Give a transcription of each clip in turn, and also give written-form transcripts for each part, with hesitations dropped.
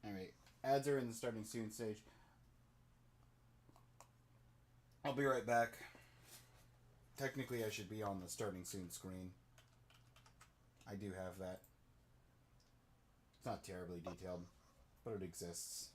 Anyway, ads are in the starting soon stage. I'll be right back. Technically, I should be on the starting soon screen. I do have that. It's not terribly detailed, but it exists.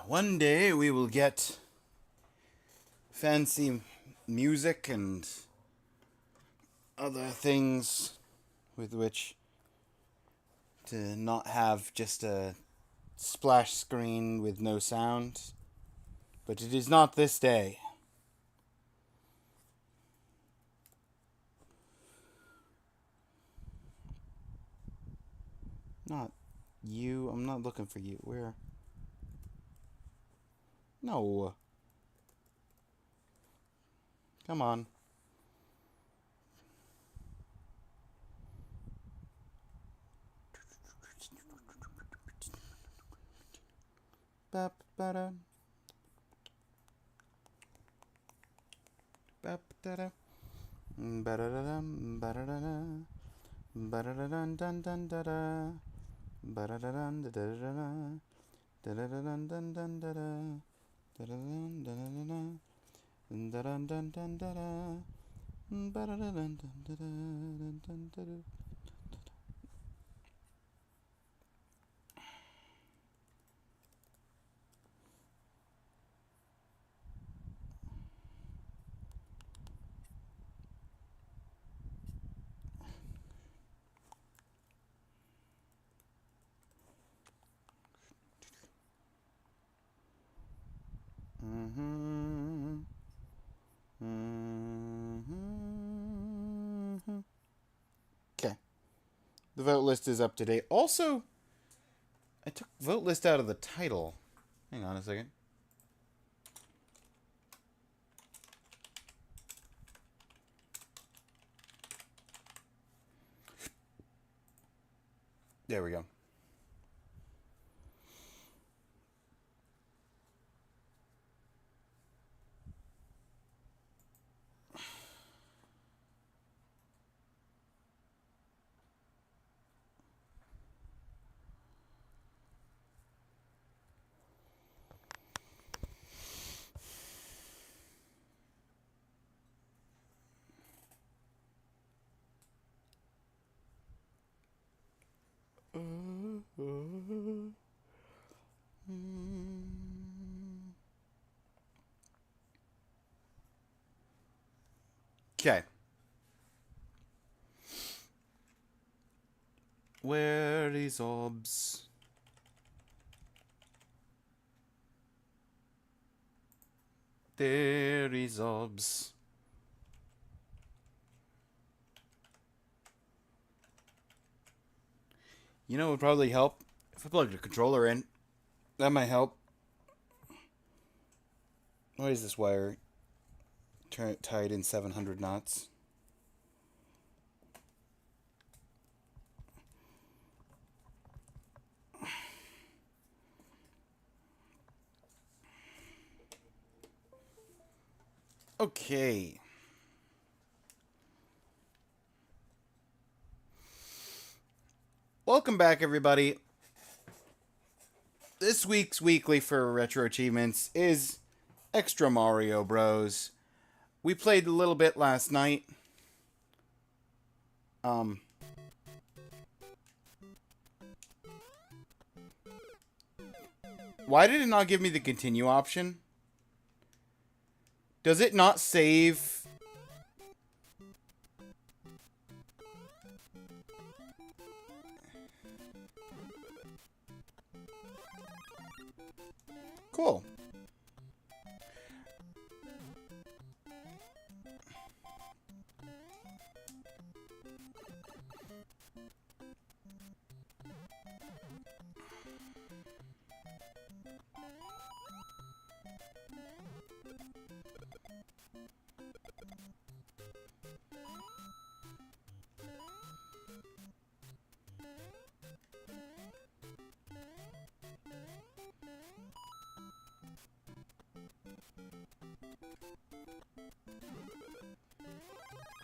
One day we will get fancy music and other things with which to not have just a splash screen with no sound. But it is not this day. Not you. I'm not looking for you. Where? No. Come on. Bap ba-da. Bap da-da. Ba-da-da-dum. Ba-da-da-da. Ba-da-da-dun-dun-dun-da-da. Ba-da-da-dun-da-da-da-da. Da-da-da-dun-dun-dun-da-da. Da-da-dun-dun-dun-da-da. Da-dun-dun-dun-da-da. Ba-da-da-dun-dun-da-da. Mm-hmm. Mm-hmm. Okay. The vote list is up to date. Also, I took vote list out of the title. Hang on a second. There we go. Okay. Where is Obs? There is Obs. You know what would probably help? If I plugged a controller in. That might help. Why is this wire tied in 700 knots? Okay. Welcome back, everybody. This week's weekly for Retro Achievements is Extra Mario Bros. We played a little bit last night. Why did it not give me the continue option? Does it not save? Cool.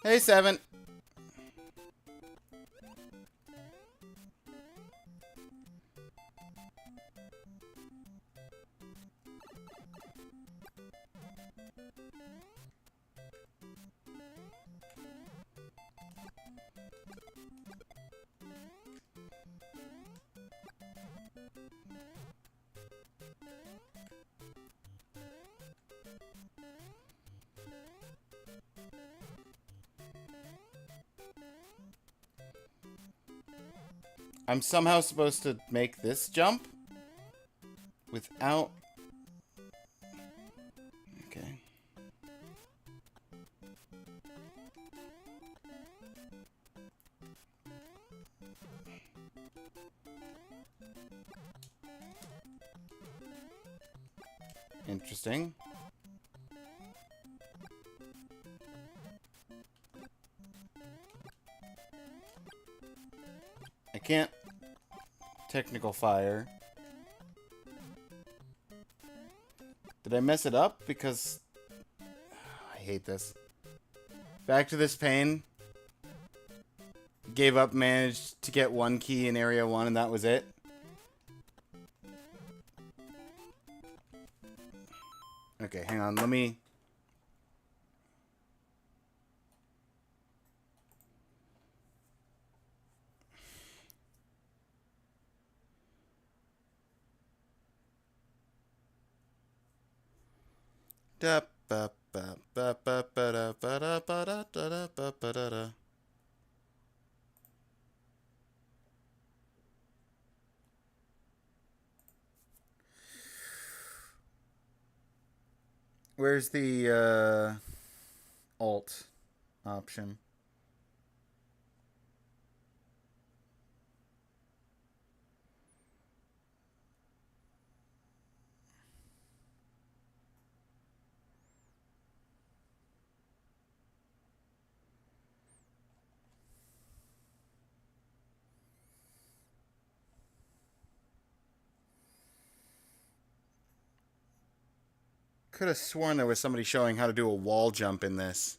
Hey, Seven. I'm somehow supposed to make this jump without... Okay. Interesting. I can't technical fire. Did I mess it up? Because I hate this. Back to this pain. Gave up, managed to get one key in area 1, and that was it. Okay, hang on, let me... Where's the alt option? Could have sworn there was somebody showing how to do a wall jump in this.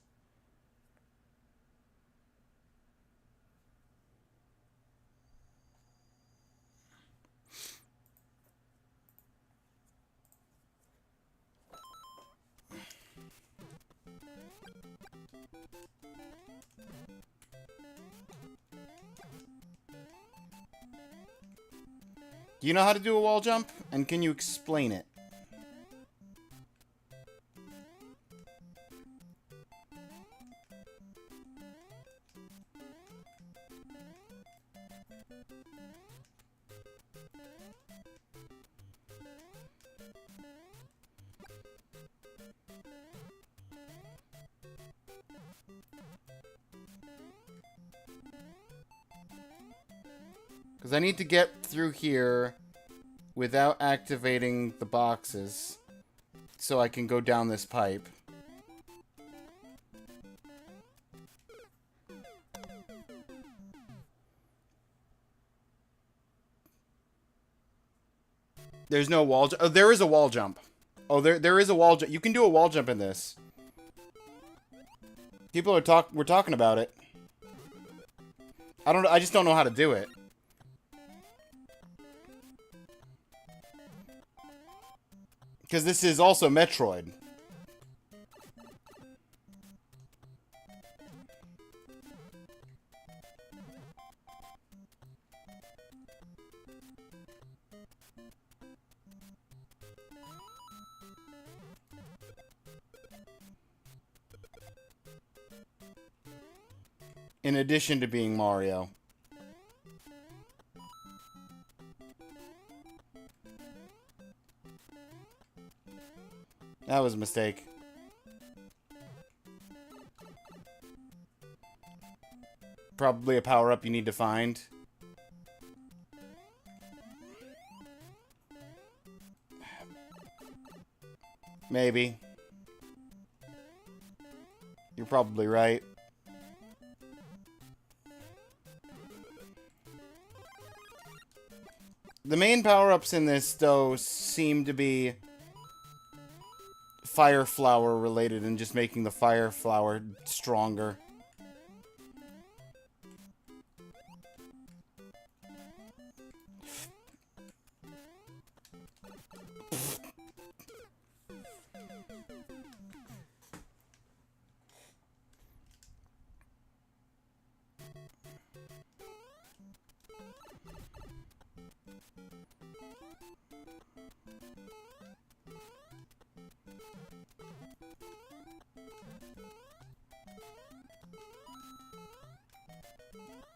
Do you know how to do a wall jump? And can you explain it? Because I need to get through here without activating the boxes so I can go down this pipe. There's no wall jump. Oh, there is a wall jump. Oh, there is a wall jump. You can do a wall jump in this. People are we're talking about it. I just don't know how to do it. Because this is also Metroid. In addition to being Mario. That was a mistake. Probably a power-up you need to find. Maybe. You're probably right. The main power-ups in this, though, seem to be Fire Flower related and just making the Fire Flower stronger.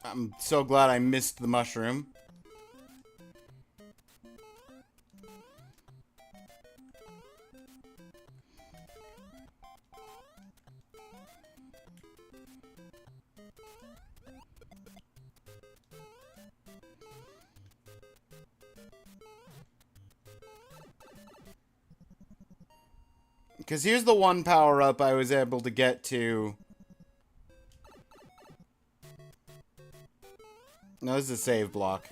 I'm so glad I missed the mushroom. Because here's the one power-up I was able to get to. No, this is a save block.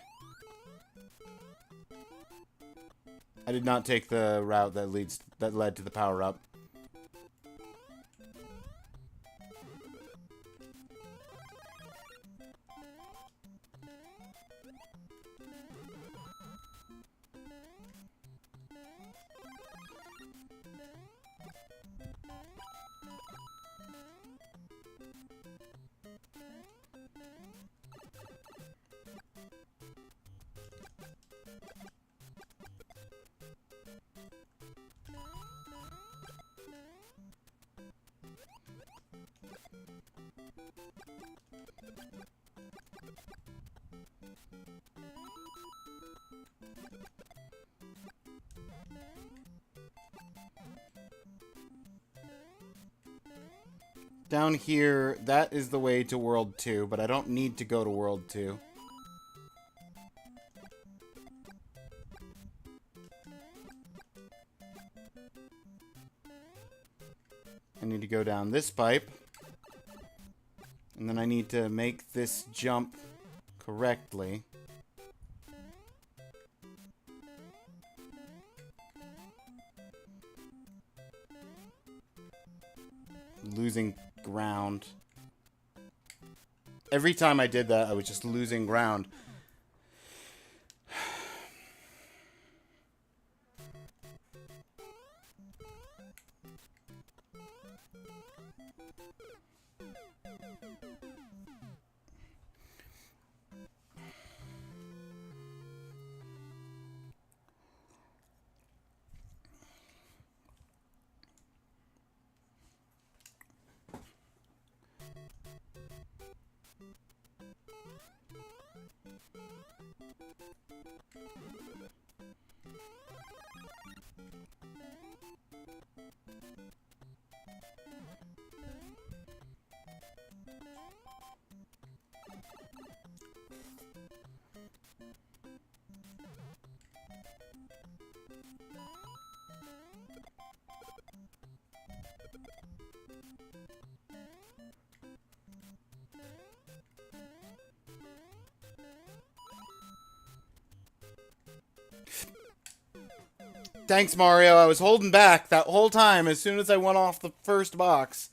I did not take the route that led to the power-up. Down here, that is the way to World 2, but I don't need to go to World 2. I need to go down this pipe. And then I need to make this jump correctly. Losing ground. Every time I did that, I was just losing ground. Thanks, Mario. I was holding back that whole time as soon as I went off the first box.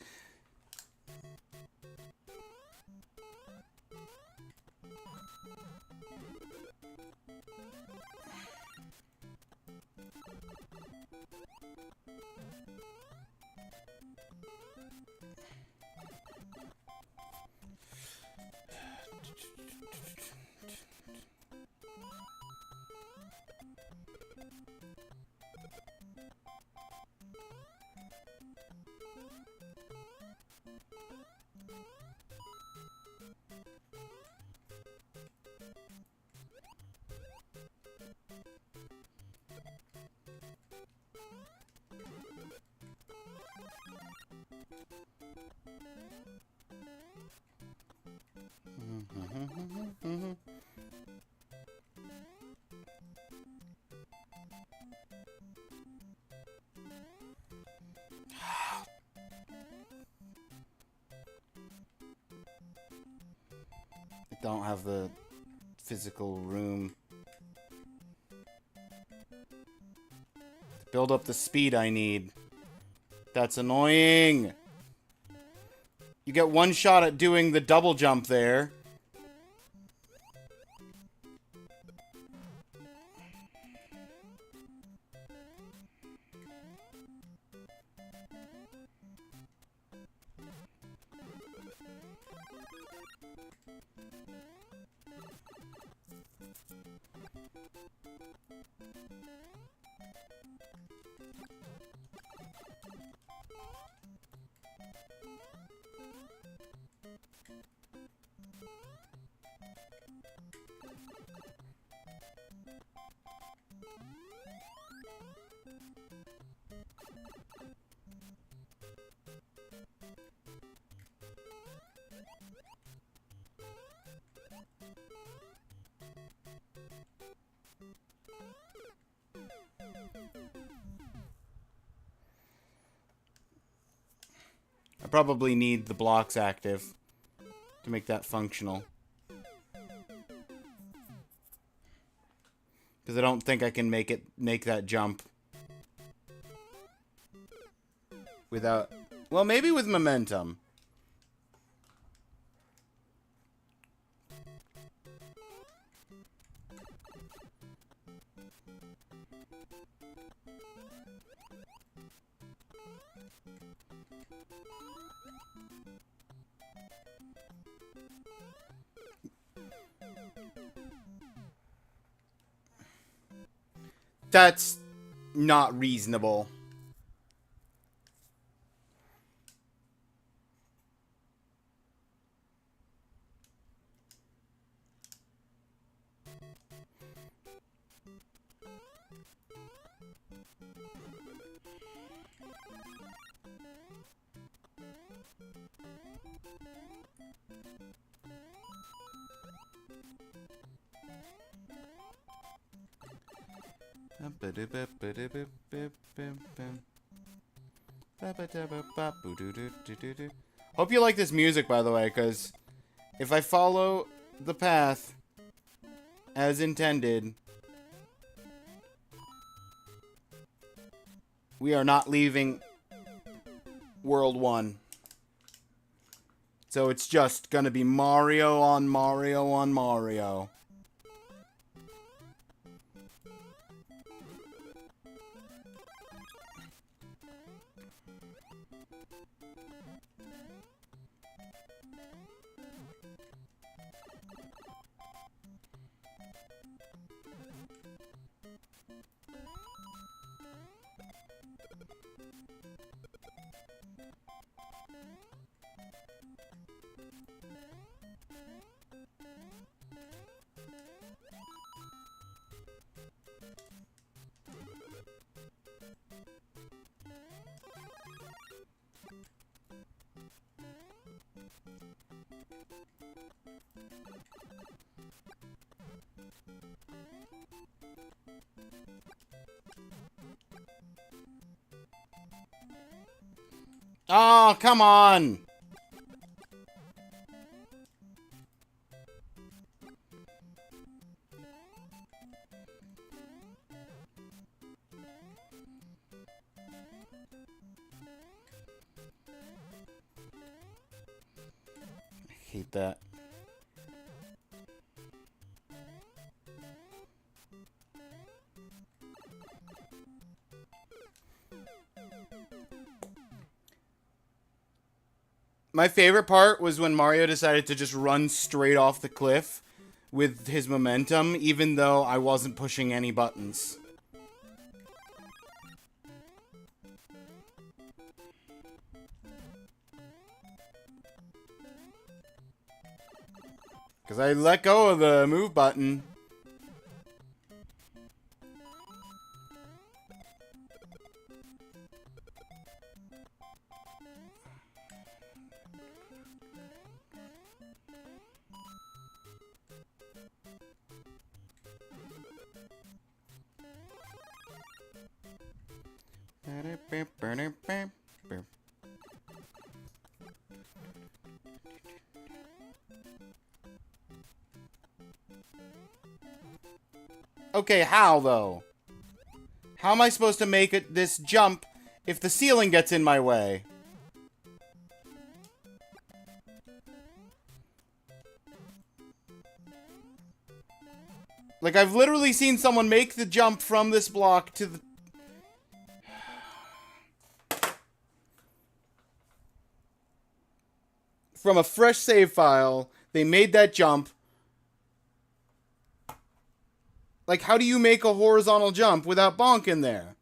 I don't have the physical room to build up the speed I need. That's annoying. You get one shot at doing the double jump there. I probably need the blocks active to make that functional. Because I don't think I can make that jump without... Well, maybe with momentum. That's not reasonable. Hope you like this music, by the way, because if I follow the path as intended, we are not leaving World 1. So it's just gonna be Mario on Mario on Mario. Oh, come on! I hate that. My favorite part was when Mario decided to just run straight off the cliff with his momentum, even though I wasn't pushing any buttons. Because I let go of the move button. Okay, how though? How am I supposed to make this jump if the ceiling gets in my way? Like, I've literally seen someone make the jump from this block to the... From a fresh save file, they made that jump. Like, how do you make a horizontal jump without bonk in there?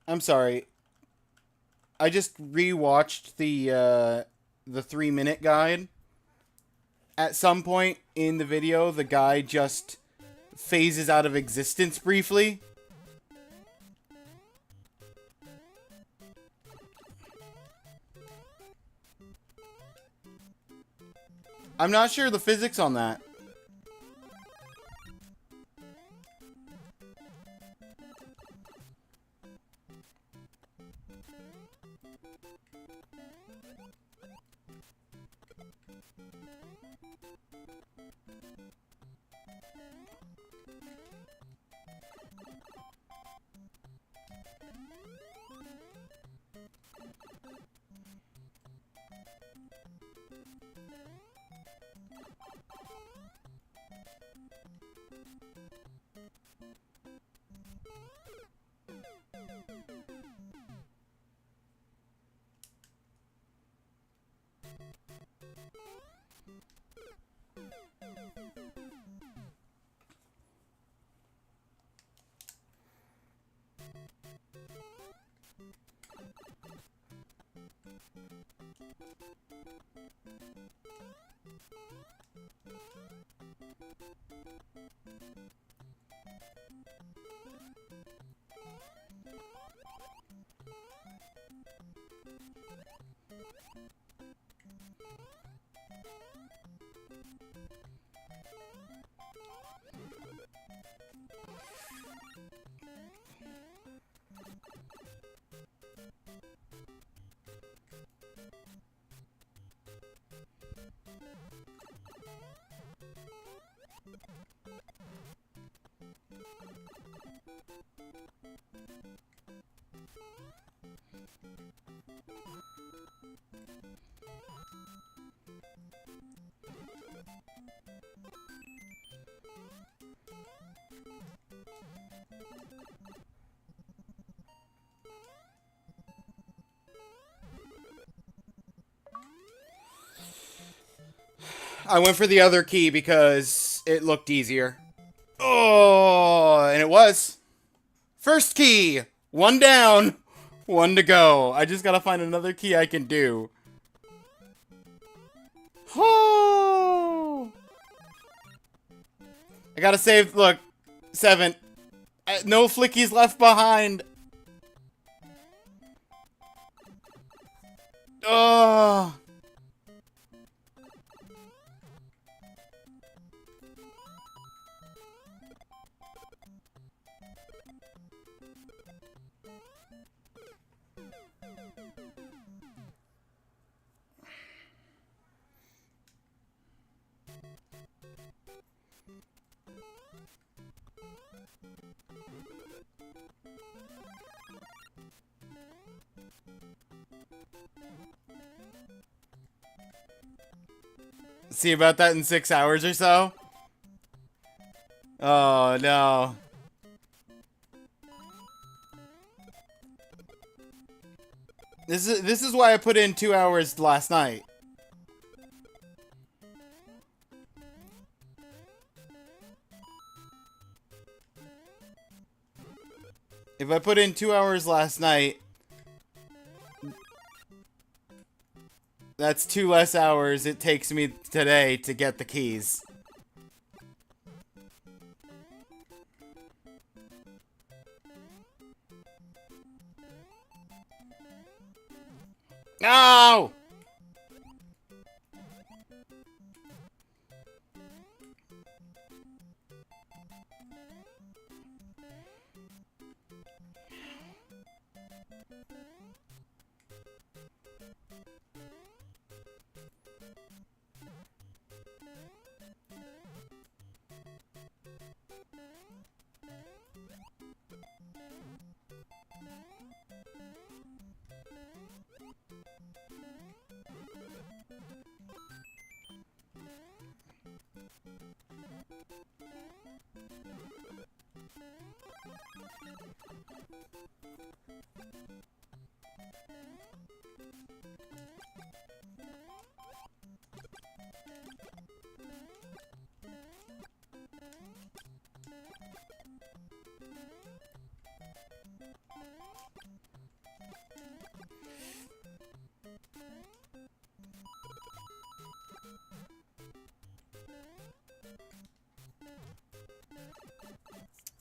I'm sorry. I just rewatched the 3-minute guide. At some point in the video, the guy just phases out of existence briefly. I'm not sure the physics on that. I went for the other key because it looked easier. Oh, and it was. First key! One down, one to go. I just gotta find another key I can do. Oh! I gotta save, look, 7. No flickies left behind. Oh! See about that in 6 hours or so? Oh, no. This is why I put in 2 hours last night. If I put in 2 hours last night, that's 2 less hours it takes me today to get the keys. No!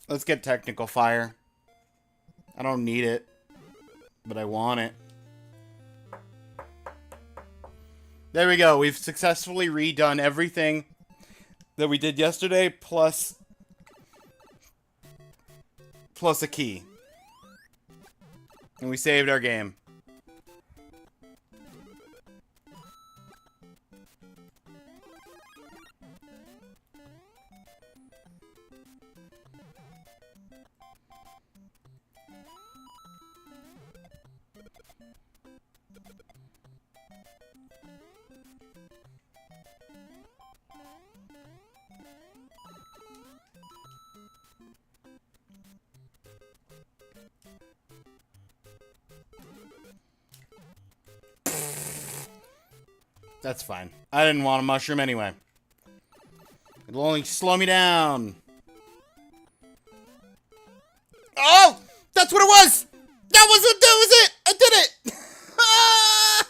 Let's get technical fire. I don't need it, but I want it. There we go. We've successfully redone everything that we did yesterday, plus a key. And we saved our game. That's fine. I didn't want a mushroom anyway. It'll only slow me down. Oh! That's what it was! That was it! I did it! Ah!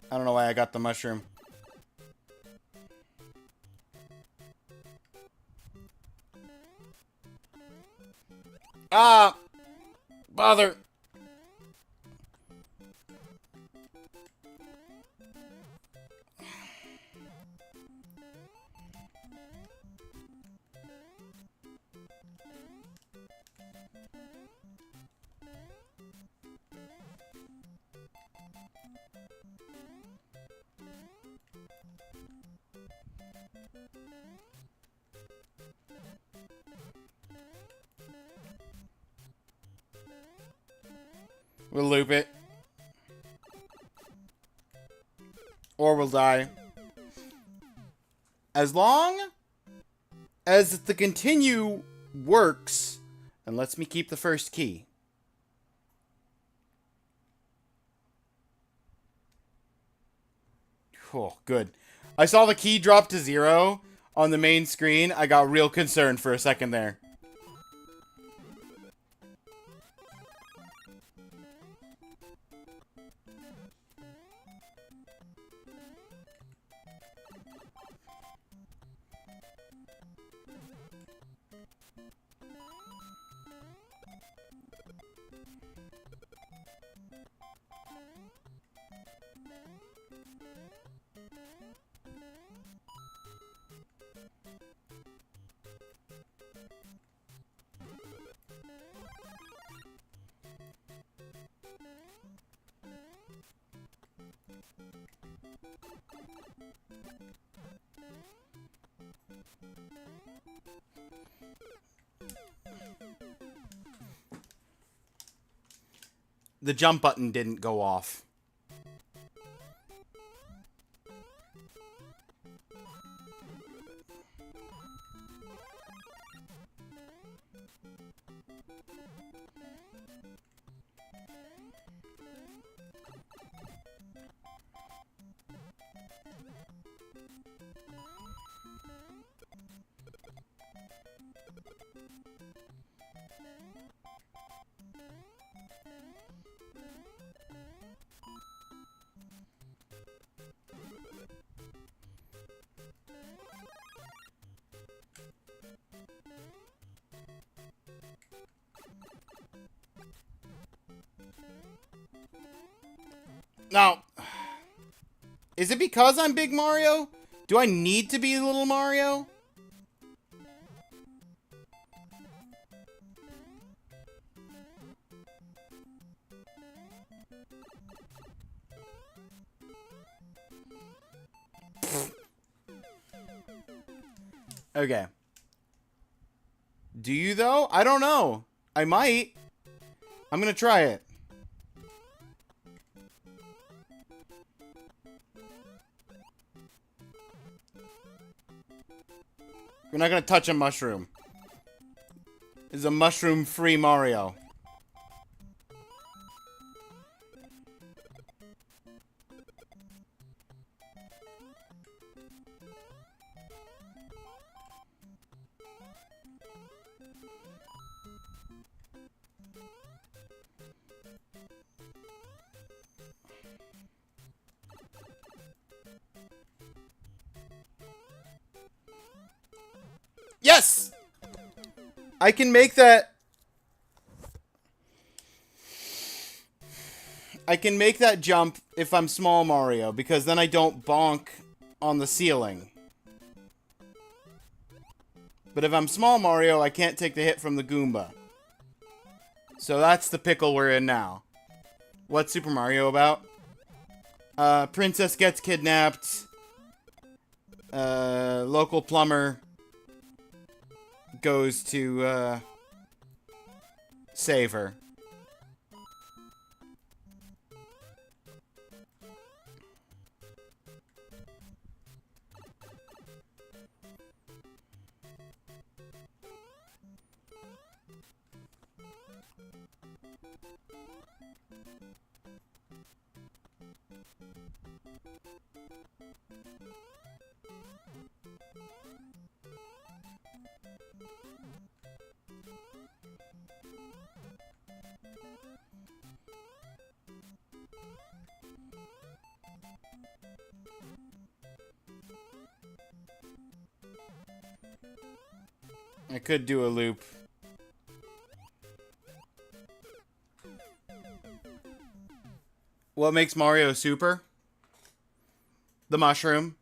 I don't know why I got the mushroom. Ah! Bother! We'll loop it. Or we'll die. As long as the continue works and lets me keep the first key. Oh, good. I saw the key drop to 0 on the main screen. I got real concerned for a second there. The jump button didn't go off. Now, is it because I'm Big Mario? Do I need to be Little Mario? Okay. Do you, though? I don't know. I might. I'm gonna try it. We're not gonna touch a mushroom. This is a mushroom-free Mario. Yes! I can make that... I can make that jump if I'm small Mario, because then I don't bonk on the ceiling. But if I'm small Mario, I can't take the hit from the Goomba. So that's the pickle we're in now. What's Super Mario about? Princess gets kidnapped. Local plumber goes to, save her. I could do a loop. What makes Mario super? The mushroom.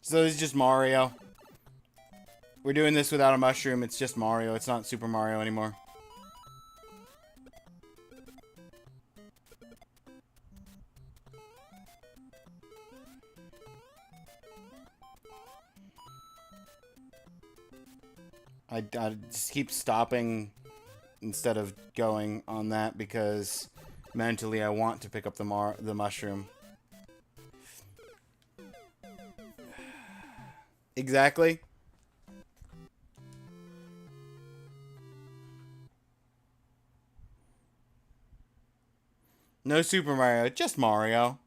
So this is just Mario. We're doing this without a mushroom. It's just Mario. It's not Super Mario anymore. I just keep stopping instead of going on that because mentally I want to pick up the mushroom. Exactly. No Super Mario, just Mario.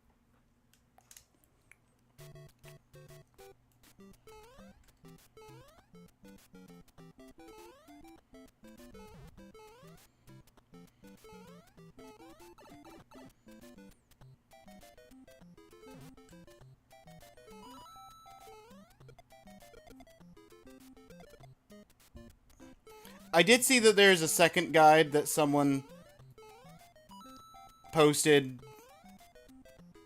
I did see that there's a second guide that someone posted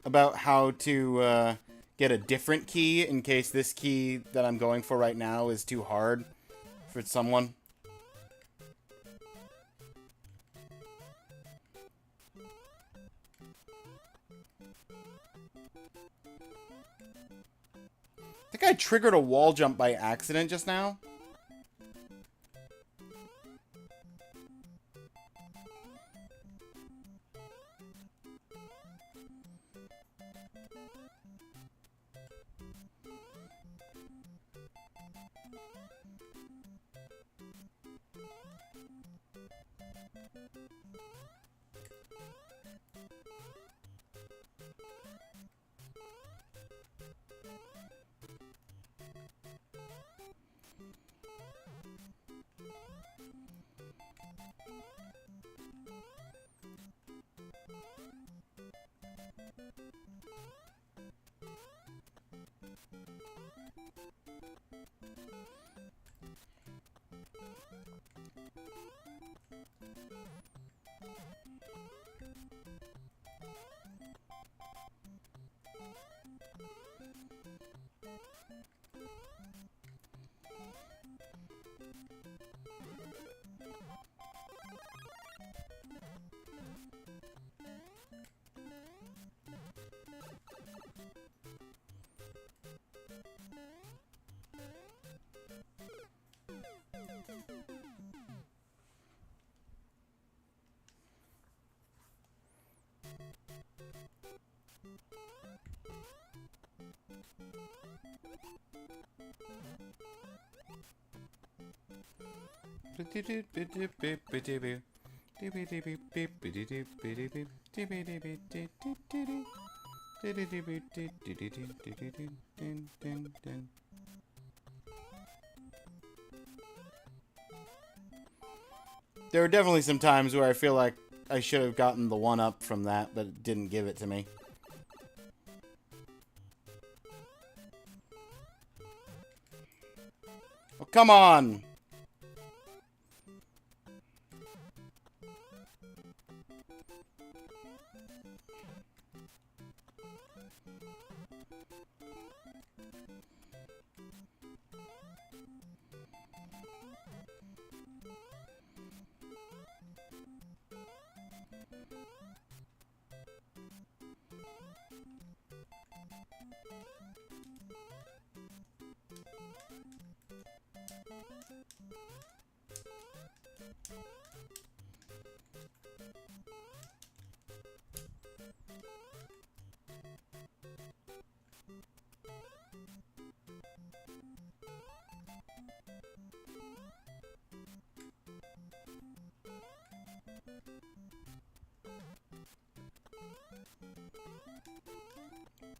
about how to get a different key in case this key that I'm going for right now is too hard for someone. I think I triggered a wall jump by accident just now. There were definitely some times where I feel like I should have gotten the one up from that, but it didn't give it to me. Oh, come on!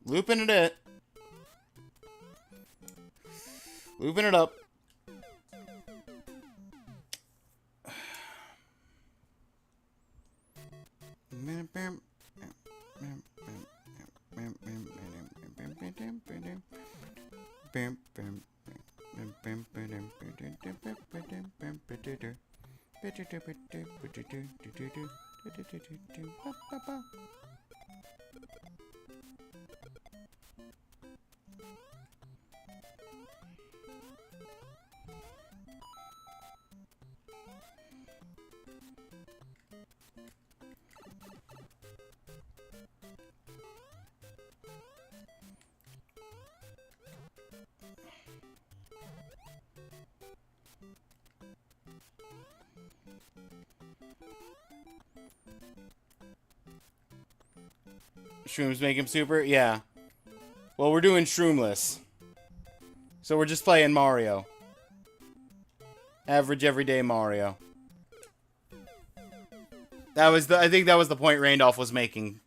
Looping it. Looping it up. Shrooms make him super? Yeah. Well, we're doing shroomless. So we're just playing Mario. Average everyday Mario. I think that was the point Randolph was making.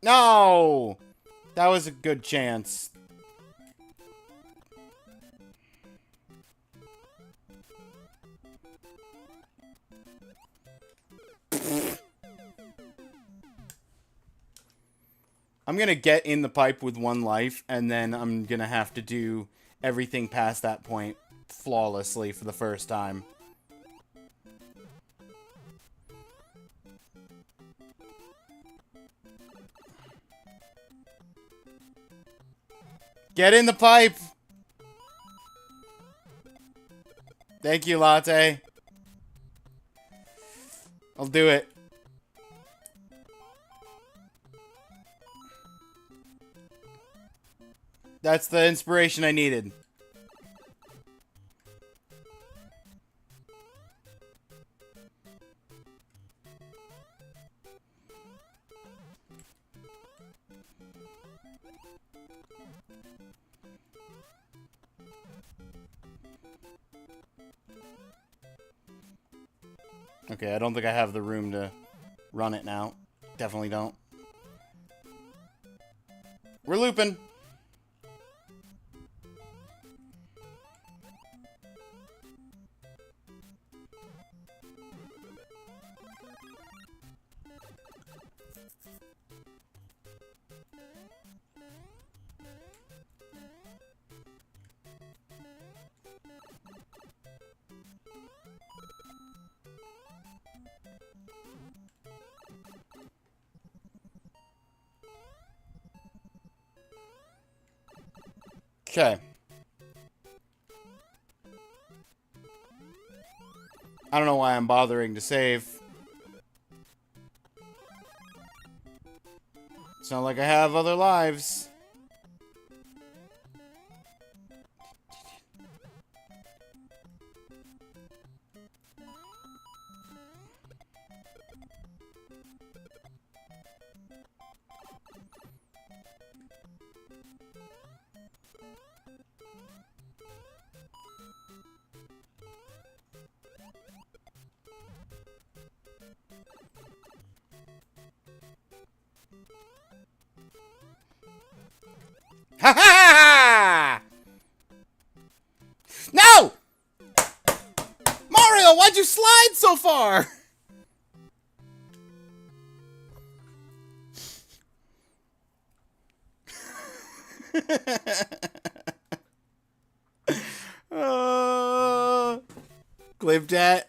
No! That was a good chance. I'm gonna get in the pipe with 1 life, and then I'm gonna have to do everything past that point flawlessly for the first time. Get in the pipe! Thank you, Latte. I'll do it. That's the inspiration I needed. Okay, I don't think I have the room to run it now. Definitely don't. We're looping. Okay. I don't know why I'm bothering to save. It's not like I have other lives. Ha ha! No! Mario, why'd you slide so far? Glibdat.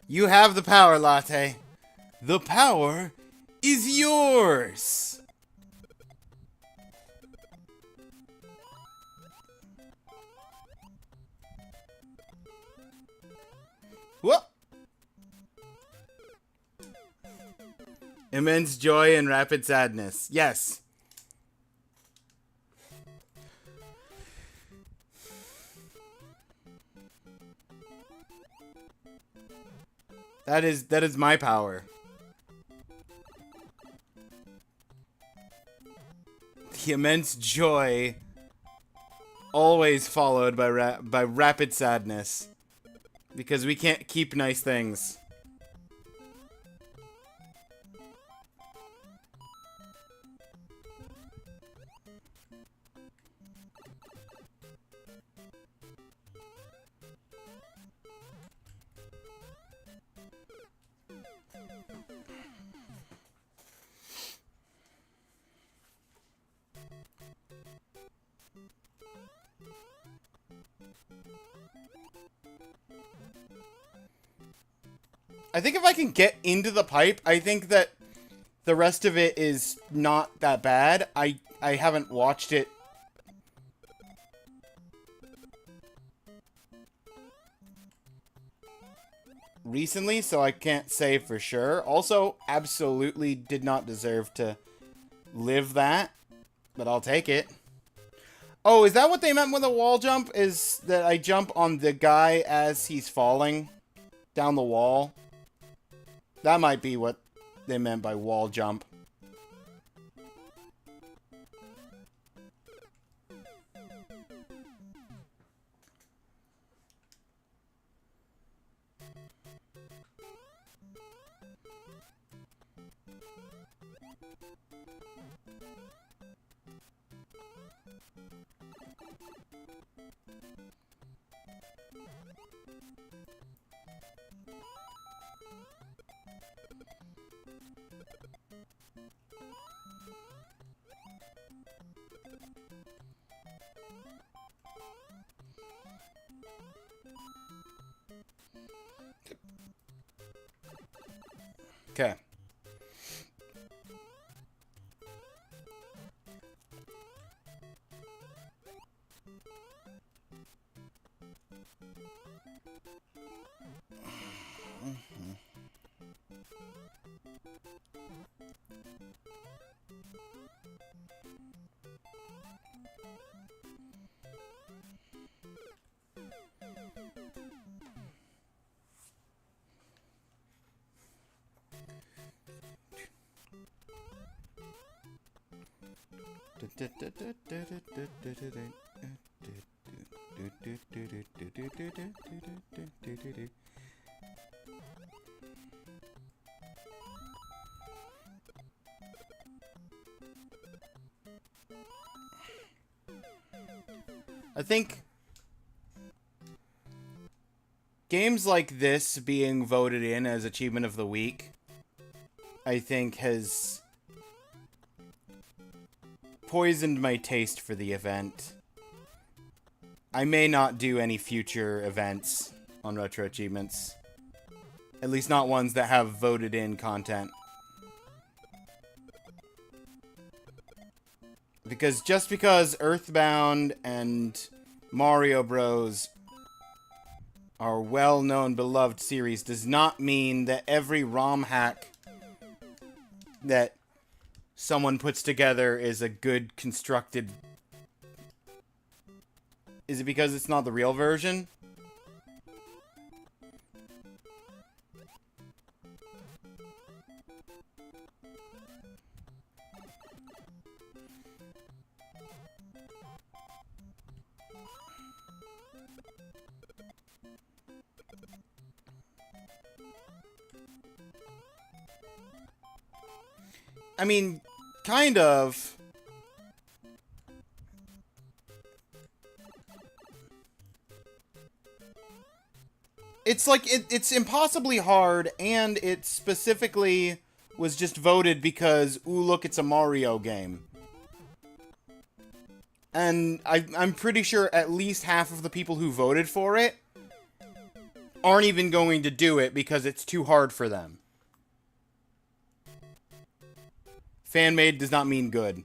You have the power, Latte. The power is yours. Immense joy and rapid sadness. Yes. That is my power. The immense joy always followed by rapid sadness. Because we can't keep nice things. I think if I can get into the pipe, I think that the rest of it is not that bad. I haven't watched it recently, so I can't say for sure. Also, absolutely did not deserve to live that, but I'll take it. Oh, is that what they meant with a wall jump? Is that I jump on the guy as he's falling down the wall? That might be what they meant by wall jump. Okay. I think games like this being voted in as Achievement of the Week, I think has poisoned my taste for the event. I may not do any future events on Retro Achievements. At least not ones that have voted in content. Because just because Earthbound and Mario Bros. Are well-known, beloved series does not mean that every ROM hack that someone puts together is a good constructed... Is it because it's not the real version? I mean, kind of. It's like, it's impossibly hard, and it specifically was just voted because, ooh, look, it's a Mario game. And I'm pretty sure at least half of the people who voted for it aren't even going to do it because it's too hard for them. Fan-made does not mean good.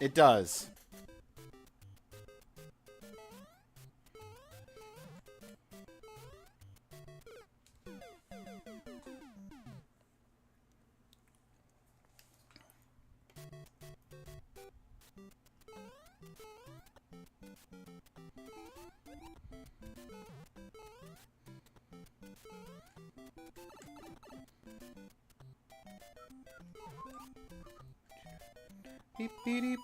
It does. Beep, beep, beep.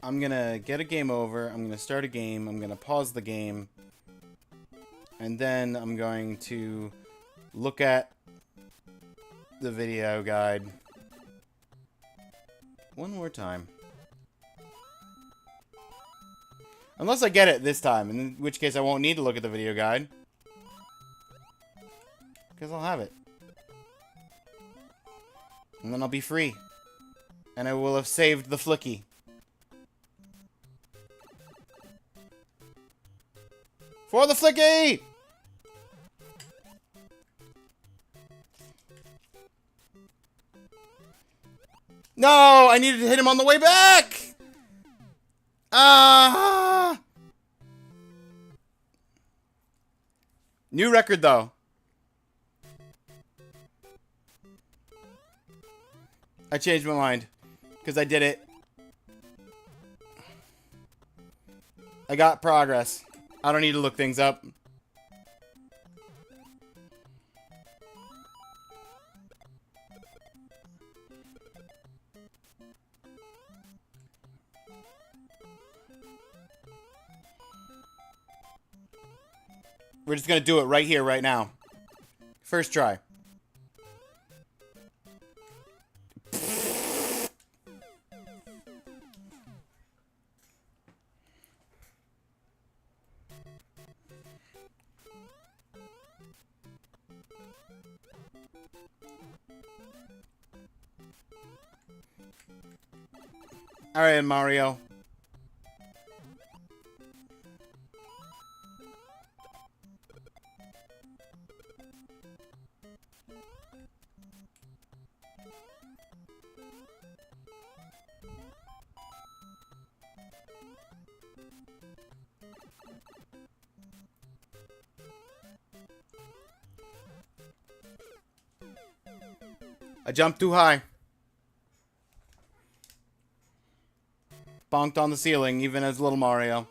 I'm gonna get a game over. I'm gonna start a game. I'm gonna pause the game. And then I'm going to look at the video guide one more time. Unless I get it this time, in which case I won't need to look at the video guide. Because I'll have it. And then I'll be free. And I will have saved the flicky. For the flicky! No! I needed to hit him on the way back! Ah! New record, though. I changed my mind. Because I did it. I got progress. I don't need to look things up. We're just gonna do it right here, right now. First try. Alright, Mario. I jumped too high. Bonked on the ceiling, even as little Mario.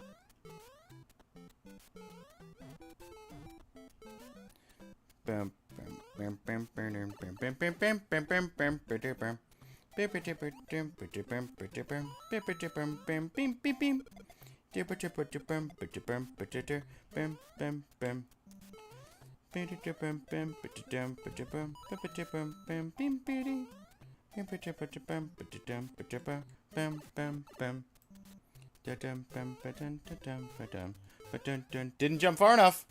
Didn't jump far enough.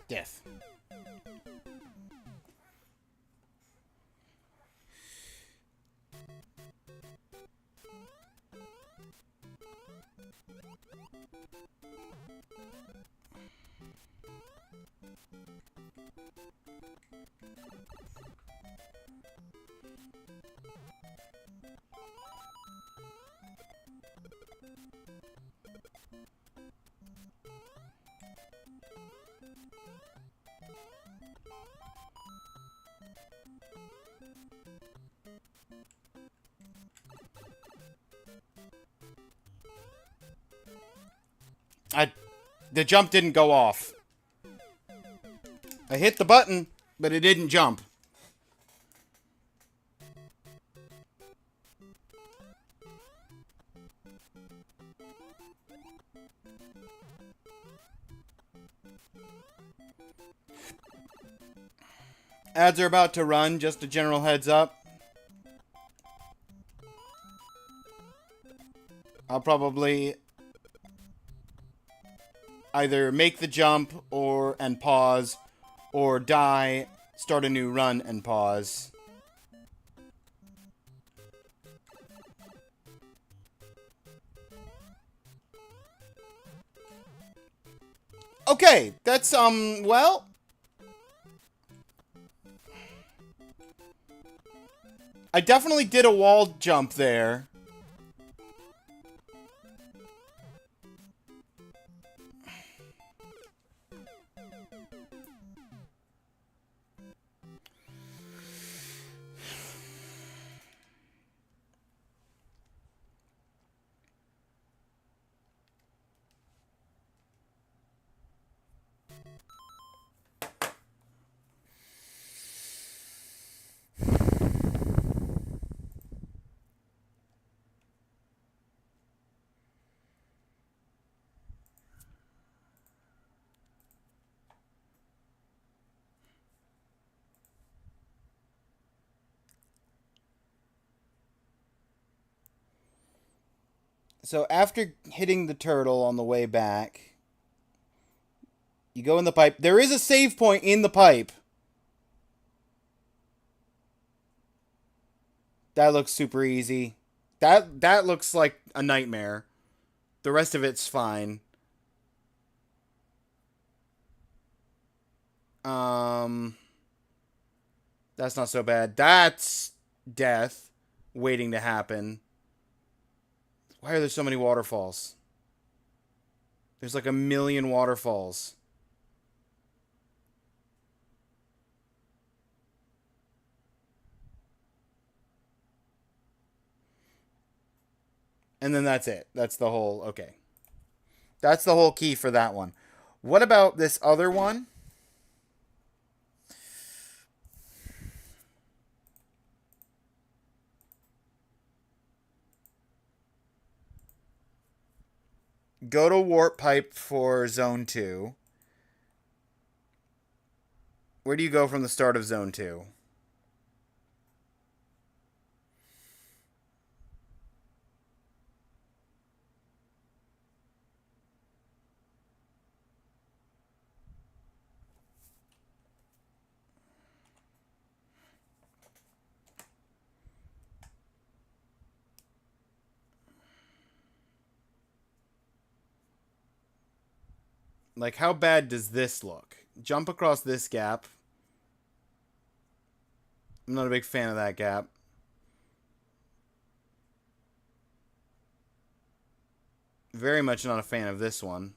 Death. The jump didn't go off. I hit the button, but it didn't jump. Ads are about to run, just a general heads up. I'll probably either make the jump and pause, or die, start a new run and pause. Okay, that's well, I definitely did a wall jump there. So after hitting the turtle on the way back, you go in the pipe. There is a save point in the pipe. That looks super easy. That looks like a nightmare. The rest of it's fine. That's not so bad. That's death waiting to happen. Why are there so many waterfalls? There's like a million waterfalls. And then that's it. That's the whole, okay. That's the whole key for that one. What about this other one? Go to warp pipe for zone 2. Where do you go from the start of zone 2? Like, how bad does this look? Jump across this gap. I'm not a big fan of that gap. Very much not a fan of this one.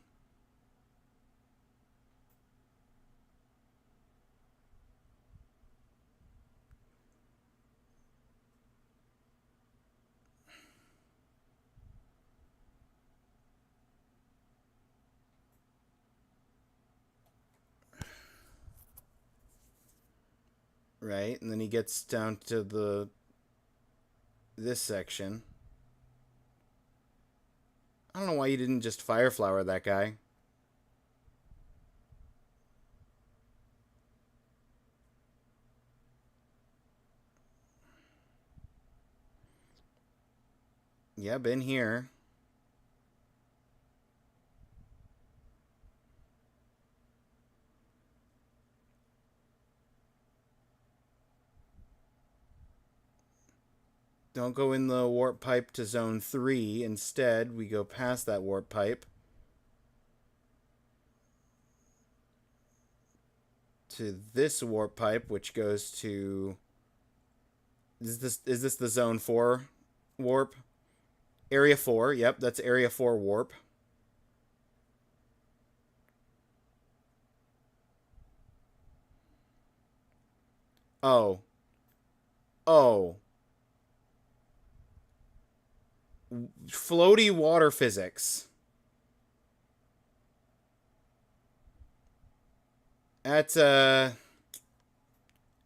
Right, and then he gets down to this section. I don't know why you didn't just fire flower that guy. Yeah, been here. Don't go in the warp pipe to zone 3. Instead, we go past that warp pipe to this warp pipe, which goes to... Is this the zone 4 warp? Area 4. Yep, that's area 4 warp. Oh. Oh. Floaty water physics. That's an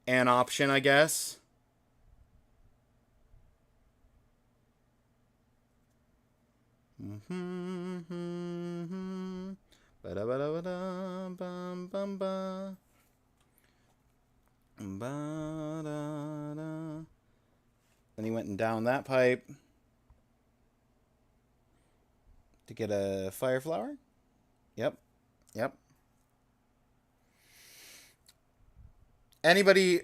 option, I guess. Ba-da-ba-da-ba-da, bum, bum, ba. Ba-da-da. Then he went and down that pipe to get a fire flower. Yep. Yep. Anybody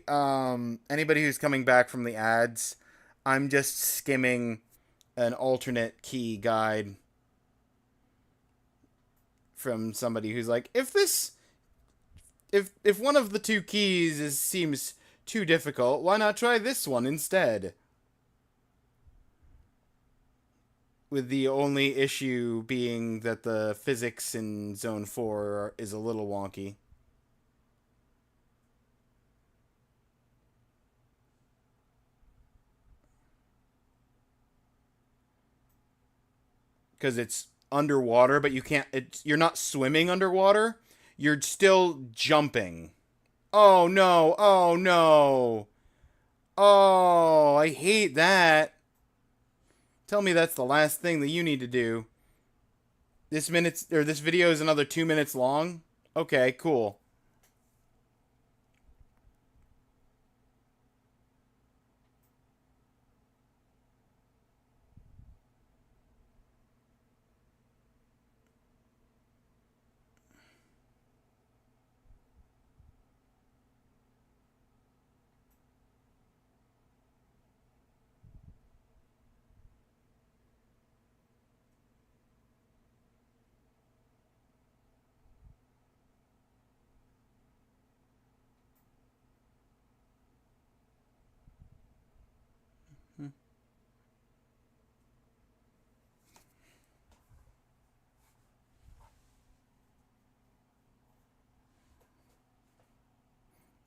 who's coming back from the ads, I'm just skimming an alternate key guide from somebody who's like, if one of the two keys seems too difficult, why not try this one instead? With the only issue being that the physics in Zone 4 is a little wonky. Because it's underwater, but you're not swimming underwater. You're still jumping. Oh no, oh no. Oh, I hate that. Tell me that's the last thing that you need to do. This video is another 2 minutes long? Okay, cool.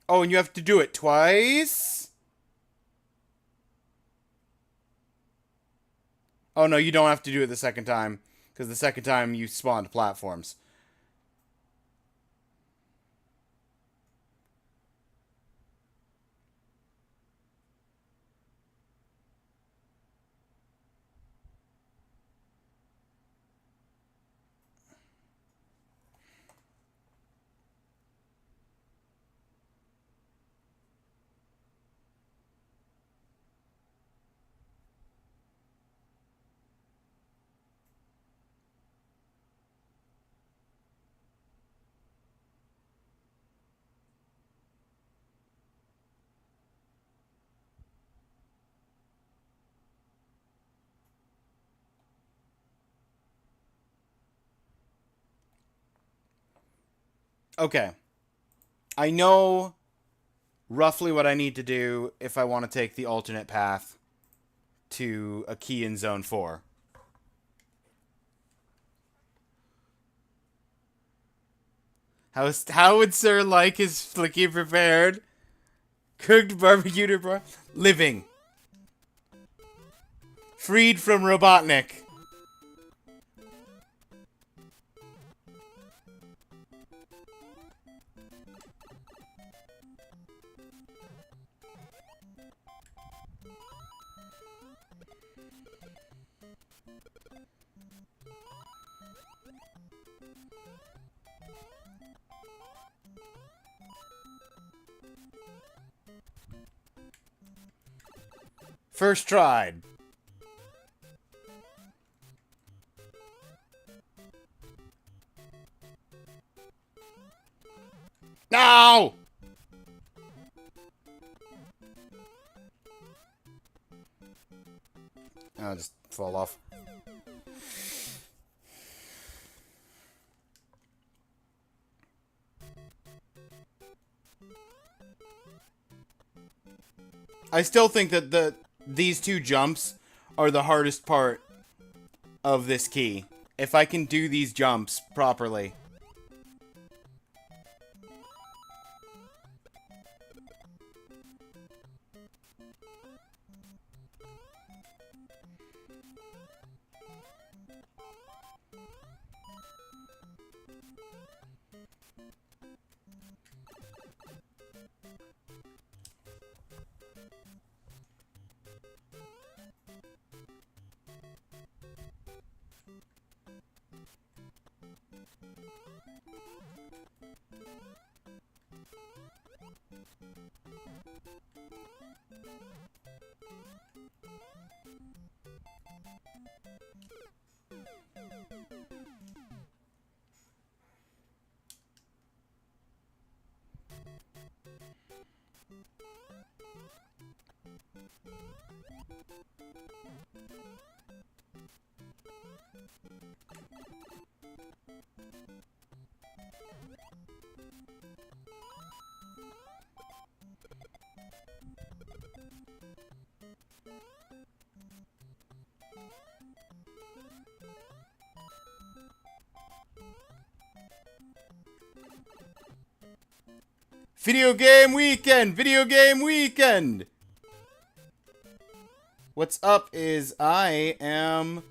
Oh, and you have to do it twice? Oh no, you don't have to do it the second time. Because the second time you spawned platforms. Okay. I know roughly what I need to do if I want to take the alternate path to a key in Zone 4. How would Sir like his flicky prepared? Cooked barbecued or broiled? Living. Freed from Robotnik. First tried. No! I'll just fall off. I still think that these two jumps are the hardest part of this key. If I can do these jumps properly. Video game weekend! Video game weekend! What's up is I am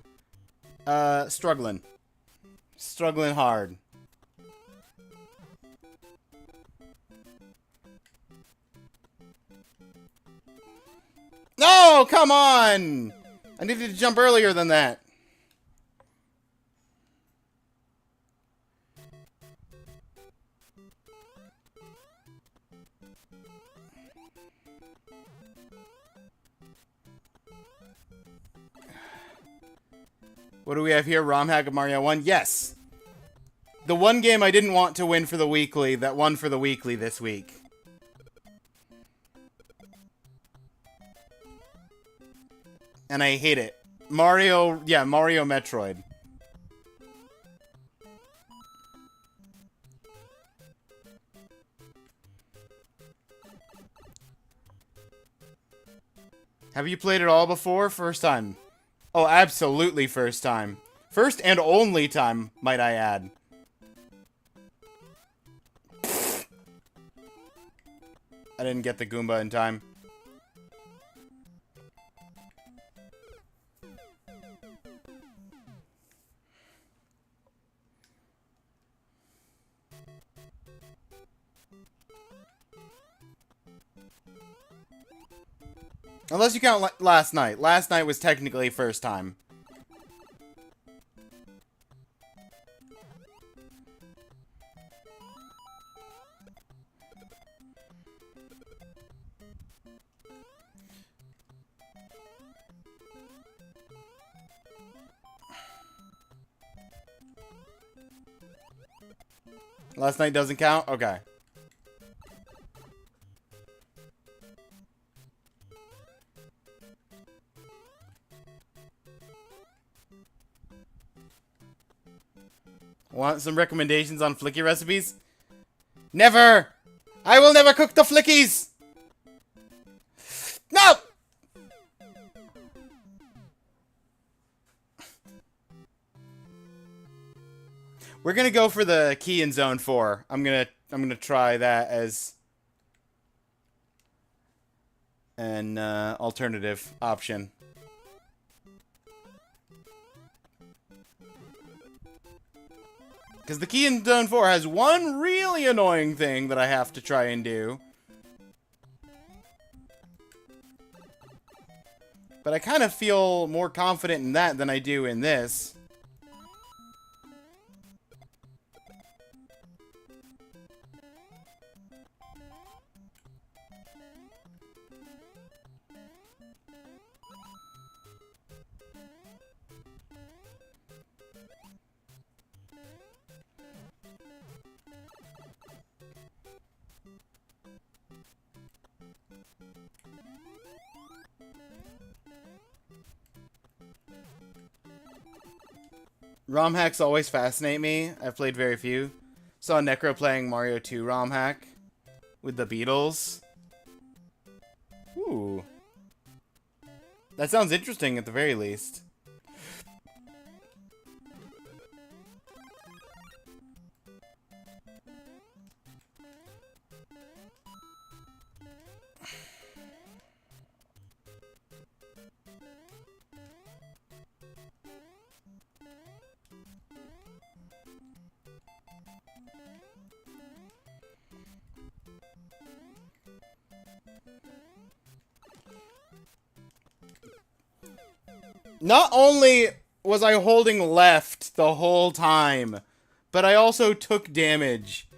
struggling. Struggling hard. No, come on! I needed to jump earlier than that. What do we have here? ROM hack of Mario 1? Yes! The one game I didn't want to win for the weekly, that won for the weekly this week. And I hate it. Mario Metroid. Have you played it all before? First time. Oh, absolutely first time. First and only time, might I add. I didn't get the Goomba in time. Unless you count last night. Last night was technically first time. Last night doesn't count? Okay. Want some recommendations on flicky recipes? Never! I will never cook the flickies! No! We're gonna go for the key in Zone 4. I'm gonna try that as an alternative option. Because the key in Zone 4 has one really annoying thing that I have to try and do. But I kind of feel more confident in that than I do in this. ROM hacks always fascinate me. I've played very few. Saw Necro playing Mario 2 ROM hack with the Beatles. Ooh. That sounds interesting at the very least. Not only was I holding left the whole time, but I also took damage.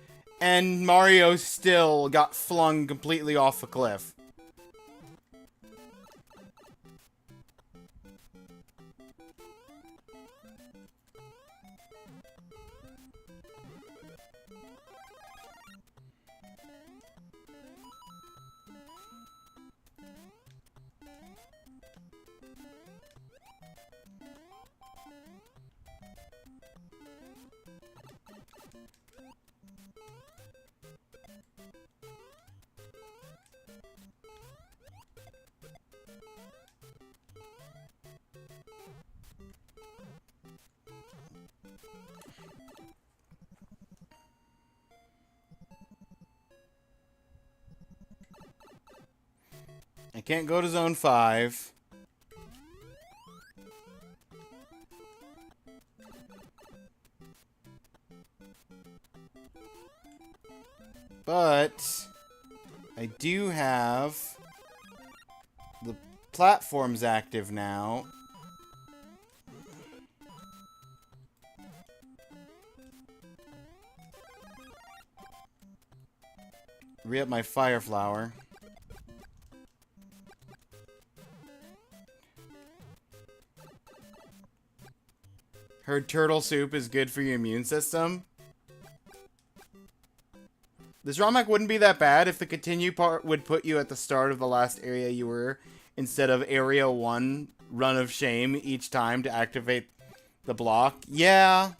And Mario still got flung completely off a cliff. I can't go to Zone 5. But I do have the platforms active now. Re-up my fire flower. Heard turtle soup is good for your immune system. This ROM hack wouldn't be that bad if the continue part would put you at the start of the last area you were, instead of area 1, run of shame, each time to activate the block. Yeah.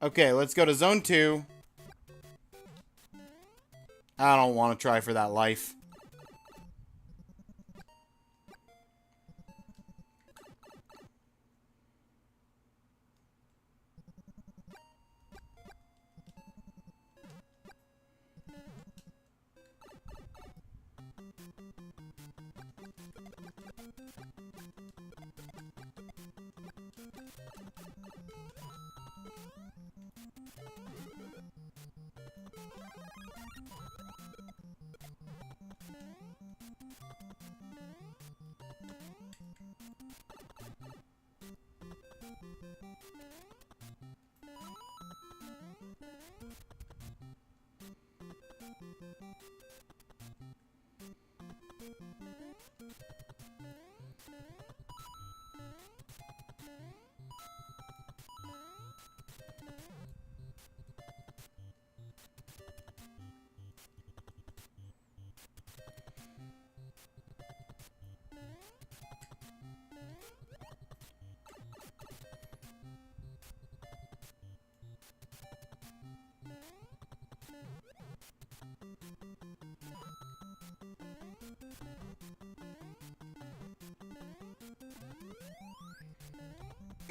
Okay, let's go to Zone 2. I don't want to try for that life.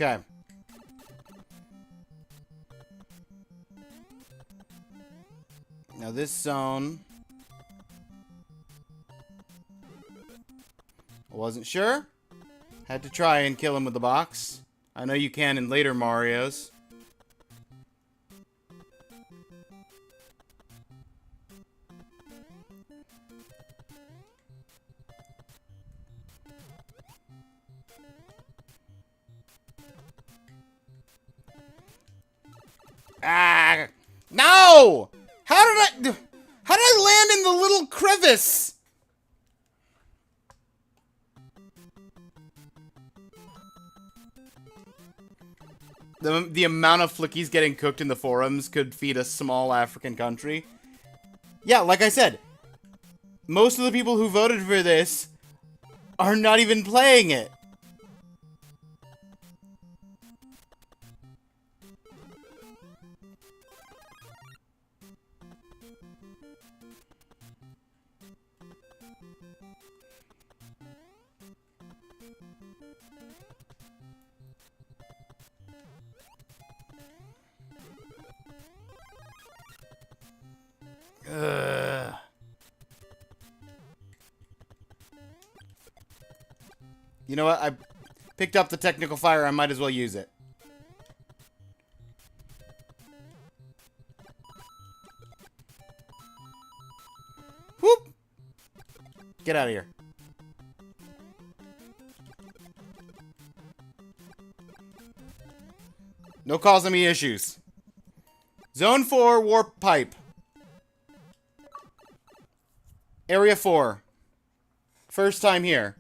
Okay. Now this zone, I wasn't sure. Had to try and kill him with the box. I know you can in later Marios. Ah! No! How did I land in the little crevice? The amount of flickies getting cooked in the forums could feed a small African country. Yeah, like I said, most of the people who voted for this are not even playing it. Ugh. You know what? I picked up the technical fire. I might as well use it. Whoop! Get out of here. No causing me issues. Zone 4, warp pipe. Area 4. First time here.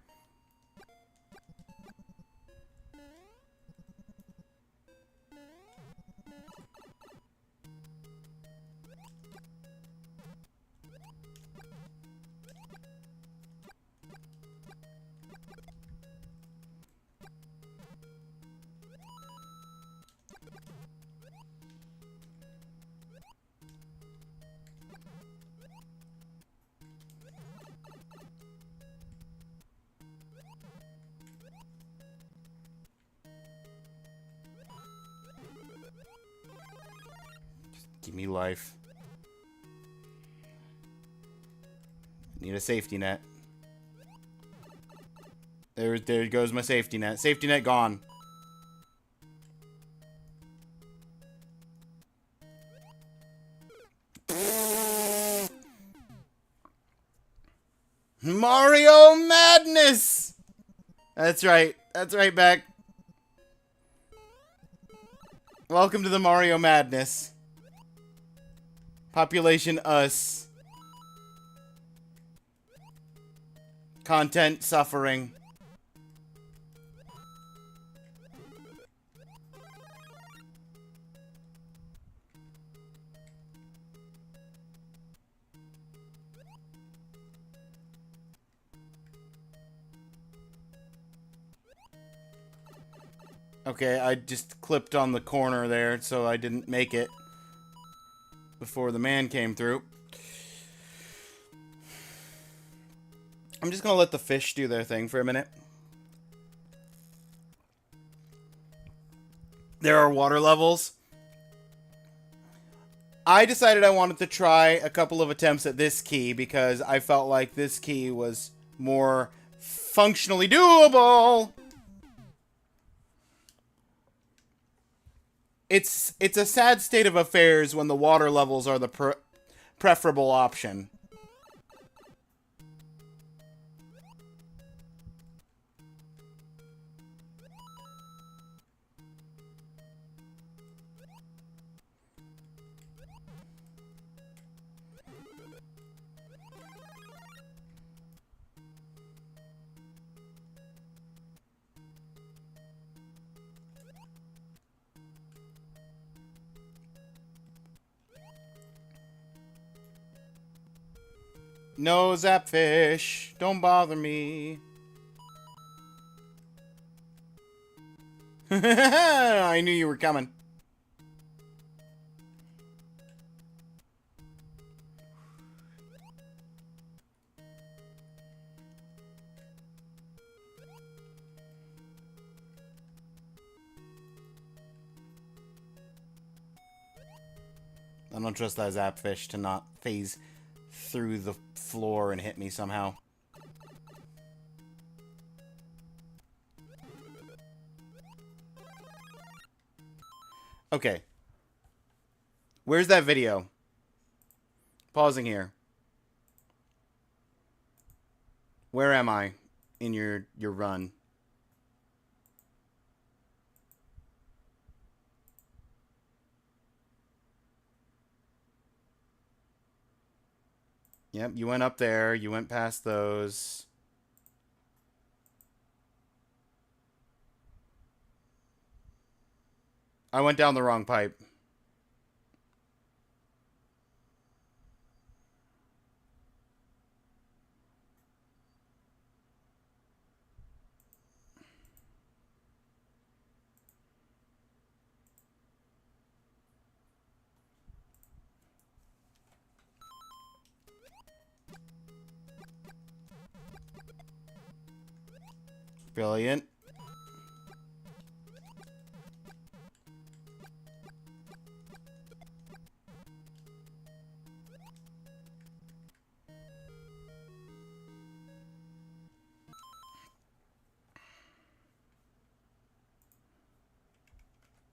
Give me life. Need a safety net. There goes my safety net. Safety net gone. Mario Madness! That's right. That's right, Beck. Welcome to the Mario Madness. Population us. Content suffering. Okay, I just clipped on the corner there, so I didn't make it before the man came through. I'm just gonna let the fish do their thing for a minute. There are water levels. I decided I wanted to try a couple of attempts at this key because I felt like this key was more functionally doable. It's a sad state of affairs when the water levels are the preferable option. No, Zapfish, don't bother me. I knew you were coming. I don't trust that Zapfish to not phase through the floor and hit me somehow. Okay. Where's that video? Pausing here. Where am I in your run? Yep, you went up there. You went past those. I went down the wrong pipe. Brilliant.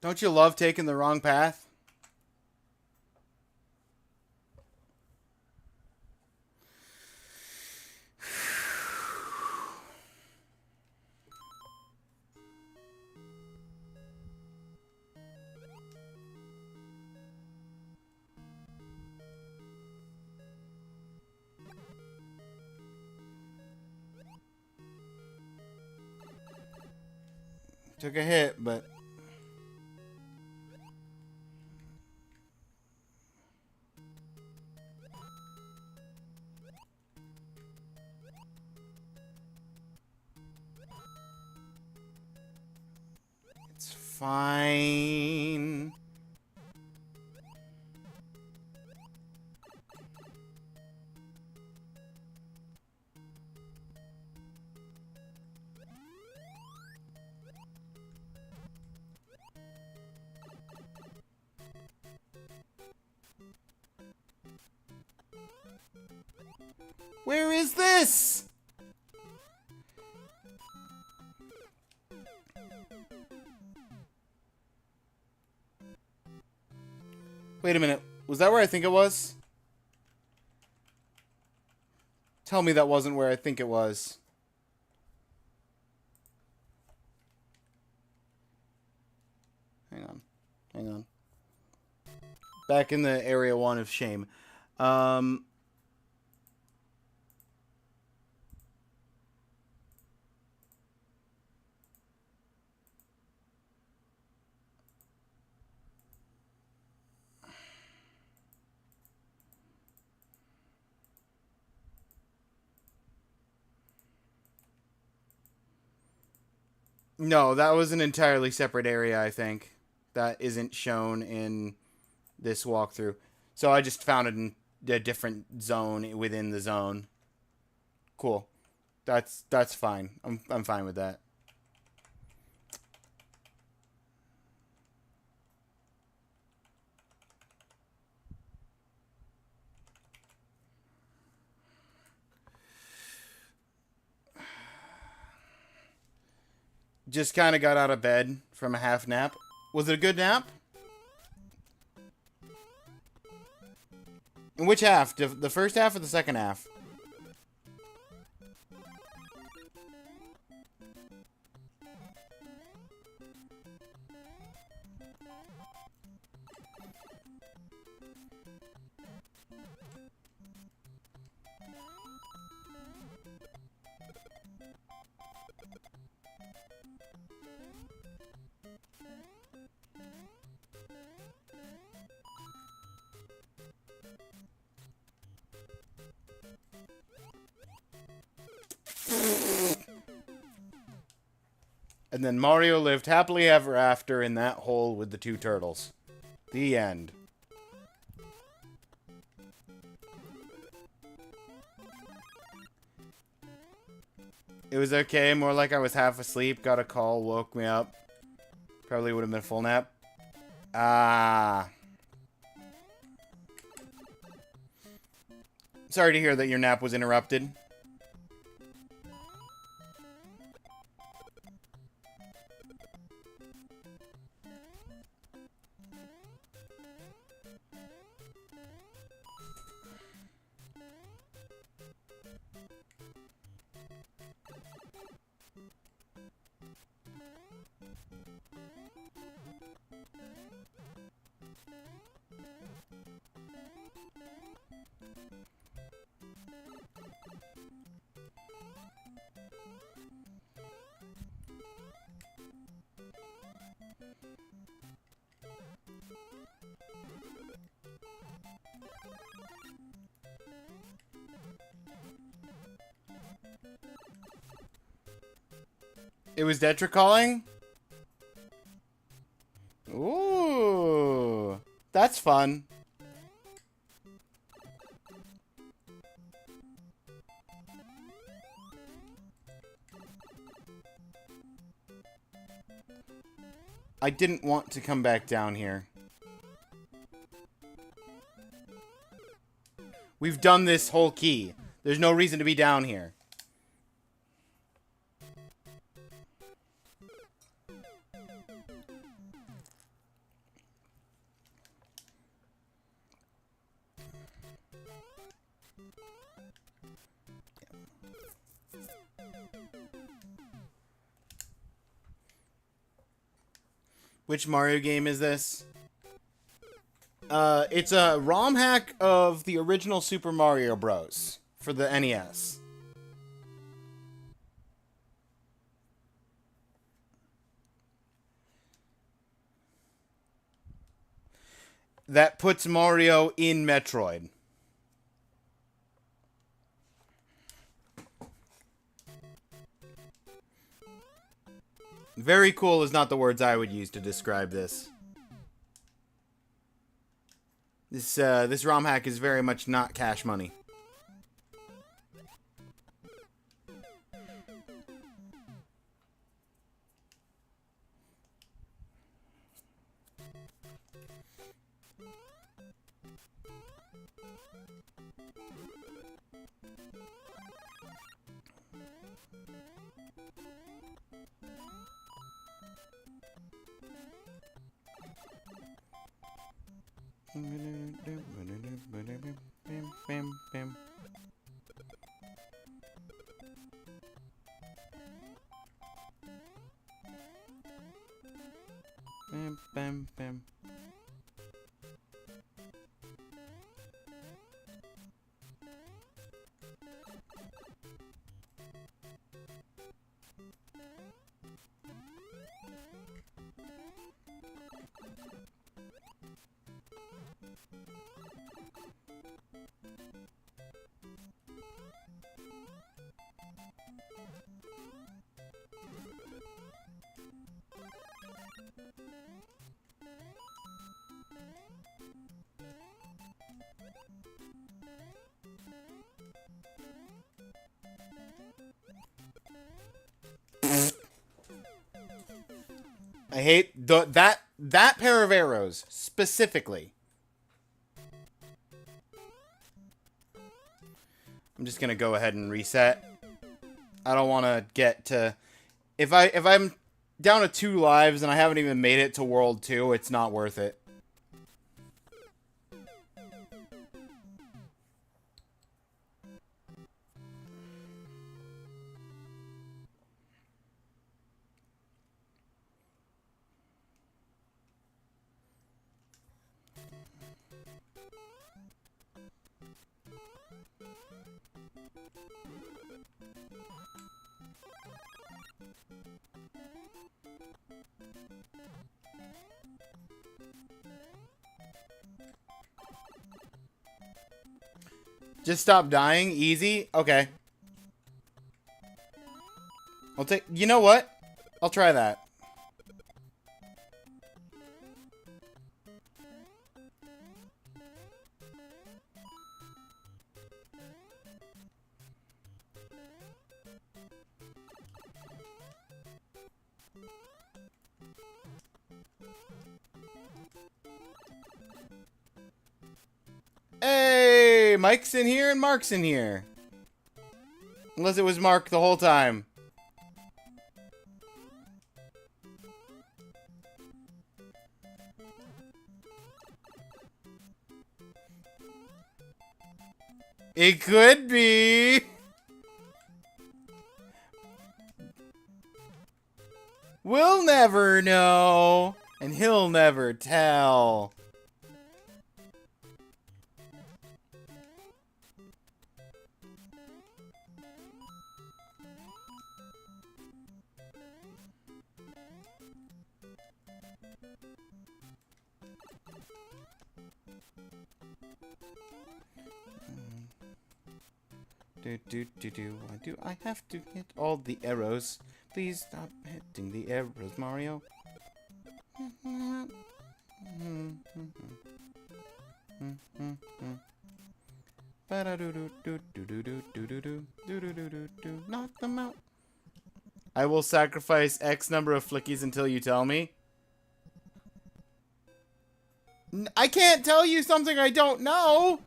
Don't you love taking the wrong path? Took a hit, but... It's fine. Where is this? Wait a minute. Was that where I think it was? Tell me that wasn't where I think it was. Hang on. Hang on. Back in the area 1 of shame. No, that was an entirely separate area, I think. That isn't shown in this walkthrough. So I just found it in a different zone within the zone. Cool. That's fine. I'm fine with that. Just kind of got out of bed from a half nap. Was it a good nap? In which half? The first half or the second half? And then Mario lived happily ever after in that hole with the 2 turtles. The end. It was okay, more like I was half asleep, got a call, woke me up. Probably would have been a full nap. Ah. Sorry to hear that your nap was interrupted. It was Detra calling? Ooh. That's fun. I didn't want to come back down here. We've done this whole key. There's no reason to be down here. Which Mario game is this? It's a ROM hack of the original Super Mario Bros. For the NES. That puts Mario in Metroid. Very cool is not the words I would use to describe this. This ROM hack is very much not Cash Money. Bam, bam, bam. I hate that pair of arrows specifically. I'm just gonna go ahead and reset. I don't want to get to if I'm down to 2 lives and I haven't even made it to World 2, it's not worth it. Just stop dying? Easy? Okay. I'll take... You know what? I'll try that. Hey, Mike's in here and Mark's in here. Unless it was Mark the whole time. It could be. We'll never know. And he'll never tell. Why do I have to hit all the arrows? Please stop hitting the arrows, Mario. Knock them out. I will sacrifice X number of flickies until you tell me. I can't tell you something I don't know.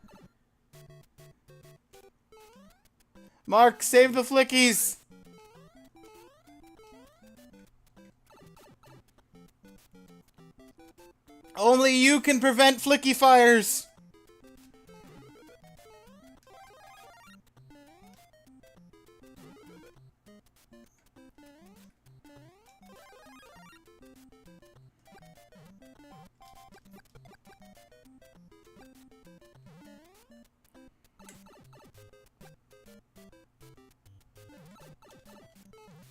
Mark, save the flickies! Only you can prevent flicky fires!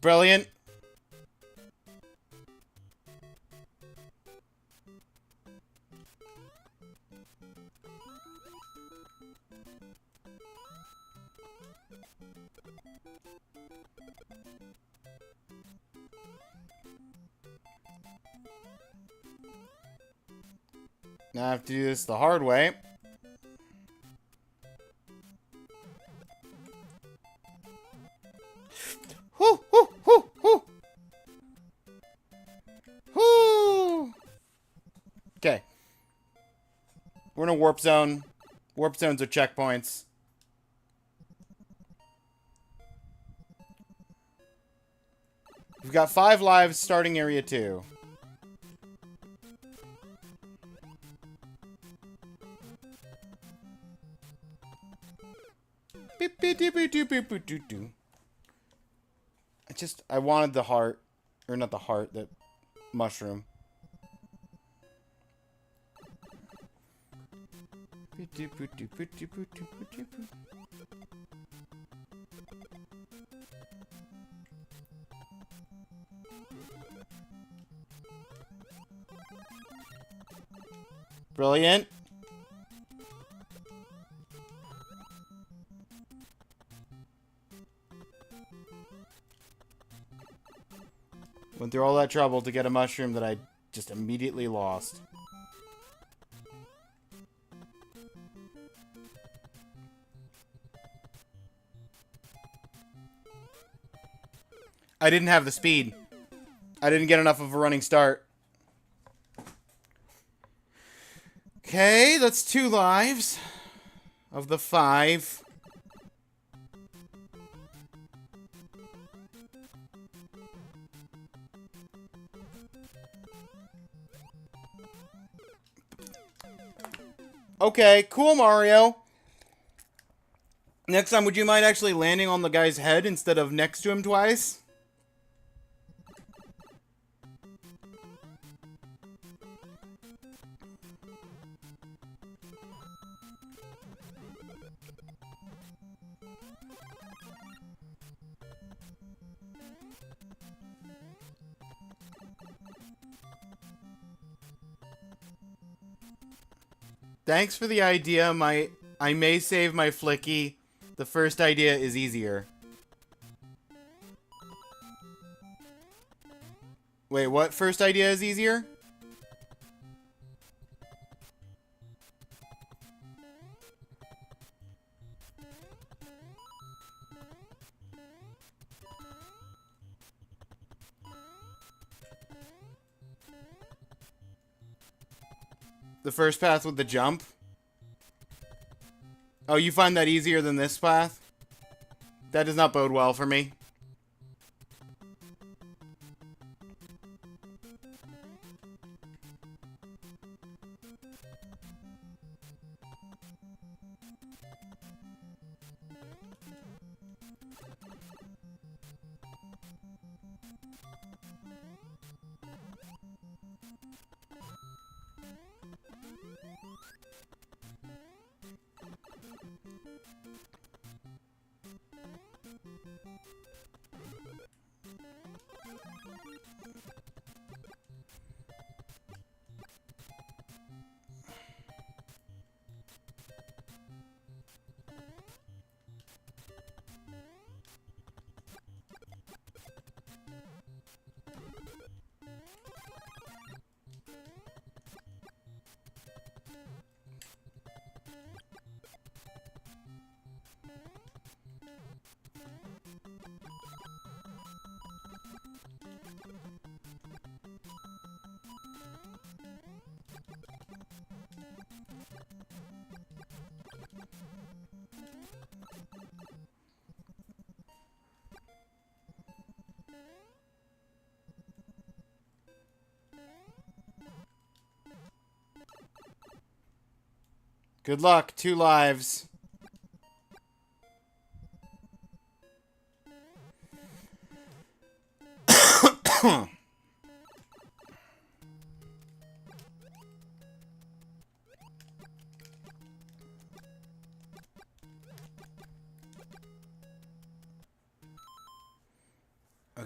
Brilliant. Now I have to do this the hard way. Whoo, whoo, whoo, whoo. Whoo. Okay. We're in a warp zone. Warp zones are checkpoints. We've got 5 lives starting area 2. I wanted the heart. Or not the heart, the mushroom. Brilliant. Went through all that trouble to get a mushroom that I just immediately lost. I didn't have the speed. I didn't get enough of a running start. Okay, that's 2 lives of the 5. Okay, cool, Mario. Next time, would you mind actually landing on the guy's head instead of next to him twice? Thanks for the idea. I may save my Flicky. The first idea is easier. Wait, what first idea is easier? The first path with the jump? Oh, you find that easier than this path? That does not bode well for me. Good luck. 2 lives.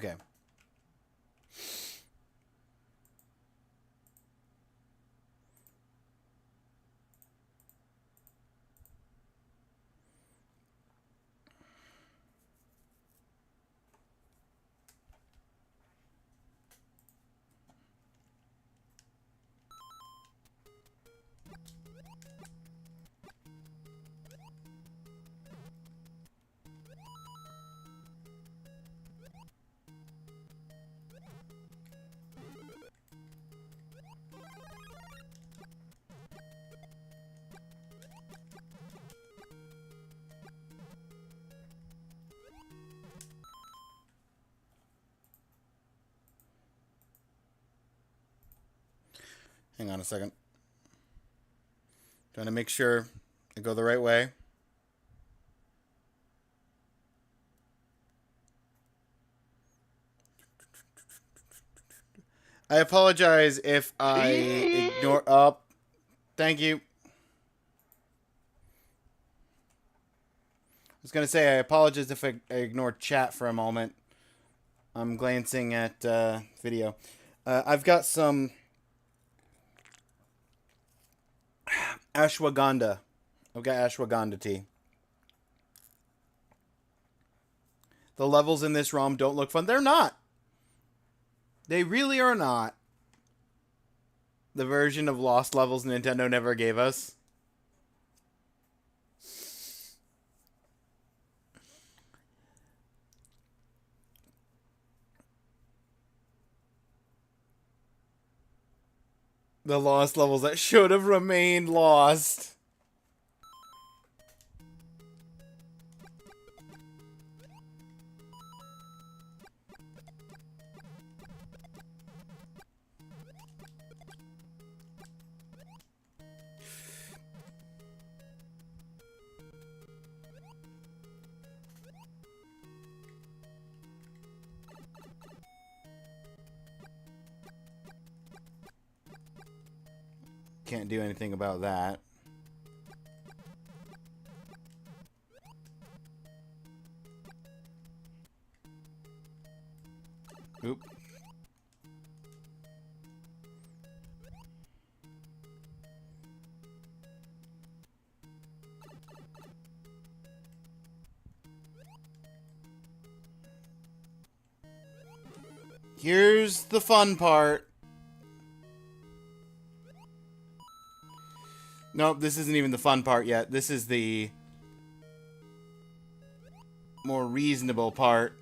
Okay. Hang on a second. Trying to make sure I go the right way. I apologize if I ignore... Oh, thank you. I was going to say, I apologize if I ignored chat for a moment. I'm glancing at video. I've got some ashwagandha. I've got ashwagandha tea. The levels in this ROM don't look fun. They're not. They really are not. The version of Lost Levels Nintendo never gave us. The lost levels that should have remained lost. Can't do anything about that. Oop. Here's the fun part. Nope, this isn't even the fun part yet. This is the more reasonable part.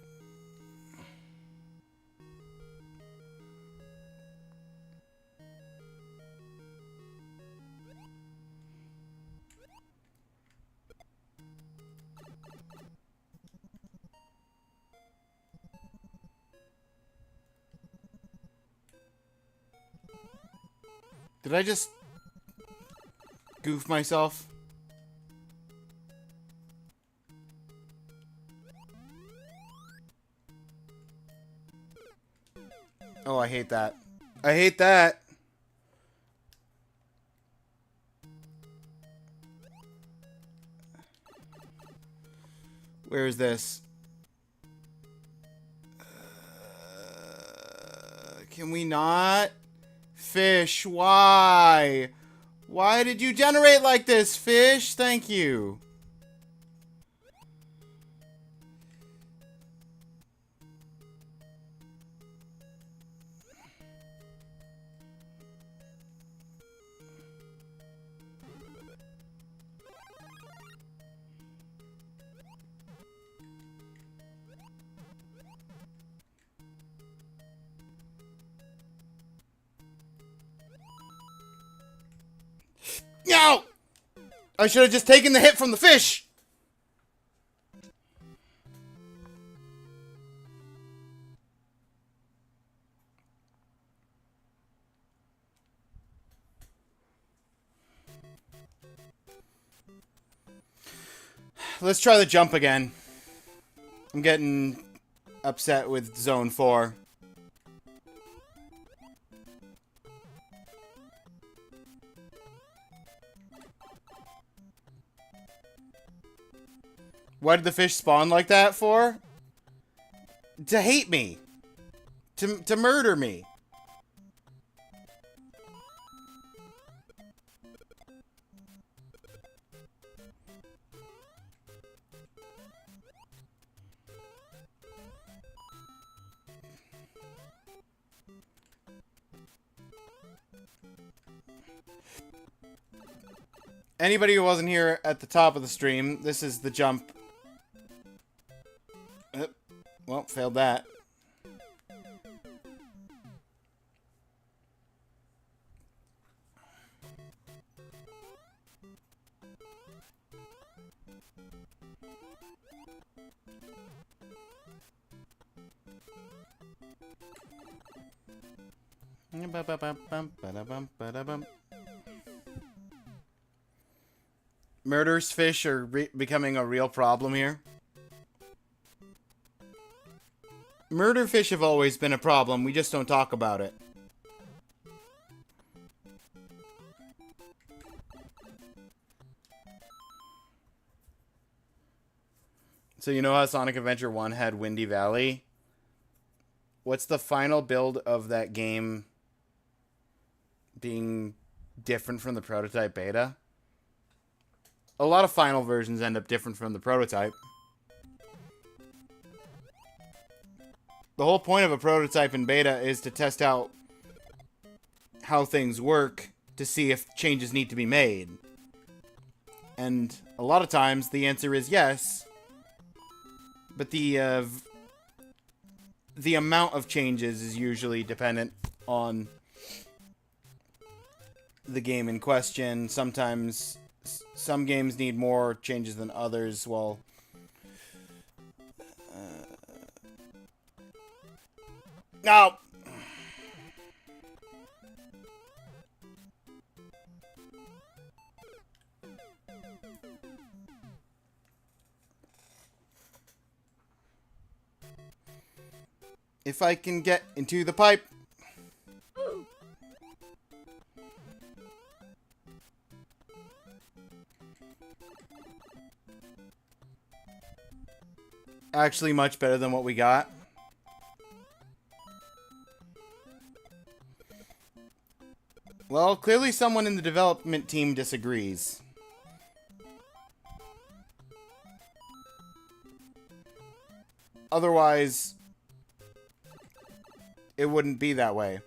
Did I just goof myself? Oh, I hate that. I hate that. Where is this? Can we not? Fish, why? Why did you generate like this, fish? Thank you. No! I should have just taken the hit from the fish! Let's try the jump again. I'm getting upset with Zone 4. Why did the fish spawn like that for? To hate me. to murder me. Anybody who wasn't here at the top of the stream, this is the jump. Well, failed that. Murderous fish are becoming a real problem here. Murder fish have always been a problem, we just don't talk about it. So you know how Sonic Adventure 1 had Windy Valley? What's the final build of that game being different from the prototype beta? A lot of final versions end up different from the prototype. The whole point of a prototype in beta is to test out how things work to see if changes need to be made. And a lot of times the answer is yes, but the amount of changes is usually dependent on the game in question. Sometimes some games need more changes than others. Well, no. If I can get into the pipe. Actually, much better than what we got. Well, clearly someone in the development team disagrees. Otherwise, it wouldn't be that way.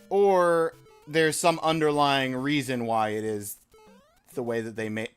Or there's some underlying reason why it is the way that they make.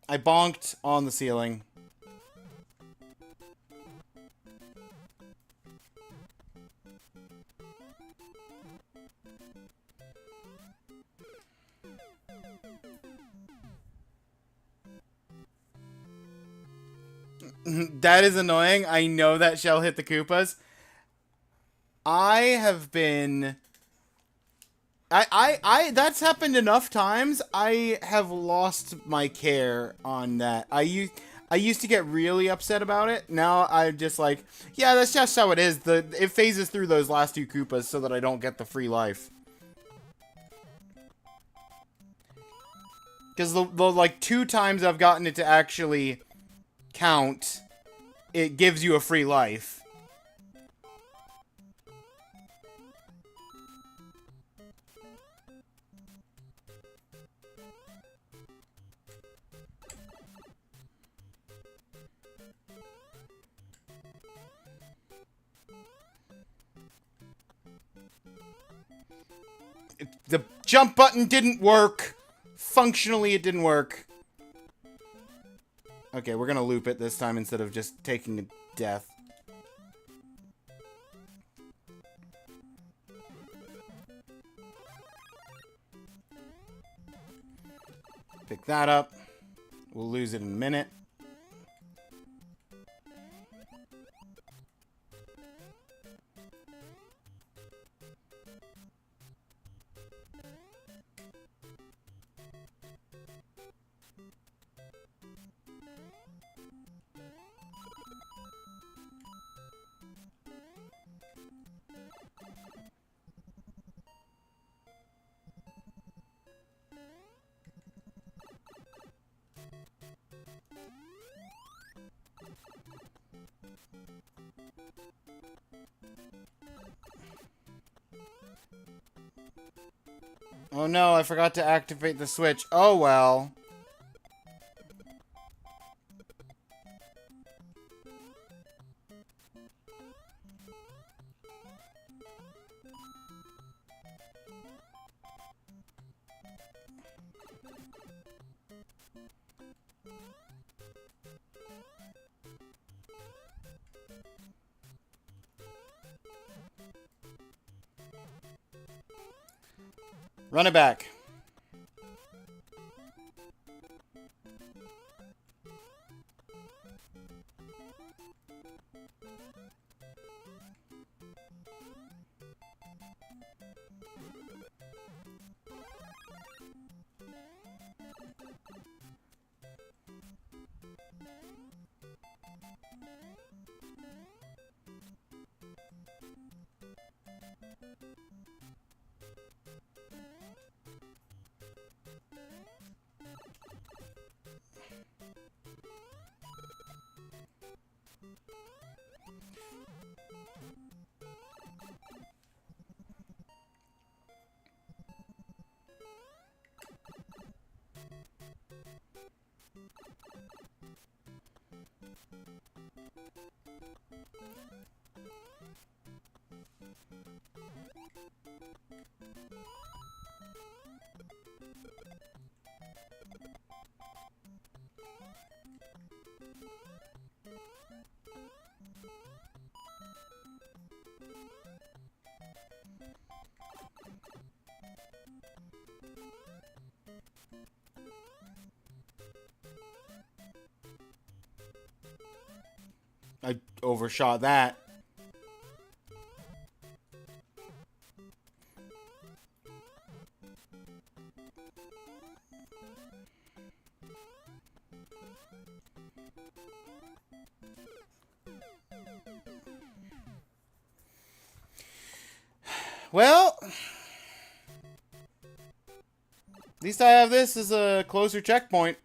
I bonked on the ceiling. That is annoying. I know that shell hit the Koopas. I have been... that's happened enough times. I have lost my care on that. I used to get really upset about it. Now I'm just like, yeah, that's just how it is. It phases through those last two Koopas so that I don't get the free life. Because the like 2 times I've gotten it to actually count, it gives you a free life. The jump button didn't work. Functionally, it didn't work. Okay, we're gonna loop it this time instead of just taking a death. Pick that up. We'll lose it in a minute. Oh no, I forgot to activate the switch. Oh well. Run it back. I overshot that. Well, at least I have this as a closer checkpoint.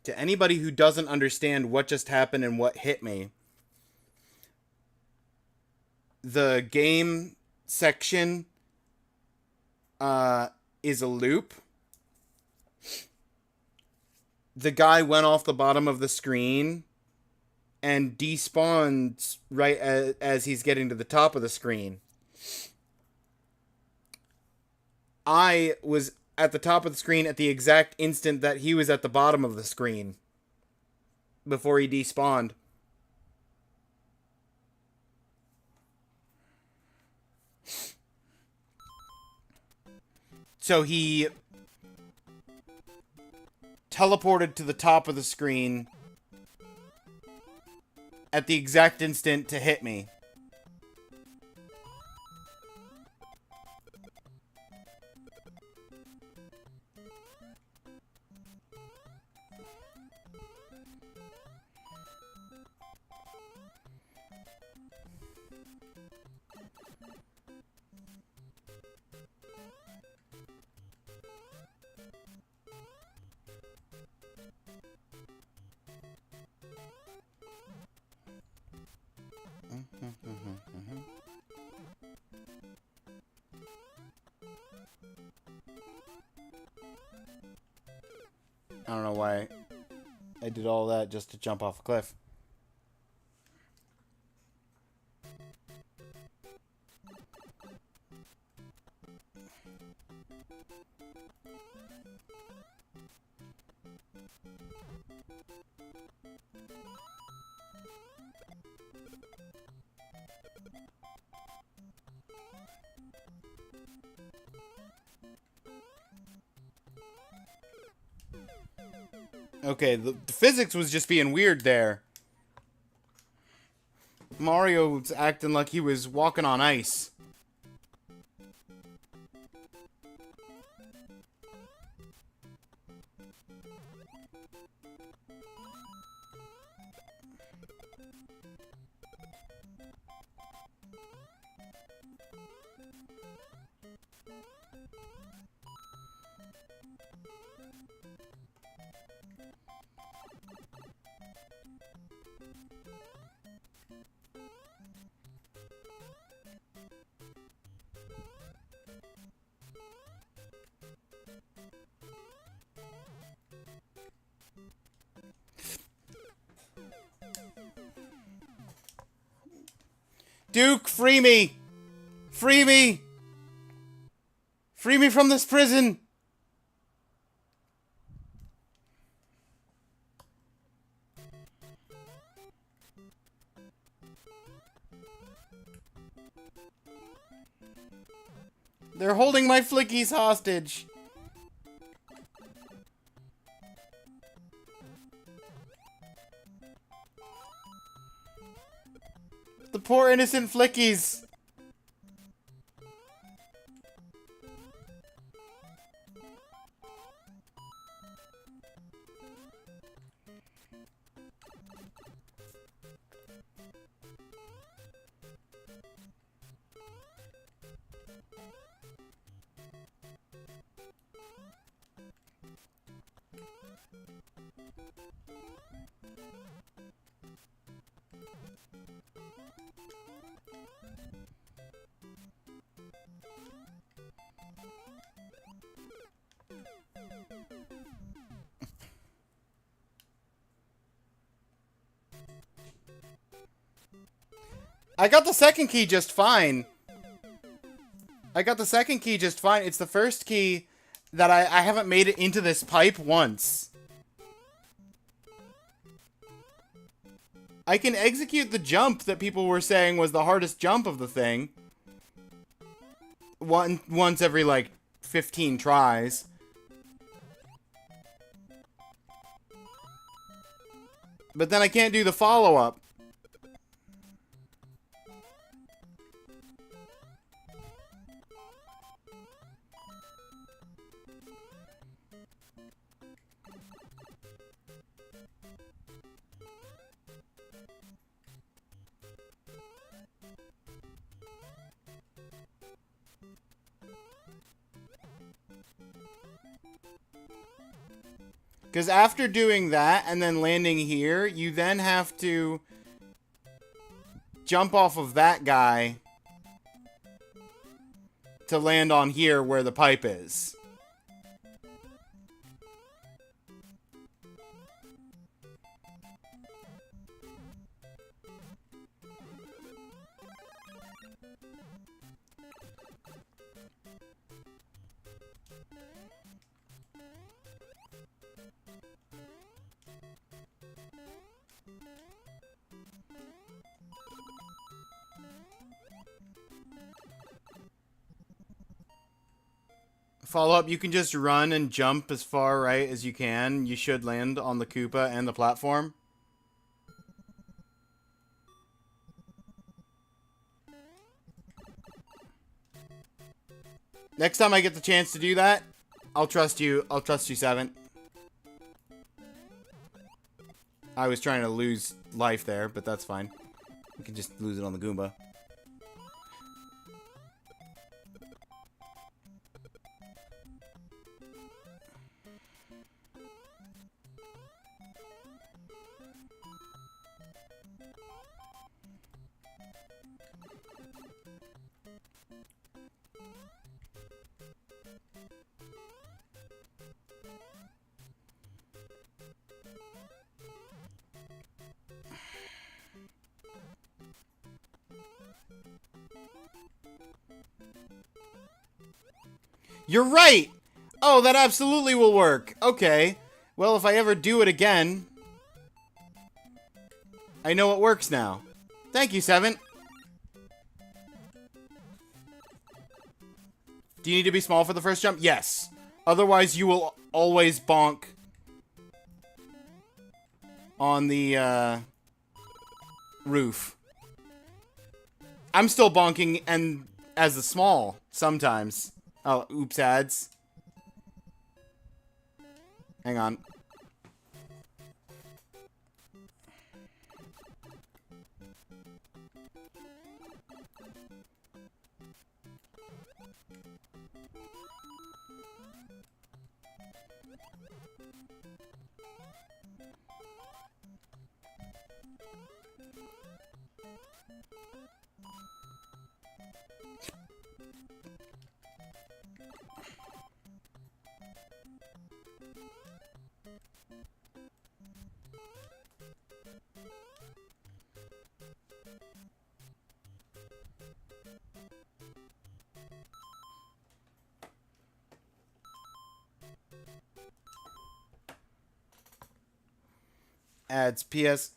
To anybody who doesn't understand what just happened and what hit me, the game section is a loop. The guy went off the bottom of the screen and despawns right as he's getting to the top of the screen. I was at the top of the screen at the exact instant that he was at the bottom of the screen before he despawned. So he teleported to the top of the screen at the exact instant to hit me. I don't know why I did all that just to jump off a cliff. Okay, the physics was just being weird there. Mario was acting like he was walking on ice. Duke, free me! Free me! Free me from this prison! They're holding my flickies hostage! The poor innocent flickies! I got the second key just fine. It's the first key that I haven't made it into this pipe once. I can execute the jump that people were saying was the hardest jump of the thing. Once every, like, 15 tries. But then I can't do the follow-up. Because after doing that and then landing here, you then have to jump off of that guy to land on here where the pipe is. Follow up, you can just run and jump as far right as you can. You should land on the Koopa and the platform. Next time I get the chance to do that, I'll trust you. I'll trust you, Seven. I was trying to lose life there, but that's fine. You can just lose it on the Goomba. You're right! Oh, that absolutely will work. Okay. Well, if I ever do it again, I know it works now. Thank you, Seven. Do you need to be small for the first jump? Yes. Otherwise, you will always bonk on the, roof. I'm still bonking and as a small sometimes. Oh, oops, ads. Hang on. Ads. PS.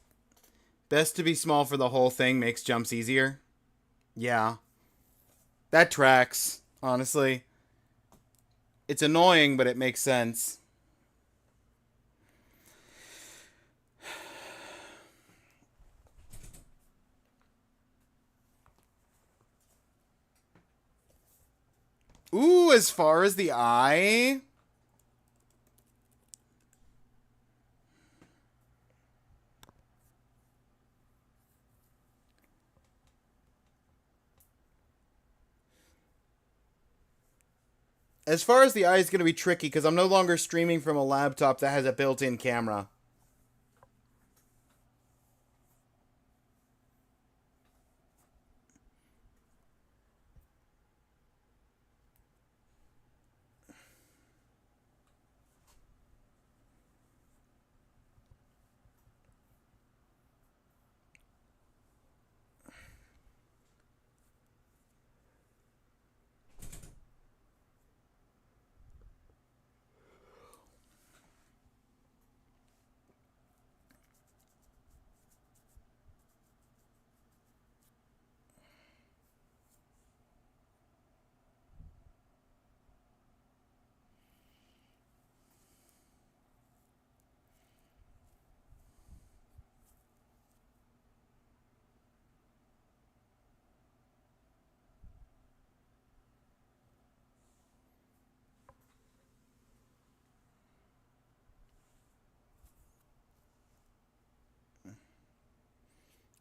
Best to be small for the whole thing makes jumps easier. Yeah. That tracks, honestly. It's annoying, but it makes sense. Ooh, as far as the eye... As far as the eye is going to be tricky, because I'm no longer streaming from a laptop that has a built-in camera.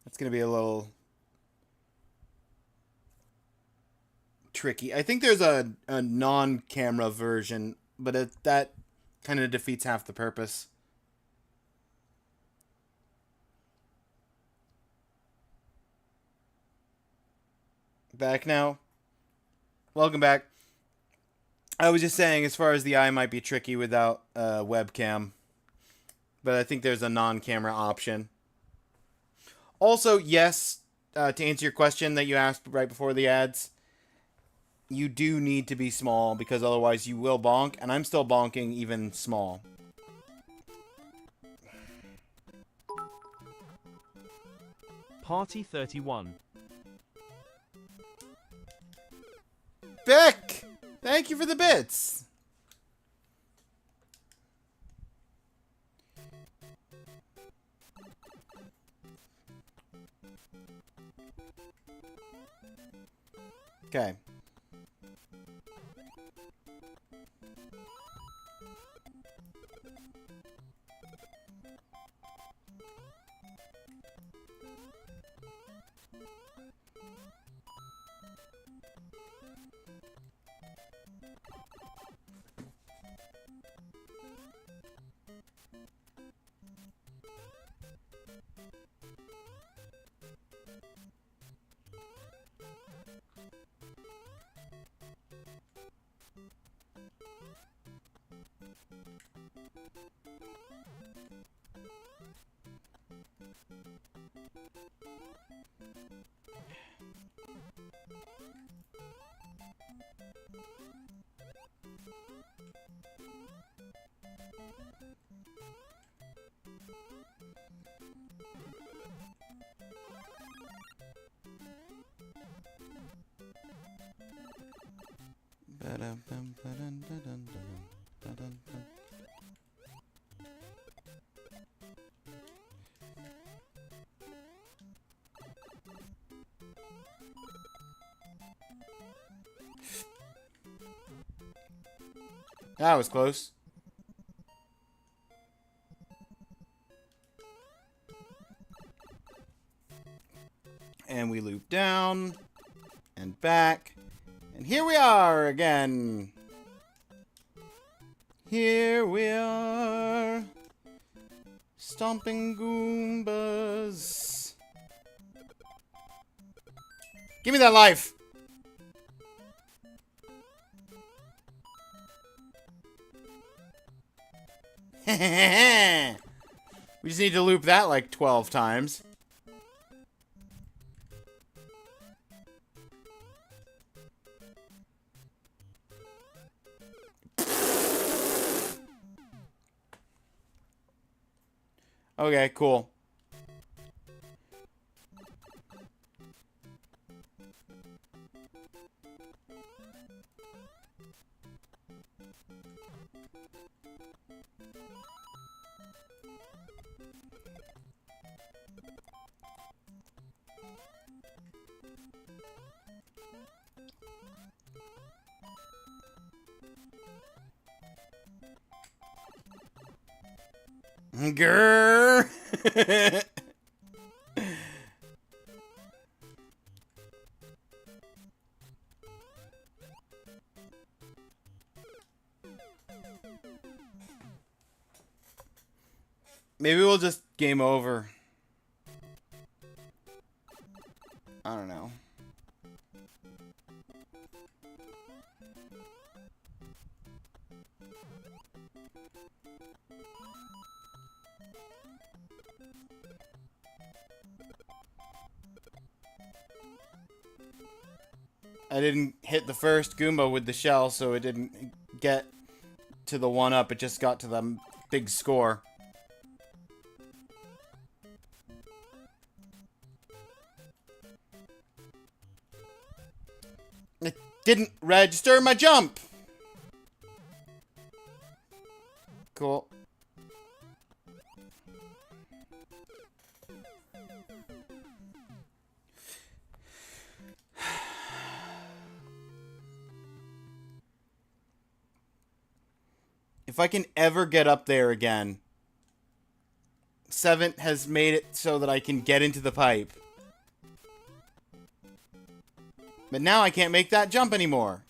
It's going to be a little tricky. I think there's a non-camera version, but that kind of defeats half the purpose. Back now. Welcome back. I was just saying, as far as the eye might be tricky without webcam, but I think there's a non-camera option. Also, yes, to answer your question that you asked right before the ads, you do need to be small because otherwise you will bonk, and I'm still bonking even small. Party 31. Beck! Thank you for the bits! Okay. That was close. And we loop down and back. And here we are again. Here we are. Stomping Goombas. Give me that life. We just need to loop that like 12 times. Okay, cool. Grrr. Maybe we'll just game over. I don't know. I didn't hit the first Goomba with the shell, so it didn't get to the 1-up. It just got to the big score. It didn't register my jump. Cool. If I can ever get up there again. 7 has made it so that I can get into the pipe. But now I can't make that jump anymore.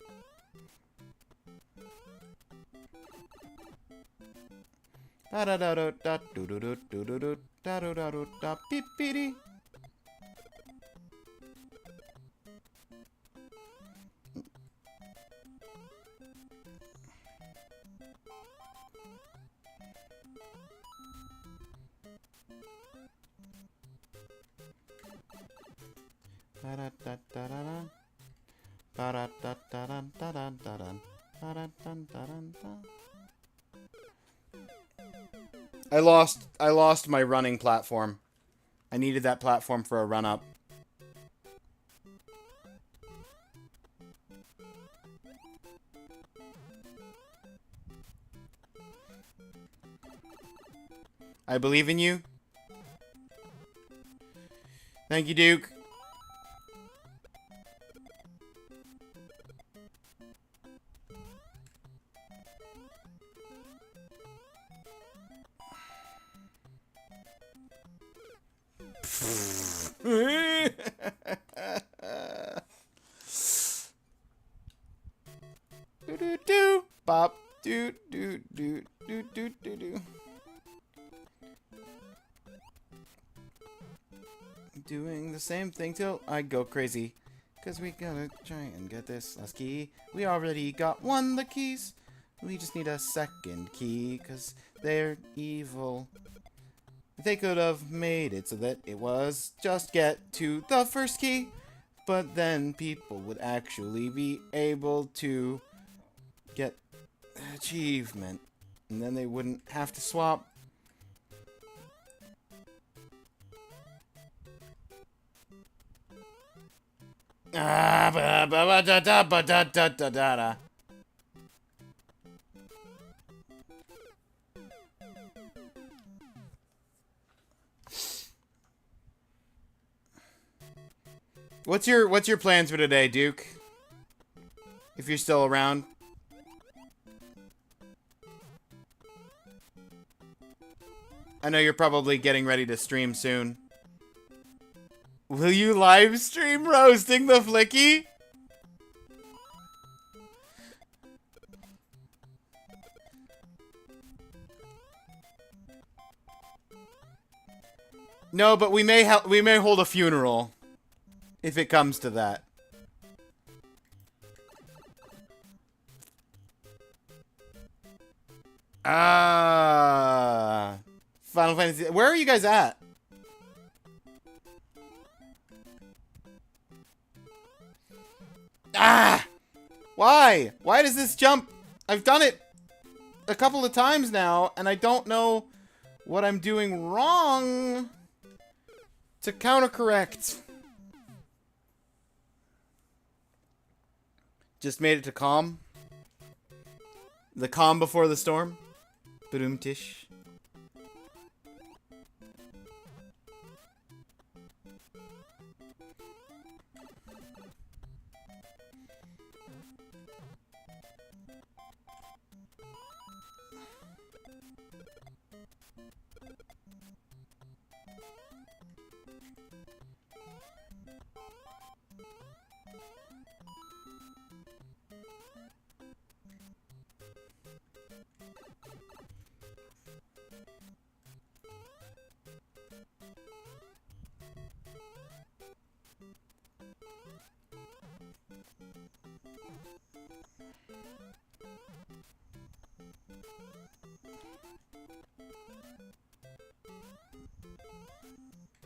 I lost my running platform. I needed that platform for a run up. I believe in you. Thank you, Duke. Do do do bop do do do do do do do. Doing the same thing till I go crazy. Cause we gotta try and get this last key. We already got one of the keys. We just need a second key, cause they're evil. They could have made it so that it was just get to the first key, but then people would actually be able to get achievement. And then they wouldn't have to swap. Ah, ba ba ba da da ba da da da da da. What's your plans for today, Duke? If you're still around. I know you're probably getting ready to stream soon. Will you live stream roasting the Flicky? No, but we may hold a funeral if it comes to that. Ah, Final Fantasy. Where are you guys at? Ah! Why? Why does this jump? I've done it a couple of times now, and I don't know what I'm doing wrong to countercorrect. Just made it to calm. The calm before the storm. Boom-tish.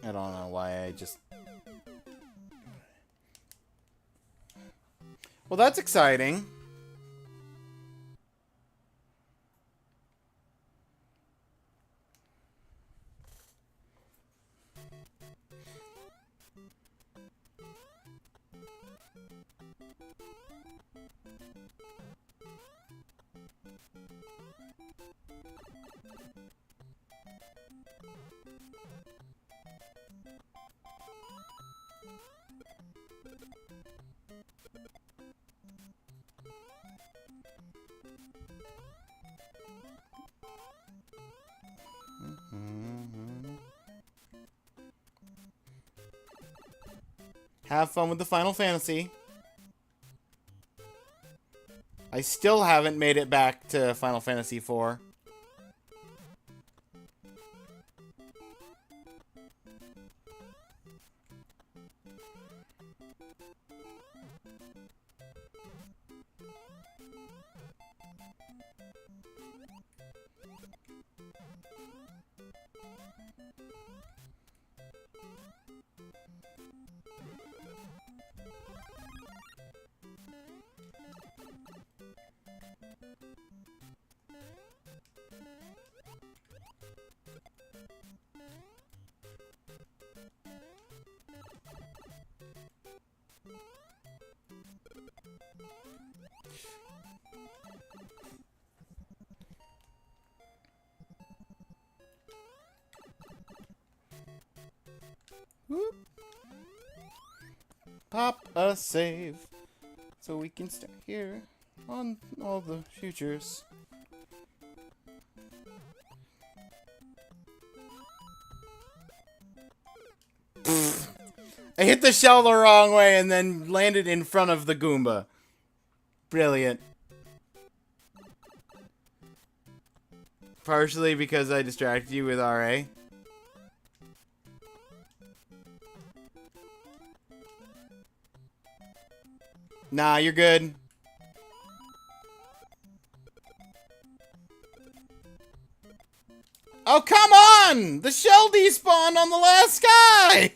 I don't know why I just... Well, that's exciting. Have fun with the Final Fantasy. I still haven't made it back to Final Fantasy IV. Whoop. Pop a save so we can start here on all the futures. I hit the shell the wrong way and then landed in front of the Goomba. Brilliant. Partially because I distracted you with RA. Nah, you're good. Oh, come on! The shell despawned on the last guy!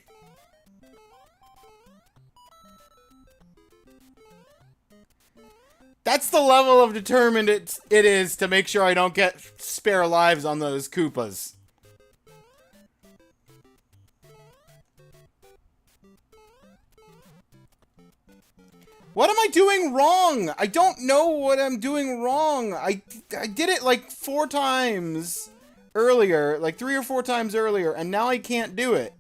the level of determined it is to make sure I don't get spare lives on those Koopas. What am I doing wrong? I don't know what I'm doing wrong. I did it like 4 times earlier, like 3 or 4 times earlier, and now I can't do it.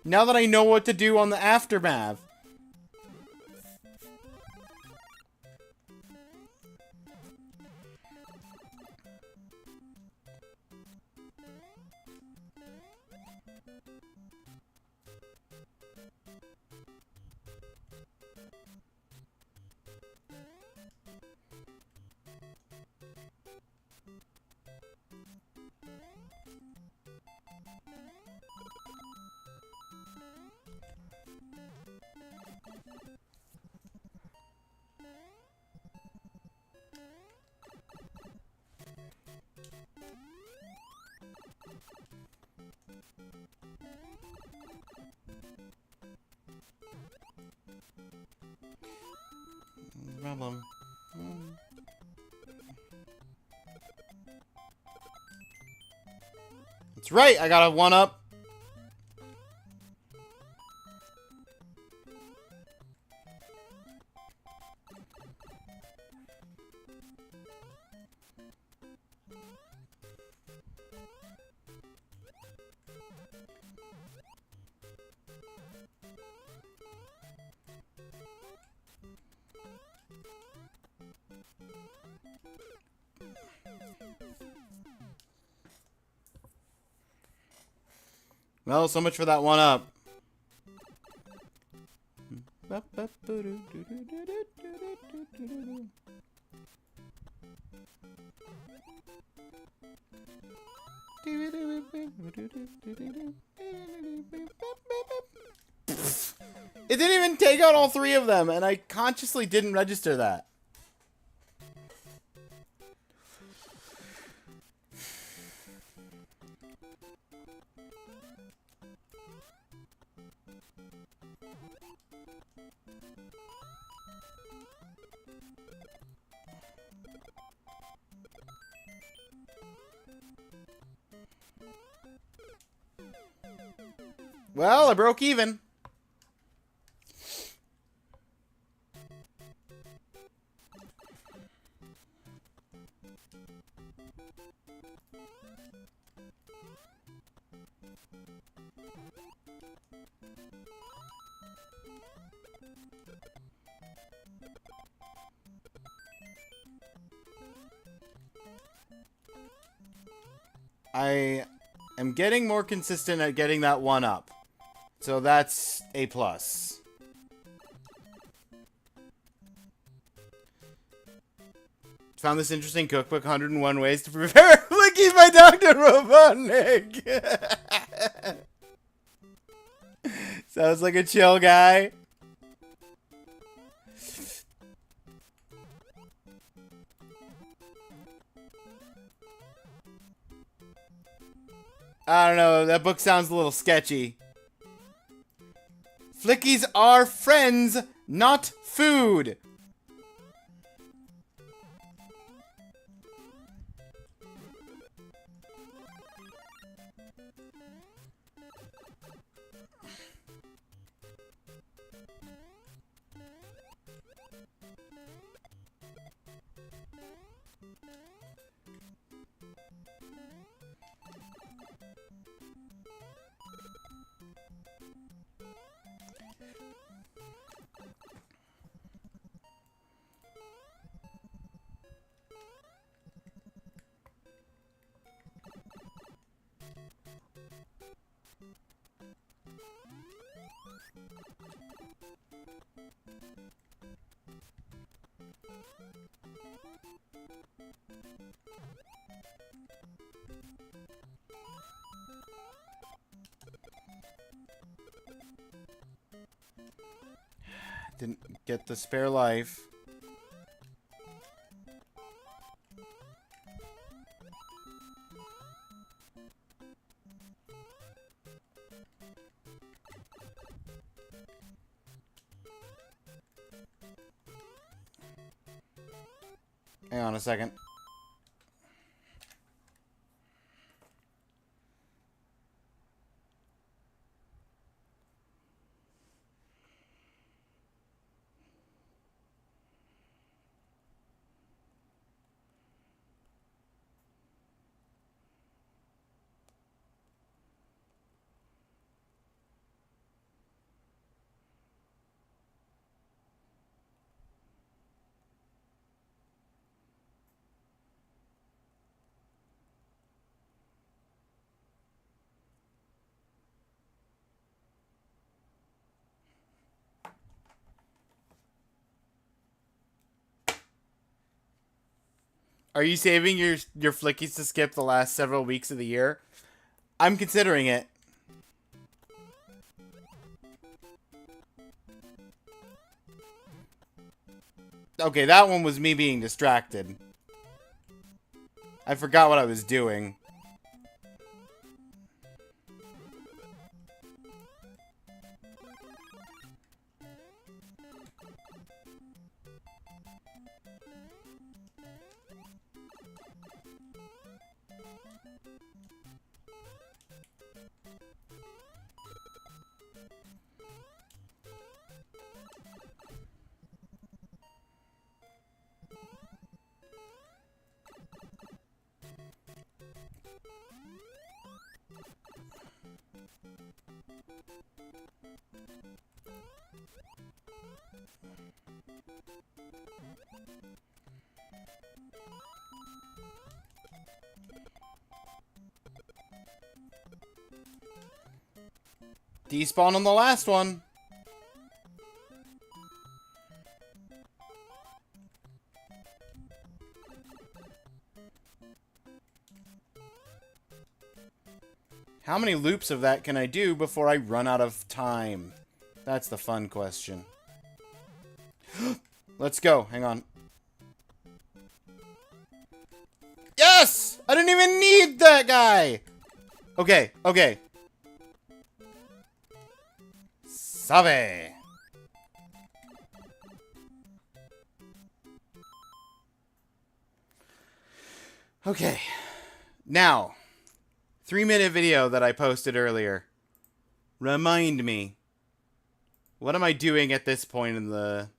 Now that I know what to do on the aftermath. Problem. That's right, I got a 1-up. Well, so much for that 1-up. It didn't even take out all 3 of them, and I consciously didn't register that. Well, I broke even. I am getting more consistent at getting that 1-up. So that's A+. Found this interesting cookbook, 101 Ways to Prepare Flickies by Dr. Robotnik. Sounds like a chill guy. I don't know, that book sounds a little sketchy. Flickies are friends, not food. Didn't get the spare life. Hang on a second. Are you saving your flickies to skip the last several weeks of the year? I'm considering it. Okay, that one was me being distracted. I forgot what I was doing. Despawn on the last one. How many loops of that can I do before I run out of time? That's the fun question. Let's go. Hang on. Yes! I didn't even need that guy! Okay, okay. Save. Okay. Now, 3-minute video that I posted earlier. Remind me. What am I doing at this point in the...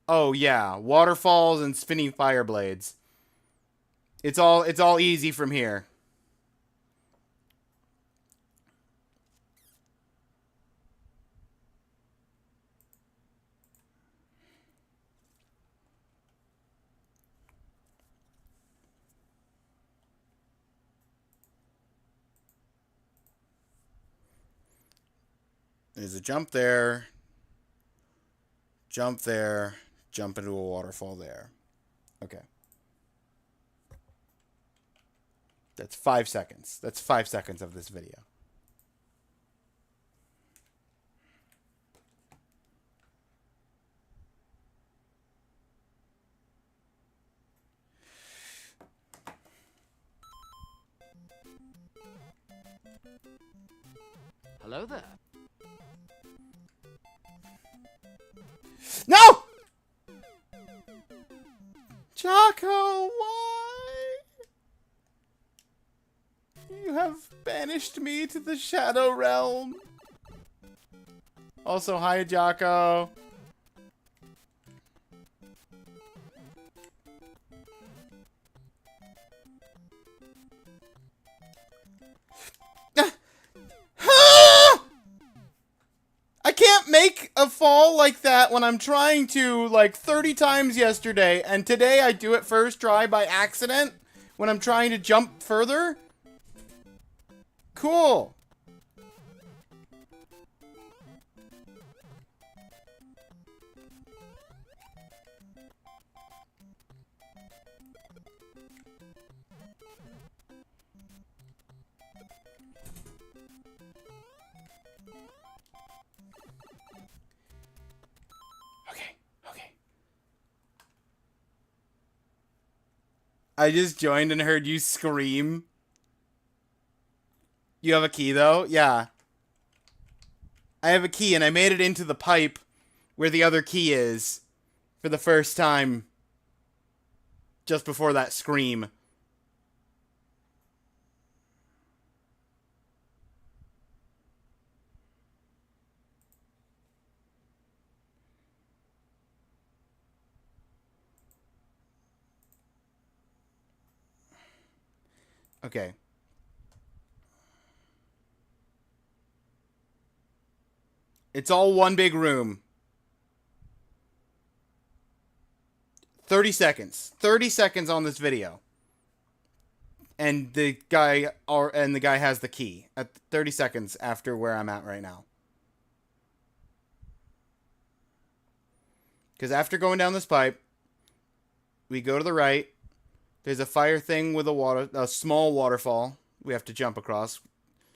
Oh yeah, waterfalls and spinning fire blades. It's all easy from here. There's a jump there. Jump there. Jump into a waterfall there. Okay. That's 5 seconds. That's 5 seconds of this video. Hello there. No! Jocko, why? You have banished me to the Shadow Realm. Also, hi, Jocko. I can't make a fall like that when I'm trying to, like, 30 times yesterday, and today I do it first try by accident when I'm trying to jump further. Cool. I just joined and heard you scream. You have a key, though? Yeah. I have a key, and I made it into the pipe where the other key is for the first time just before that scream. Okay. It's all one big room. 30 seconds. 30 seconds on this video. And the guy has the key at 30 seconds after where I'm at right now. Because after going down this pipe, we go to the right. There's a fire thing with a small waterfall we have to jump across.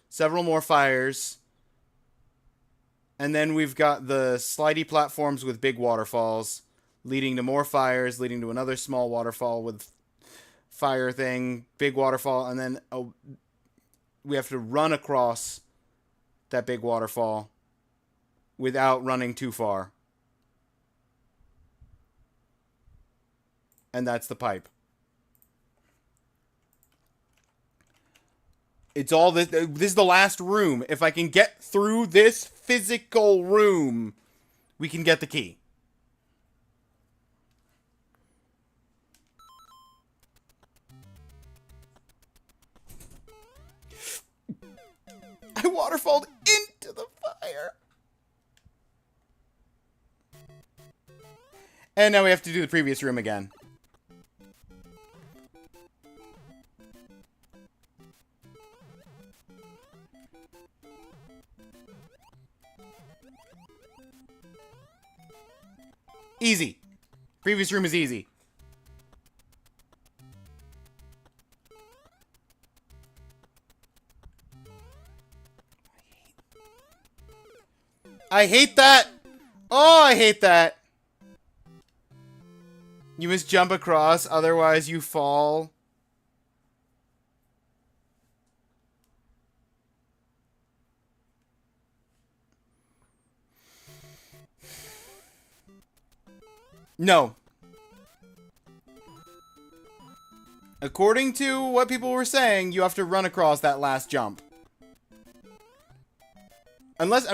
Several more fires. And then we've got the slidey platforms with big waterfalls, leading to more fires, leading to another small waterfall with fire thing, big waterfall, and then we have to run across that big waterfall without running too far. And that's the pipe. It's all this. This is the last room. If I can get through this physical room, we can get the key. I waterfalled into the fire. And now we have to do the previous room again. Easy. Previous room is easy. I hate that. Oh, I hate that. You must jump across, otherwise you fall. No. According to what people were saying, you have to run across that last jump. Unless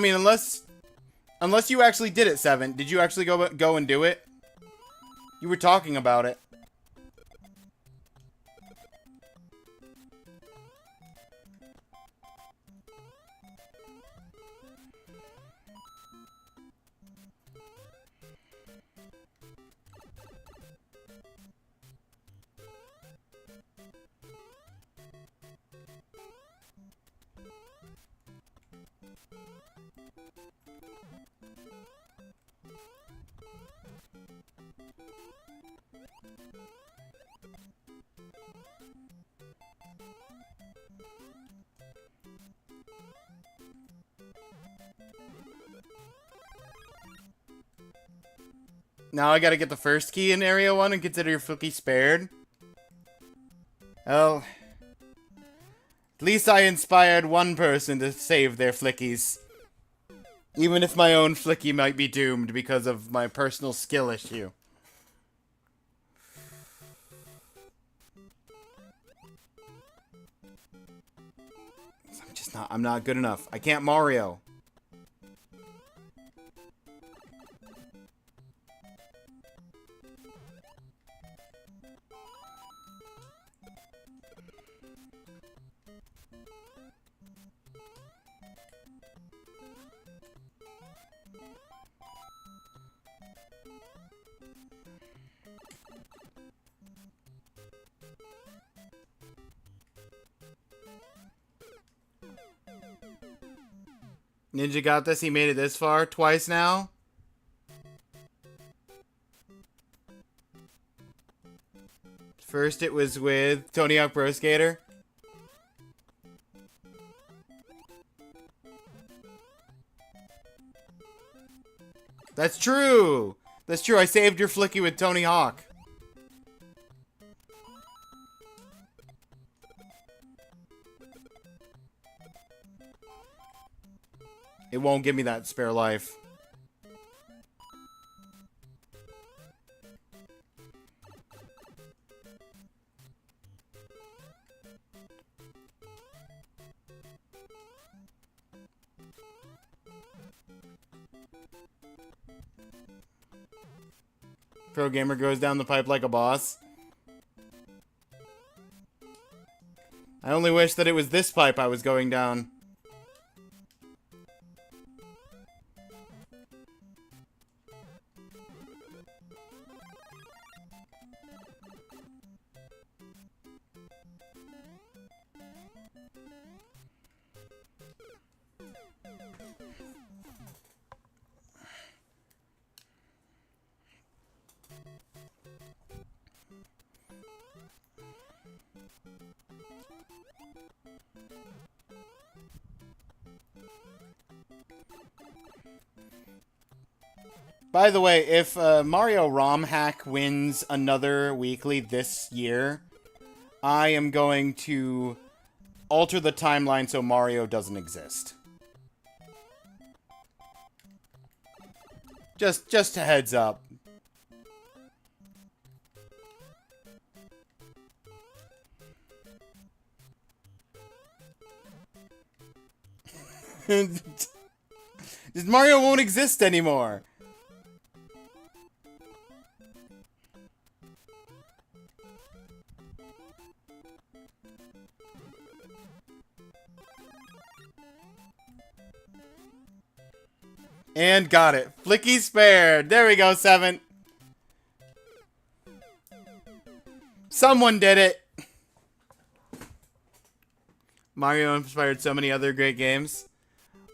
you actually did it, Seven. Did you actually go and do it? You were talking about it. Now I gotta get the first key in Area 1 and consider your flicky spared. Well, at least I inspired one person to save their flickies. Even if my own flicky might be doomed because of my personal skill issue. I'm not good enough. I can't Mario. Ninja got this. He made it this far twice now. First it was with Tony Hawk Pro Skater. That's true. That's true. I saved your flicky with Tony Hawk. won't give me that spare life. Pro Gamer goes down the pipe like a boss. I only wish that it was this pipe I was going down. By the way, if Mario ROM Hack wins another weekly this year, I am going to alter the timeline so Mario doesn't exist. Just a heads up. Mario won't exist anymore. And got it. Flicky spared. There we go, 7. Someone did it. Mario inspired so many other great games.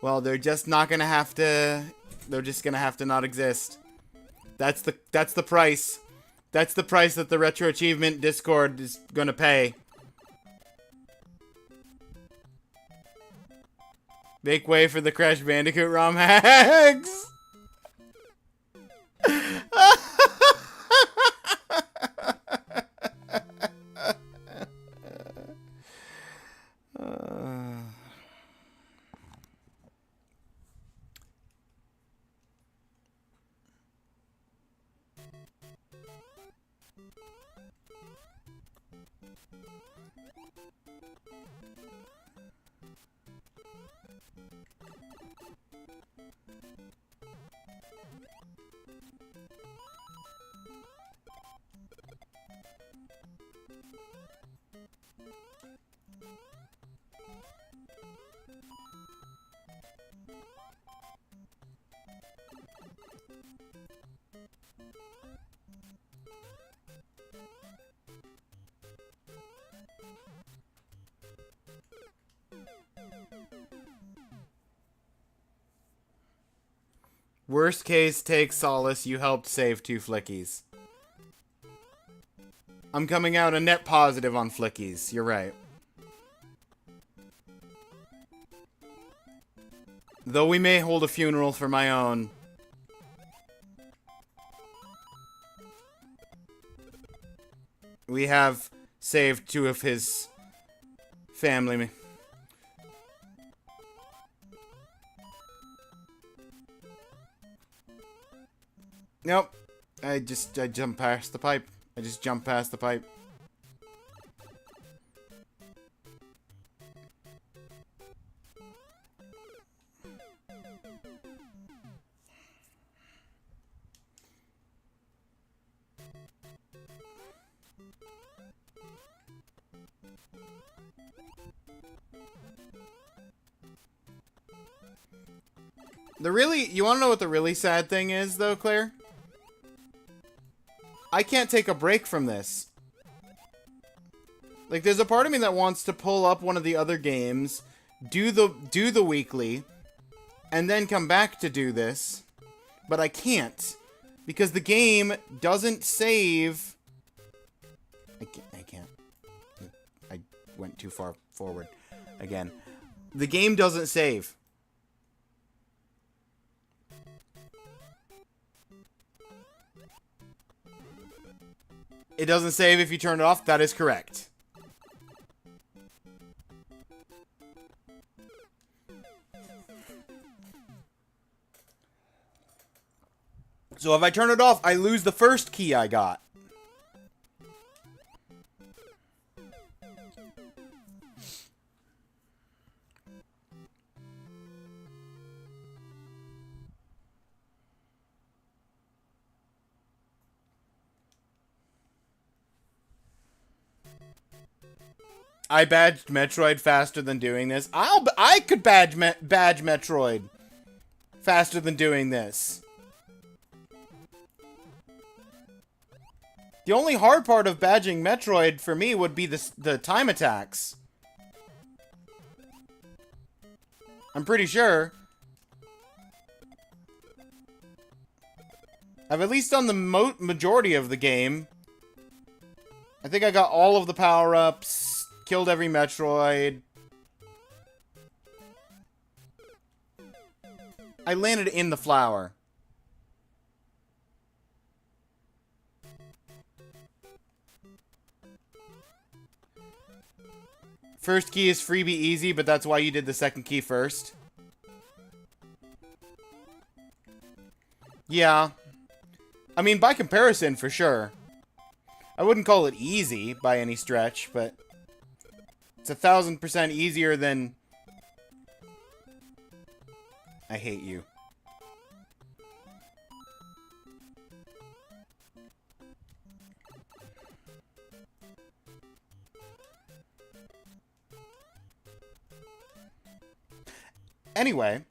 Well, they're just not gonna have to. They're just gonna have to not exist. That's the price. That's the price that the Retro Achievement Discord is gonna pay. Make way for the Crash Bandicoot ROM hacks! Worst case, take solace. You helped save 2 Flickies. I'm coming out a net positive on Flickies. You're right. Though we may hold a funeral for my own. We have saved 2 of his family. Nope. I jumped past the pipe. I just jumped past the pipe. You want to know what the really sad thing is, though, Claire? I can't take a break from this. Like, there's a part of me that wants to pull up one of the other games, do the weekly, and then come back to do this. But I can't. Because the game doesn't save... I can't. I went too far forward. Again. The game doesn't save. It doesn't save if you turn it off. That is correct. So if I turn it off, I lose the first key I got. I badged Metroid faster than doing this. I could badge Metroid faster than doing this. The only hard part of badging Metroid for me would be the time attacks. I'm pretty sure. I've at least done the majority of the game. I think I got all of the power-ups, killed every Metroid. I landed in the flower. First key is freebie easy, but that's why you did the second key first. Yeah. I mean, by comparison, for sure. I wouldn't call it easy by any stretch, but it's 1,000% easier than... I hate you. Anyway.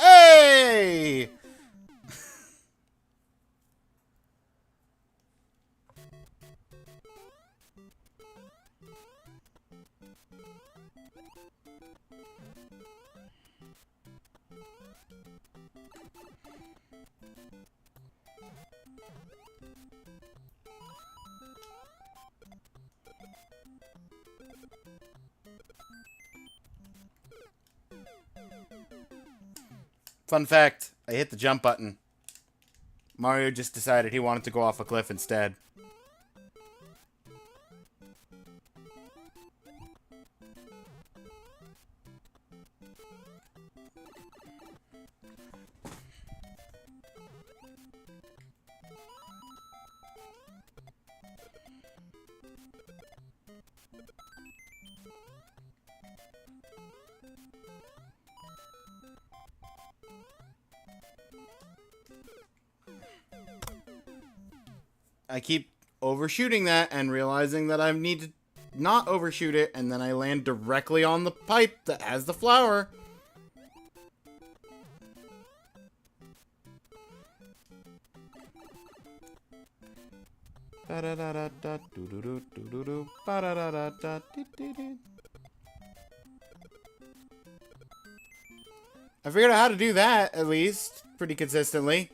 Hey! Fun fact, I hit the jump button. Mario just decided he wanted to go off a cliff instead. I keep overshooting that and realizing that I need to not overshoot it, and then I land directly on the pipe that has the flower. I figured out how to do that, at least, pretty consistently.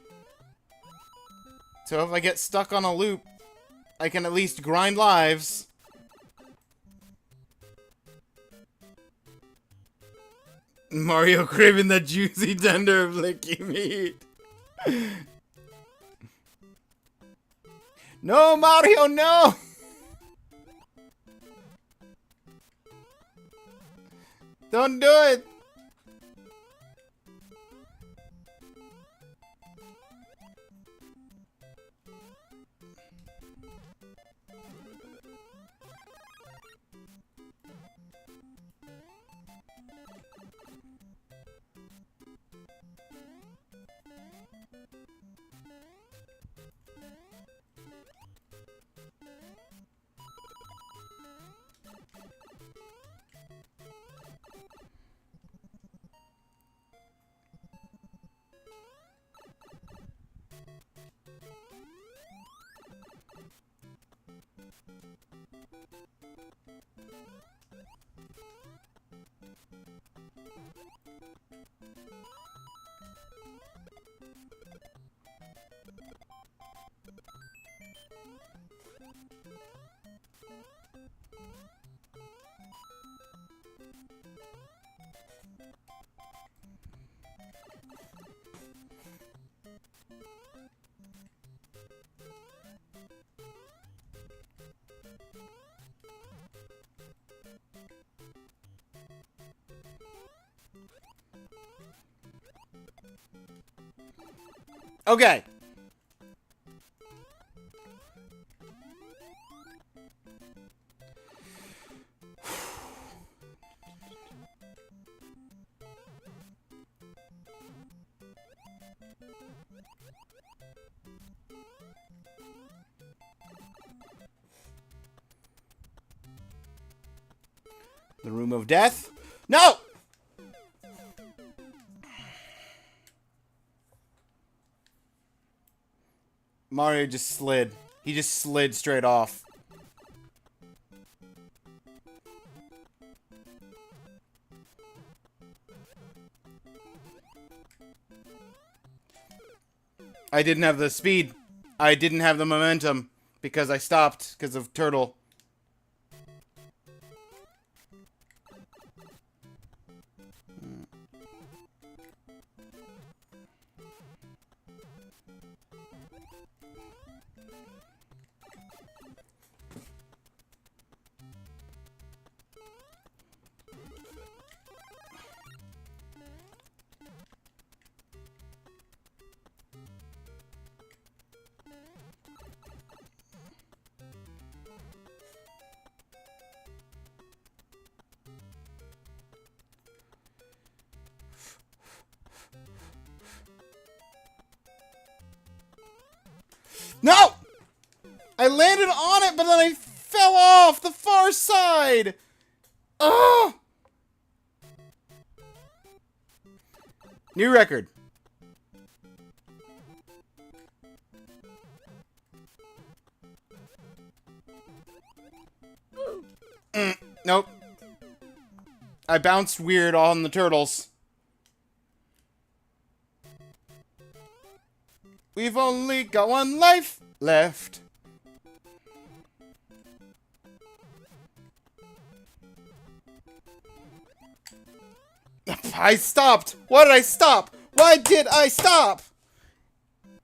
So if I get stuck on a loop, I can at least grind lives. Mario craving the juicy, tender, flaky meat. No, Mario, no! Don't do it! Okay. The Room of Death? No! Mario just slid. He just slid straight off. I didn't have the speed. I didn't have the momentum because I stopped because of Turtle. No! I landed on it, but then I fell off the far side! Ugh! New record. Nope. I bounced weird on the turtles. We've only got one life left. I stopped. Why did I stop? Why did I stop?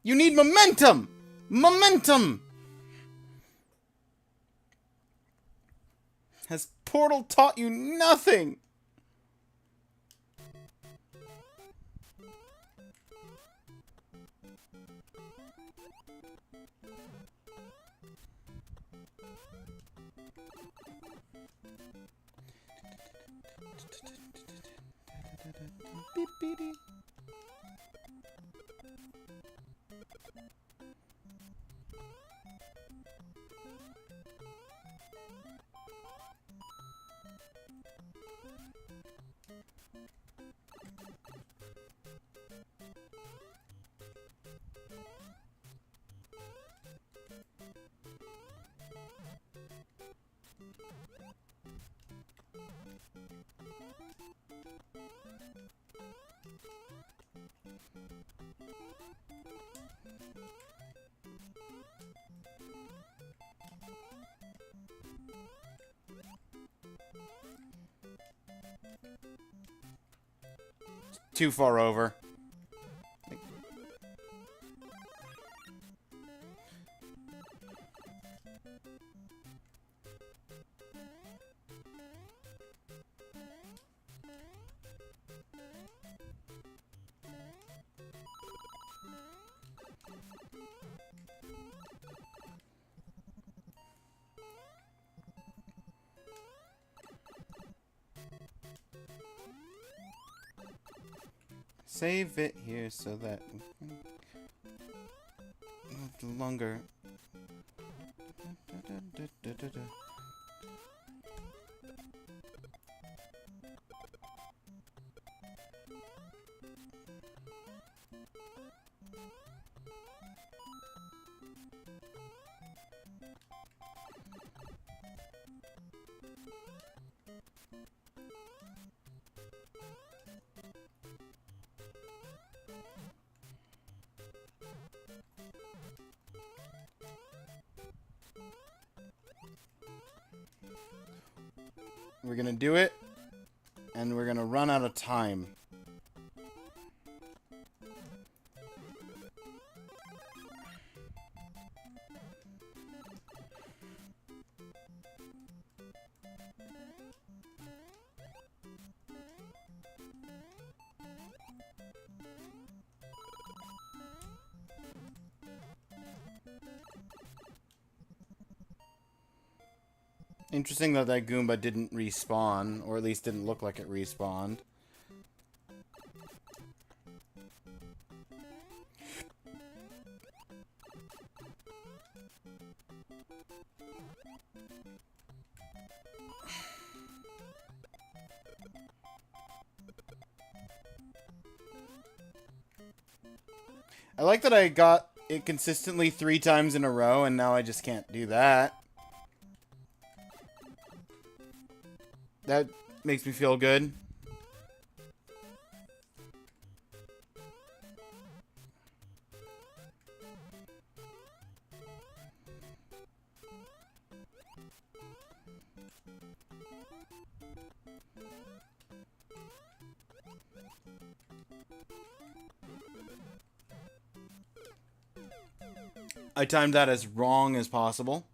You need momentum. Momentum. Has Portal taught you nothing? Too far over. Save it here so that longer. We're gonna do it, and we're gonna run out of time. Interesting that that Goomba didn't respawn, or at least didn't look like it respawned. I like that I got it consistently 3 times in a row, and now I just can't do that. That makes me feel good. I timed that as wrong as possible.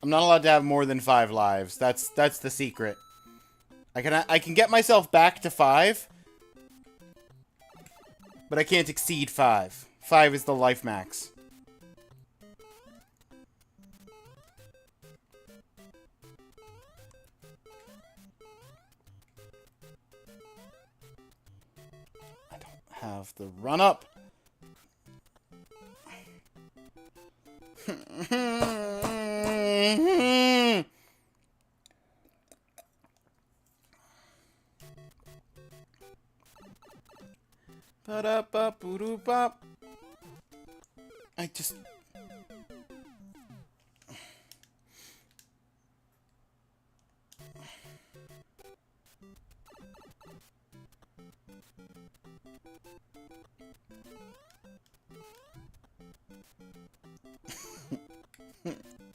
I'm not allowed to have more than 5 lives. That's the secret. I can get myself back to 5, but I can't exceed 5. 5 is the life max. I don't have the run up. Ba-da-ba-boo-doo-bop. I just...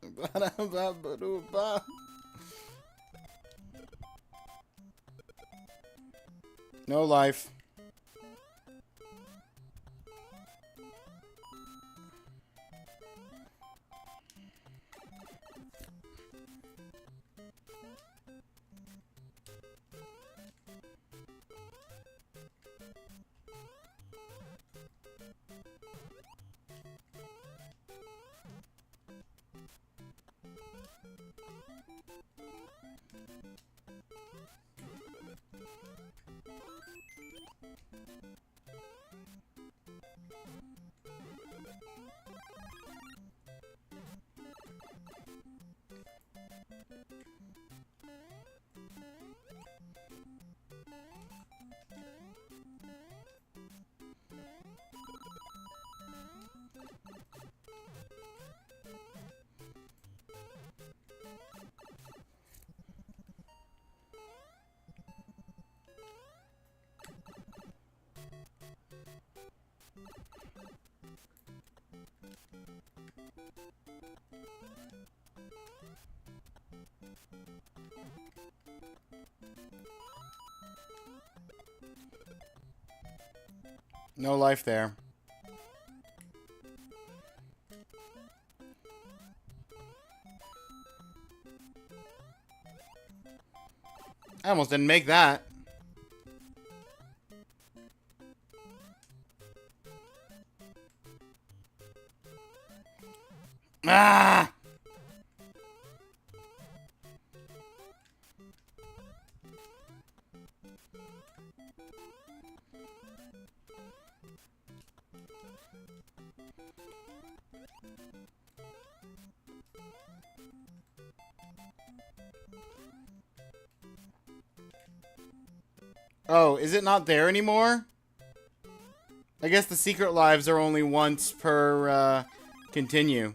Ba-da-ba-boo-doo-bop. No life. No life there. I almost didn't make that. Ah! Oh, is it not there anymore? I guess the secret lives are only once per, continue.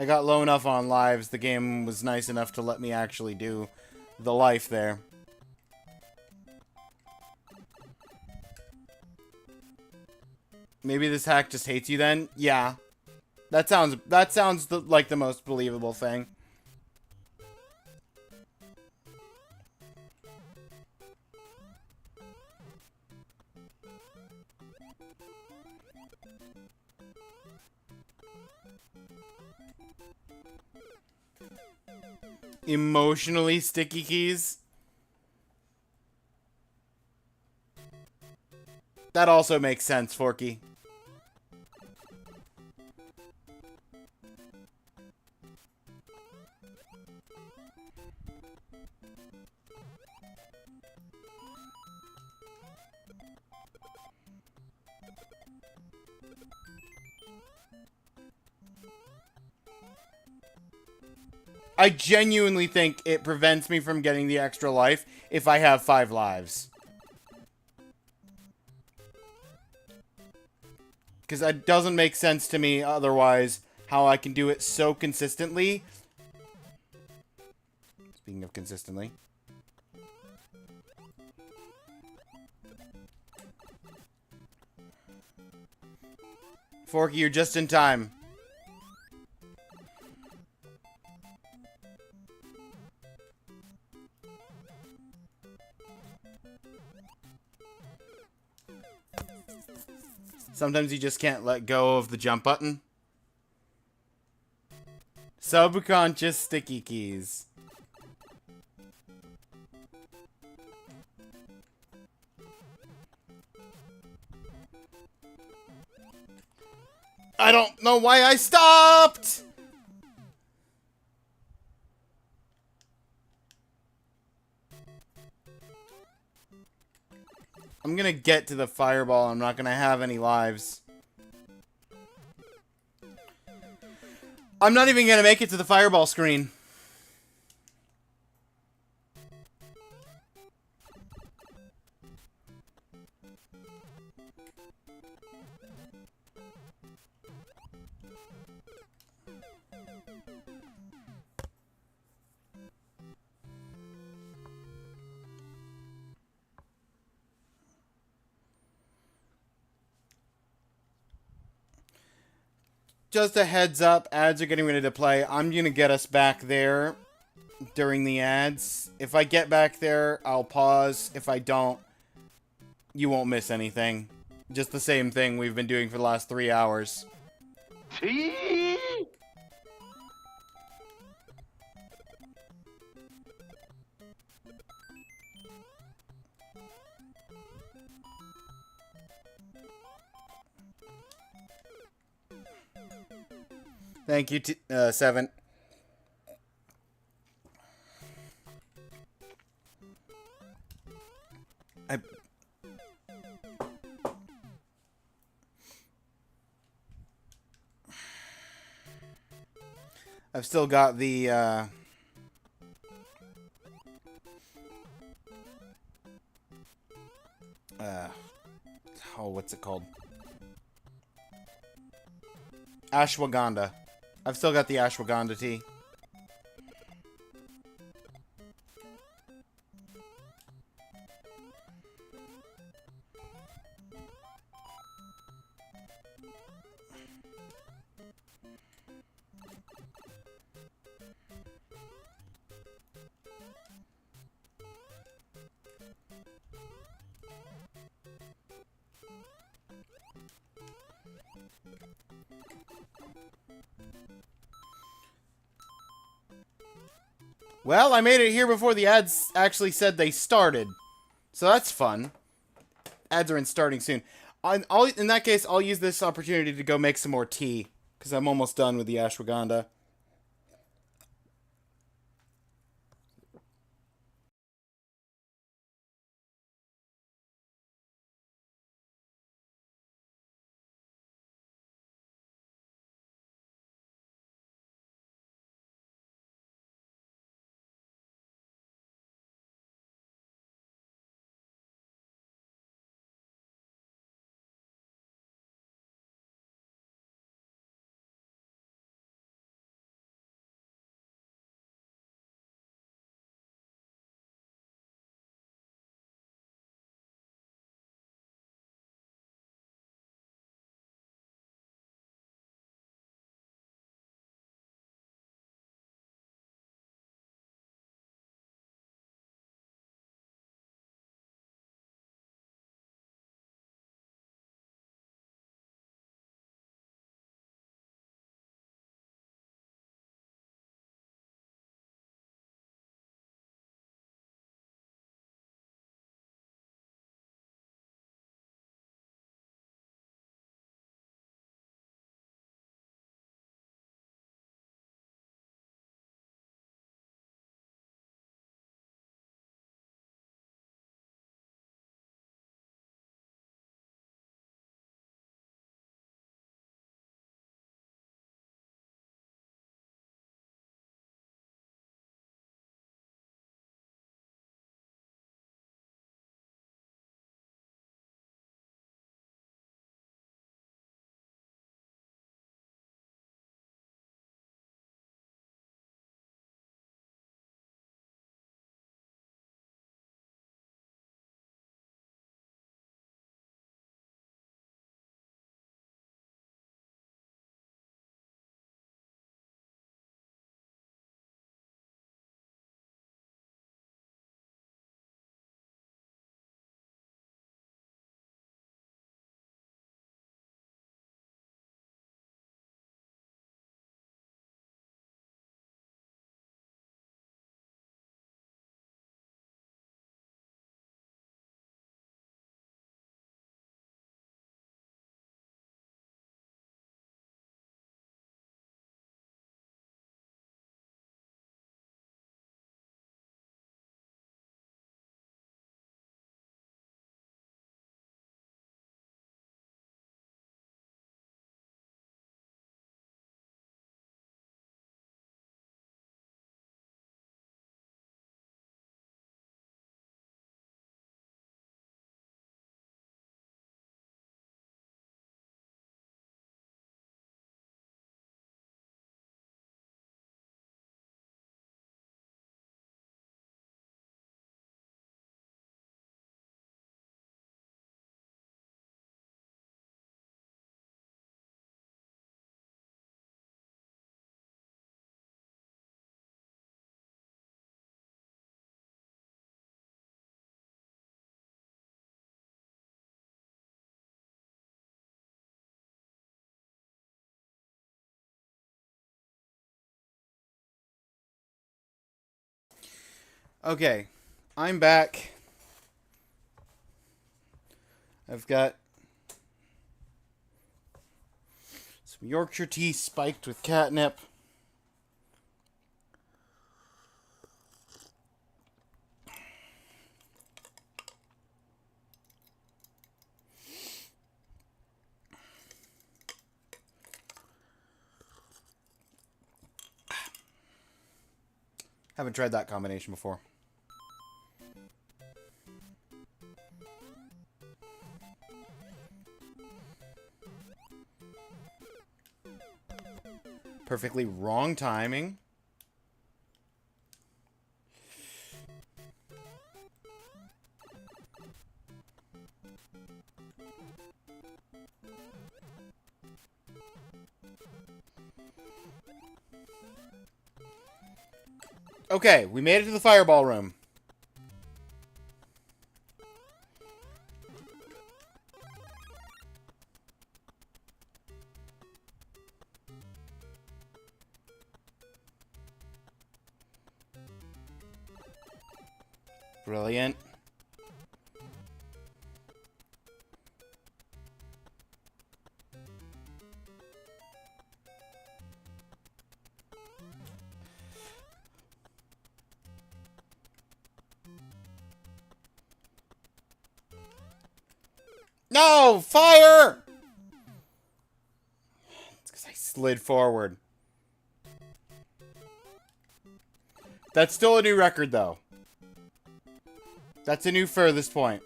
I got low enough on lives, the game was nice enough to let me actually do the life there. Maybe this hack just hates you then? Yeah. That sounds like the most believable thing. Emotionally sticky keys? That also makes sense, Forky. I genuinely think it prevents me from getting the extra life if I have 5 lives. Because that doesn't make sense to me otherwise, how I can do it so consistently. Speaking of consistently. Forky, you're just in time. Sometimes you just can't let go of the jump button. Subconscious sticky keys. I don't know why I stopped! I'm gonna get to the fireball. I'm not gonna have any lives. I'm not even gonna make it to the fireball screen. Just a heads up, ads are getting ready to play. I'm gonna get us back there during the ads. If I get back there, I'll pause. If I don't, you won't miss anything. Just the same thing we've been doing for the last 3 hours. Thank you, Seven. I've still got the, oh, what's it called? Ashwagandha. I've still got the ashwagandha tea. Well, I made it here before the ads actually said they started. So that's fun. Ads are starting soon. In that case, I'll use this opportunity to go make some more tea. Because I'm almost done with the ashwagandha. Okay, I'm back. I've got some Yorkshire tea spiked with catnip. Haven't tried that combination before. Perfectly wrong timing. Okay, we made it to the fireball room. Brilliant. No! Fire! It's because I slid forward. That's still a new record, though. That's a new furthest point.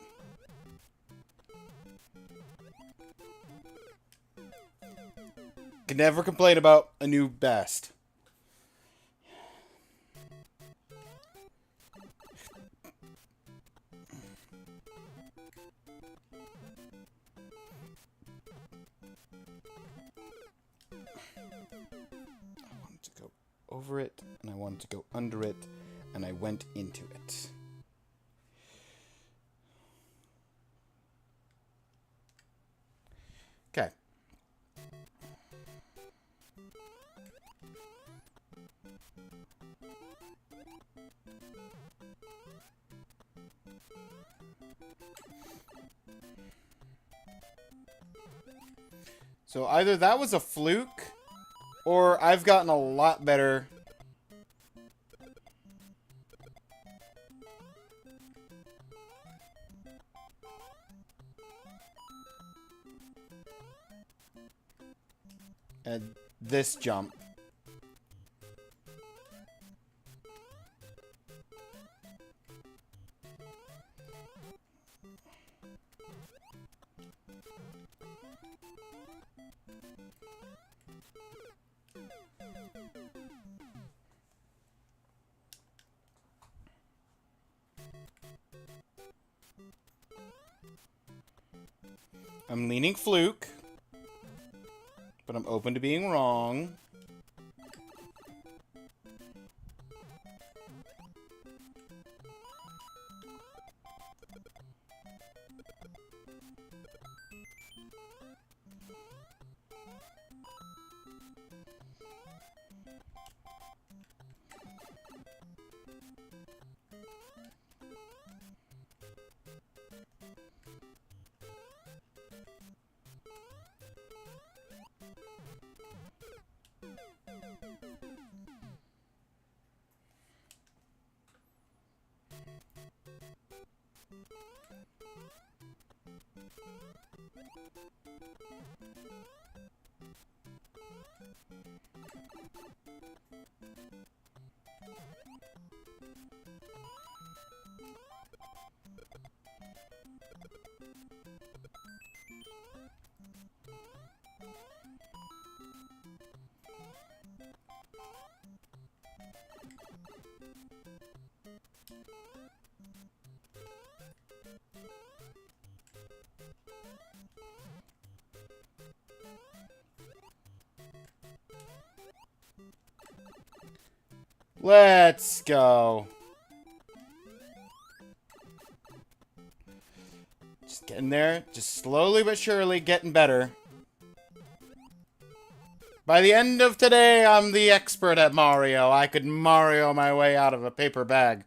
Can never complain about a new best. I wanted to go over it, and I wanted to go under it, and I went into it. Okay. So either that was a fluke, or I've gotten a lot better. At this jump. I'm leaning fluke, but I'm open to being wrong. Let's go. Just getting there. Just slowly but surely getting better. By the end of today, I'm the expert at Mario. I could Mario my way out of a paper bag.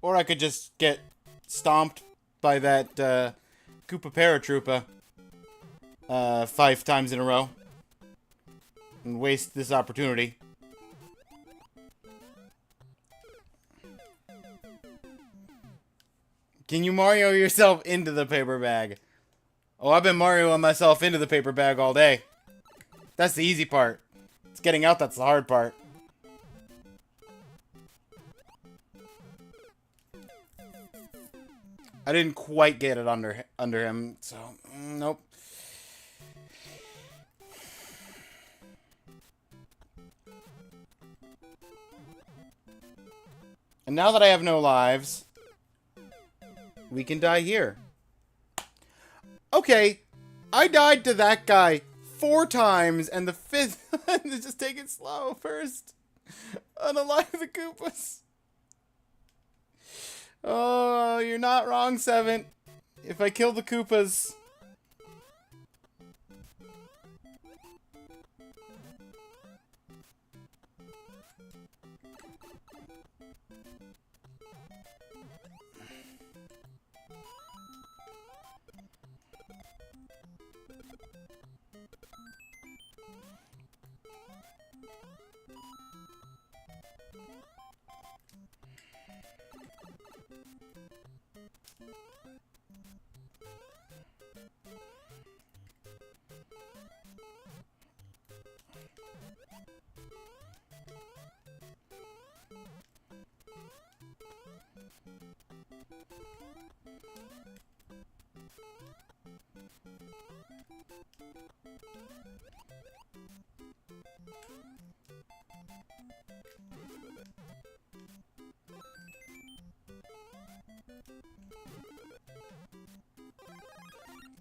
Or I could just get stomped by that Koopa Paratroopa 5 times in a row. And waste this opportunity. Can you Mario yourself into the paper bag? Oh, I've been Marioing myself into the paper bag all day. That's the easy part. It's getting out that's the hard part. I didn't quite get it under him, so nope. And now that I have no lives, we can die here. Okay, I died to that guy 4 times, and the 5th is just take it slow first. Unalive the Koopas. Oh, you're not wrong, Seven. If I kill the Koopas...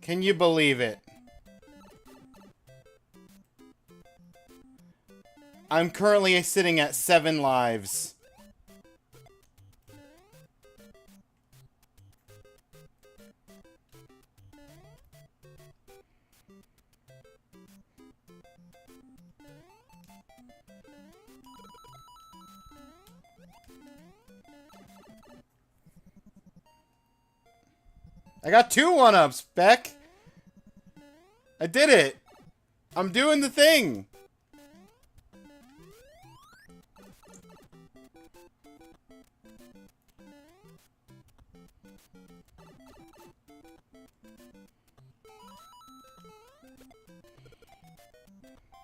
Can you believe it? I'm currently sitting at 7 lives. I got 2 1-ups, Beck. I did it. I'm doing the thing.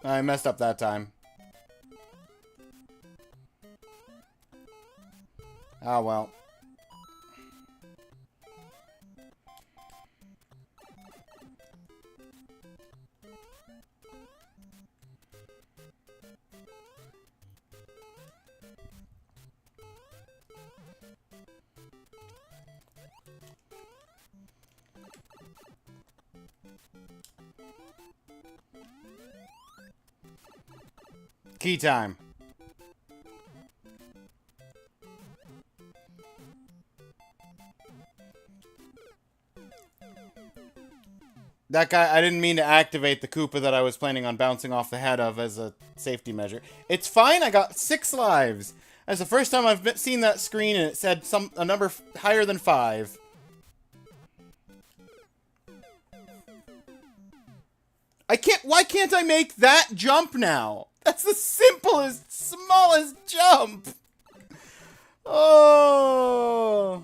I messed up that time. Oh well. Key time. That guy, I didn't mean to activate the Koopa that I was planning on bouncing off the head of as a safety measure. It's fine, I got 6 lives. That's the first time I've seen that screen and it said a number higher than 5. Why can't I make that jump now? That's the simplest, smallest jump. Oh.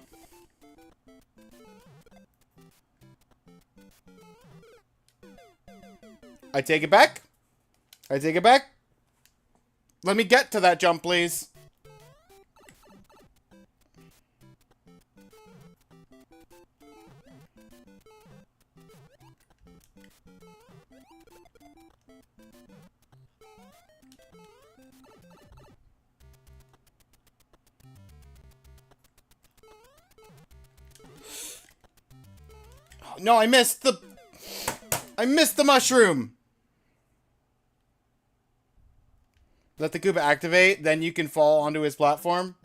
I take it back. I take it back. Let me get to that jump, please. No, I missed the mushroom. Let the Koopa activate, then you can fall onto his platform.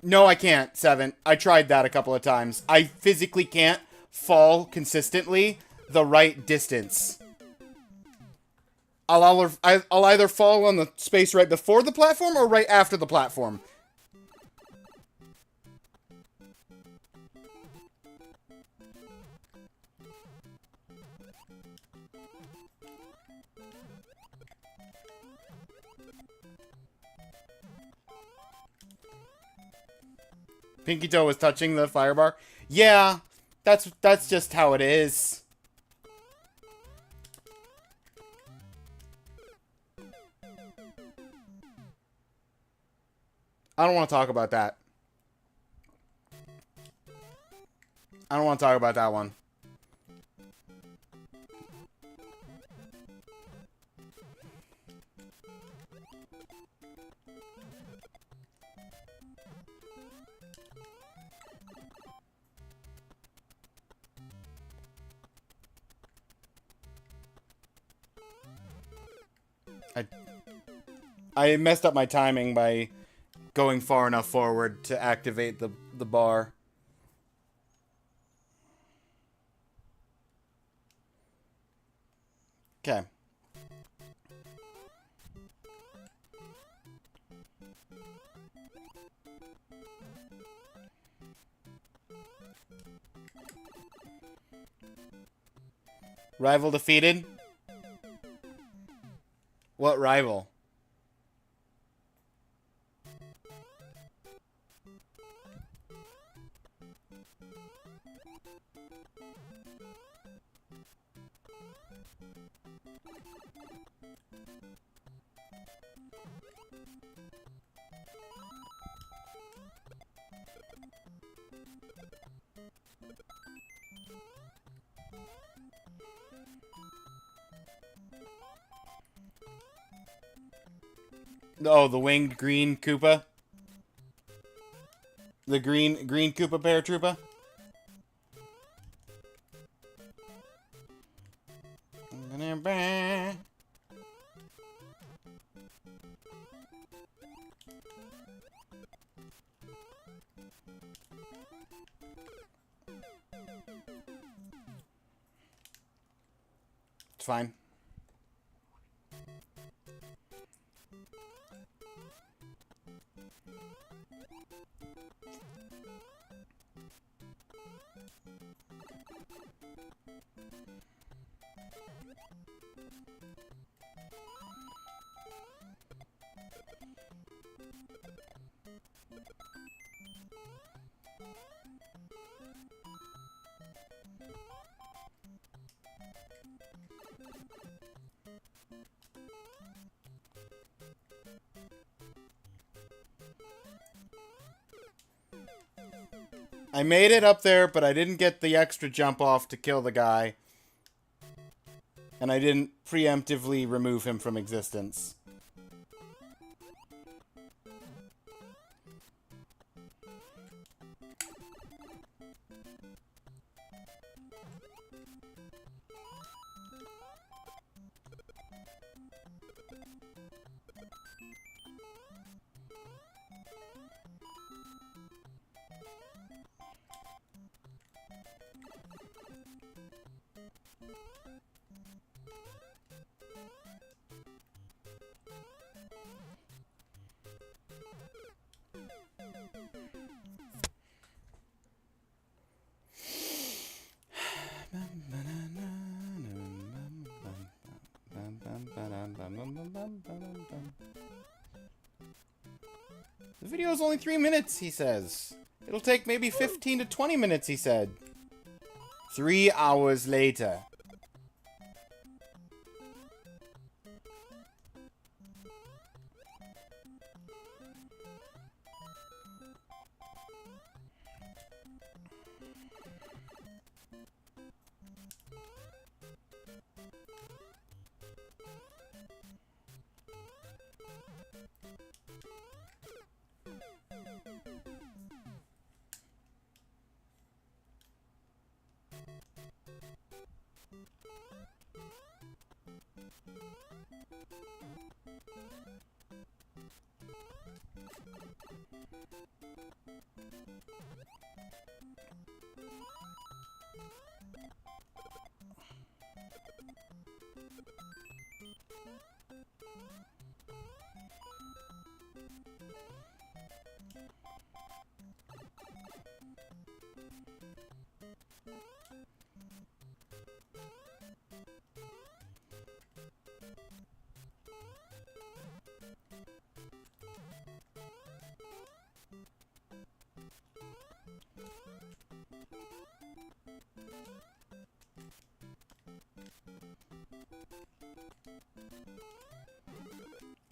No, I can't, 7. I tried that a couple of times. I physically can't fall consistently the right distance. I'll either fall on the space right before the platform or right after the platform. Pinky toe was touching the fire bar. Yeah, that's just how it is. I don't want to talk about that. I don't want to talk about that one. I messed up my timing by going far enough forward to activate the bar. Okay. Rival defeated? What rival? Oh, the winged green Koopa? The green Koopa Paratroopa? It's fine. I made it up there, but I didn't get the extra jump off to kill the guy. And I didn't preemptively remove him from existence. The video is only 3 minutes, he says. It'll take maybe 15 to 20 minutes, he said. 3 hours later.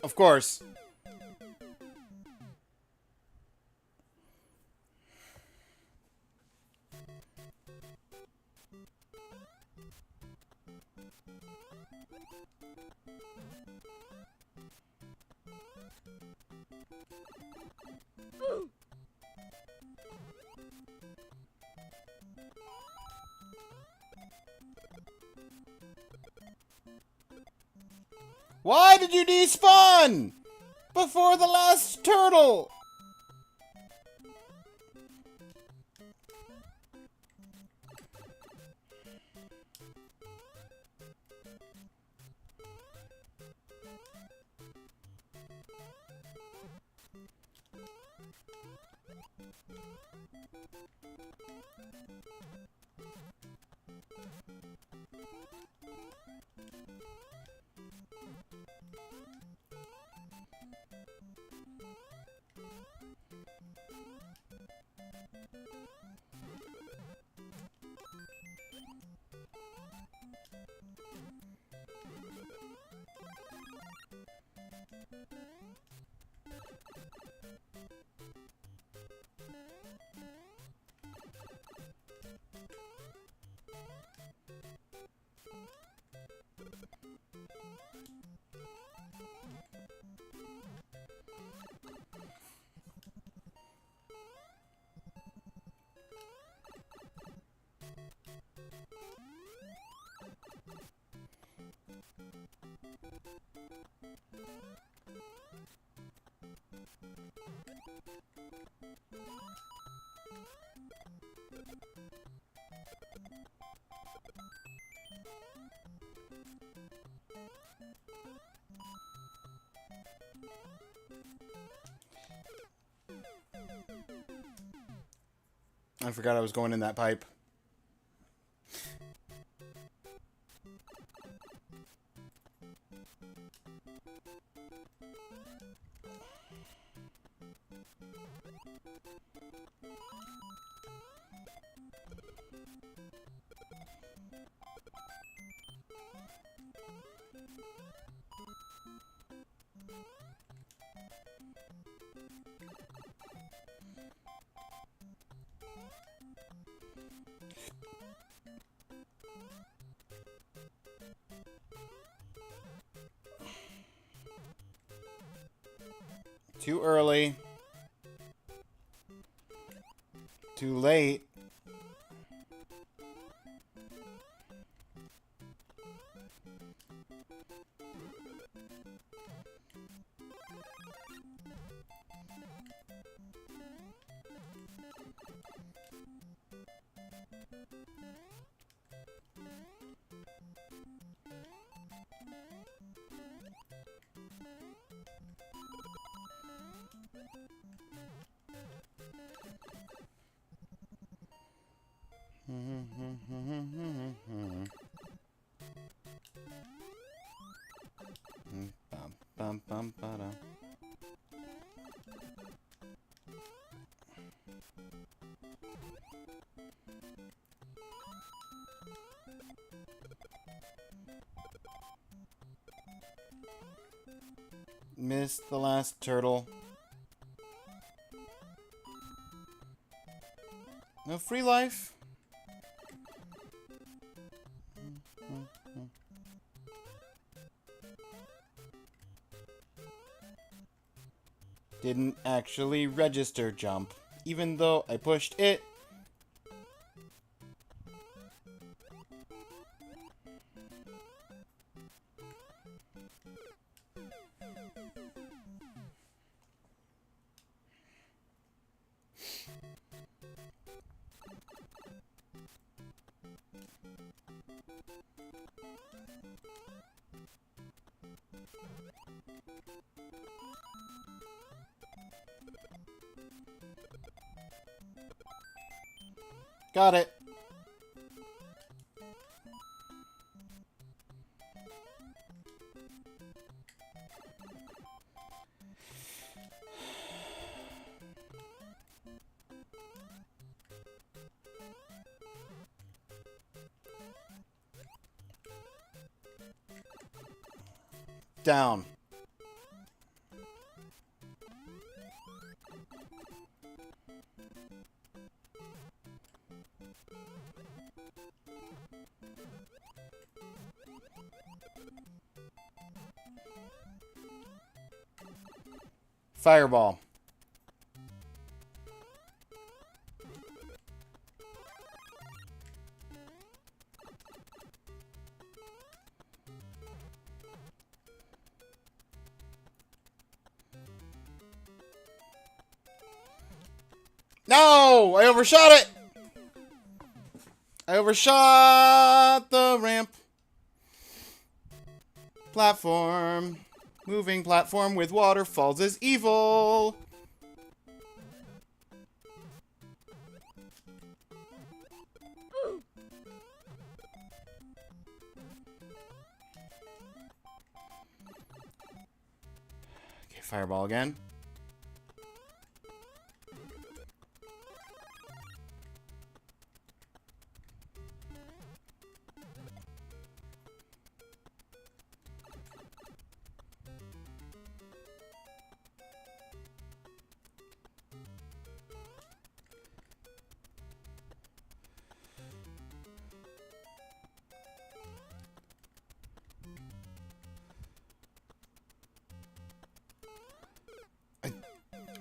Of course. Why did you despawn before the last turtle? I forgot I was going in that pipe. Too early. Too late. Bum, bum, ba-da. Missed the last turtle. No free life. Didn't actually register jump, even though I pushed it. Got it. Down. Fireball. No! I overshot it! I overshot the ramp. Platform. Moving platform with waterfalls is evil. Okay, fireball again.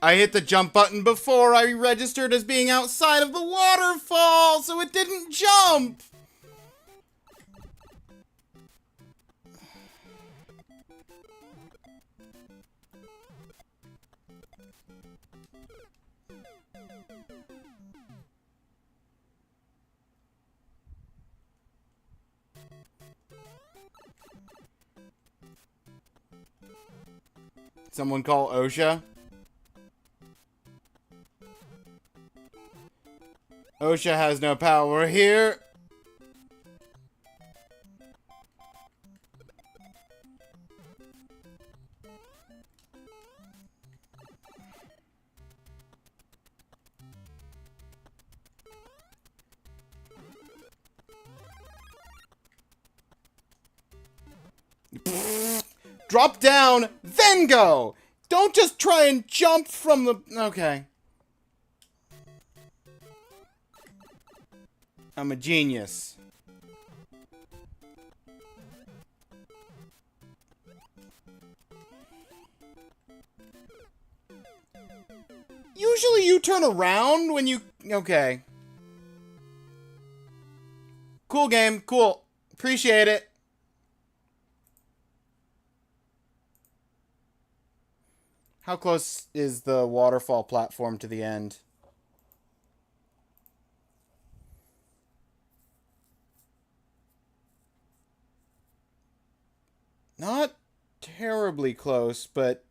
I hit the jump button before I registered as being outside of the waterfall, so it didn't jump! Someone call OSHA? OSHA has no power here. Drop down, then go! Don't just try and jump from the... Okay. I'm a genius. Usually you turn around when you... Okay. Cool game. Cool. Appreciate it. How close is the waterfall platform to the end? Not terribly close, but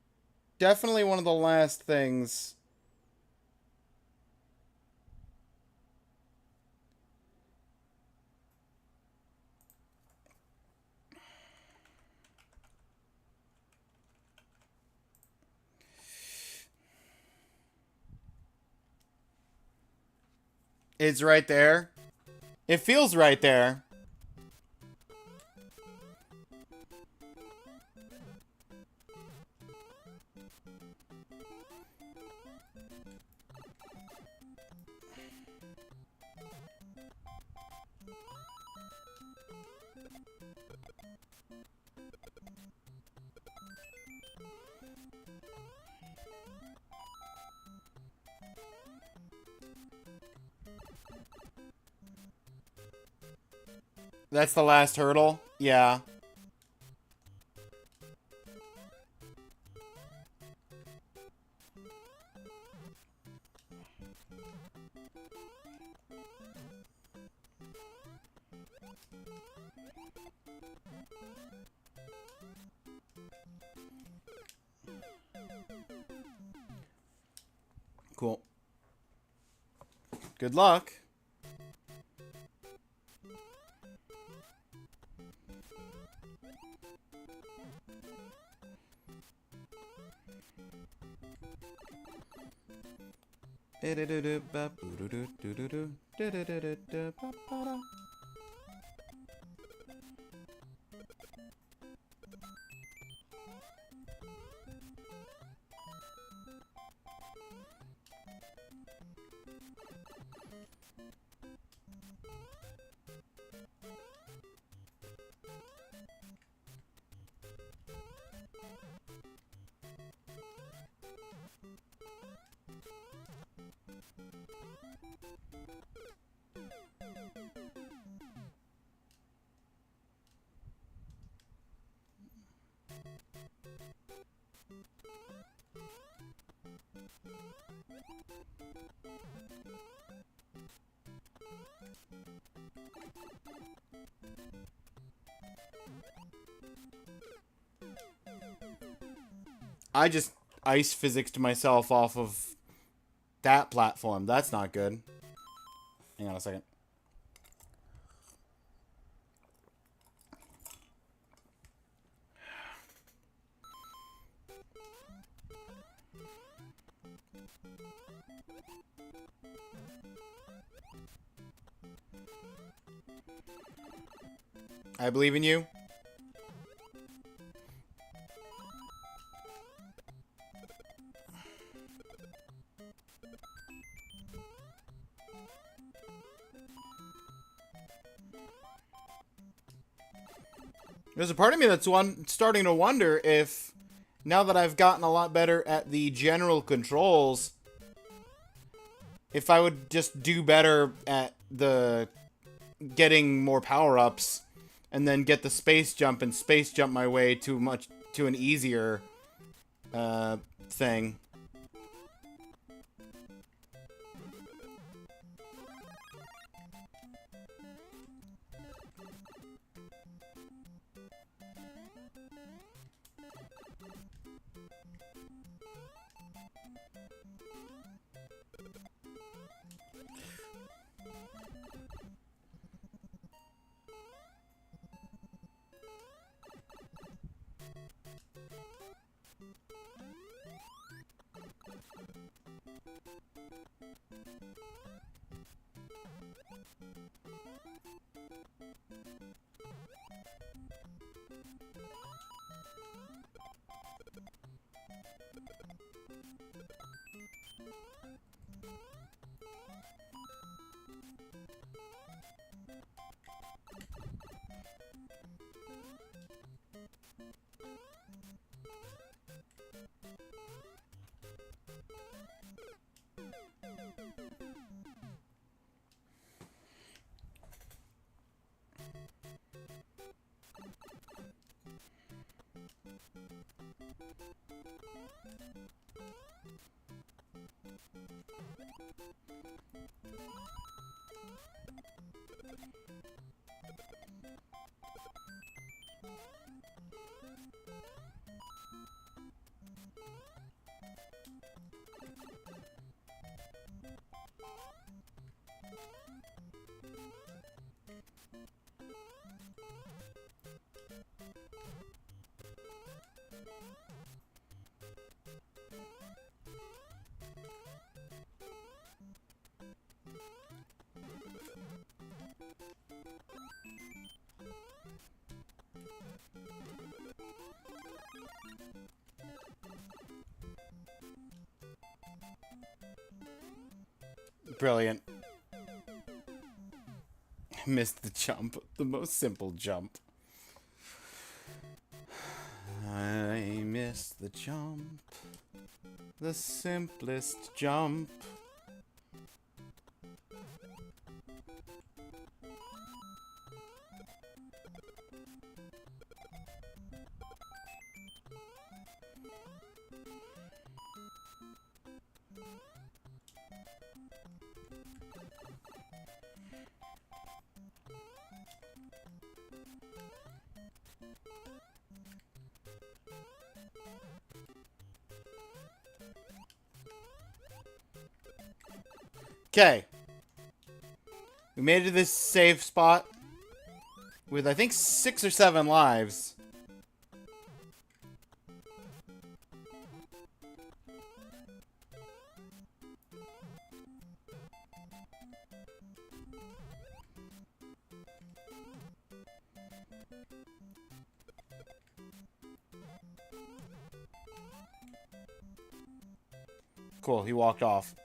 definitely one of the last things. It's right there. It feels right there. That's the last hurdle? Yeah. Cool. Good luck. I just ice physics to myself off of that platform. That's not good. Hang on a second. I believe in you. There's a part of me that's starting to wonder if, now that I've gotten a lot better at the general controls, if I would just do better at the getting more power-ups and then get the space jump and space jump my way to an easier thing. Brilliant. Missed the jump. The most simple jump. I missed the jump. The simplest jump. Okay. We made it to this safe spot with, I think, 6 or 7 lives. cool. He walked off.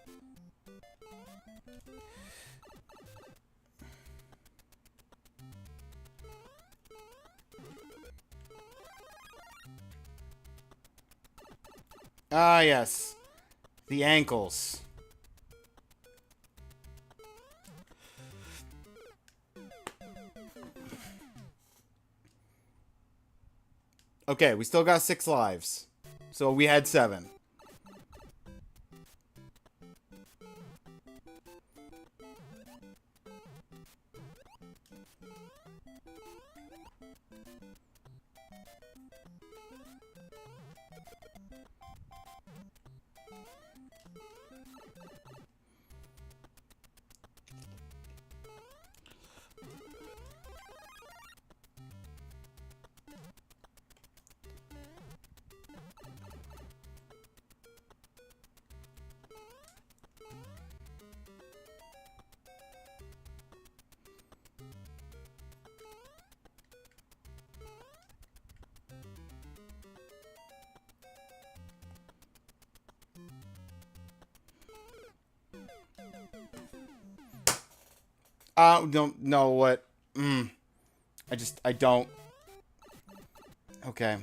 Ah, yes. The ankles. Okay, we still got 6 lives. So we had 7. Don't know what. I don't. Okay.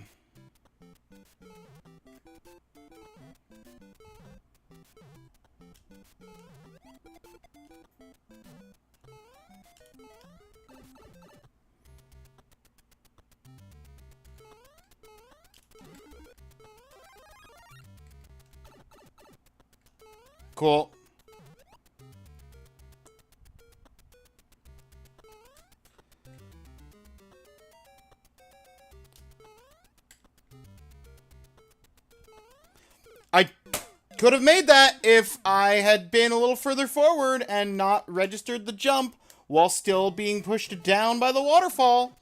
Cool. I could have made that if I had been a little further forward and not registered the jump while still being pushed down by the waterfall.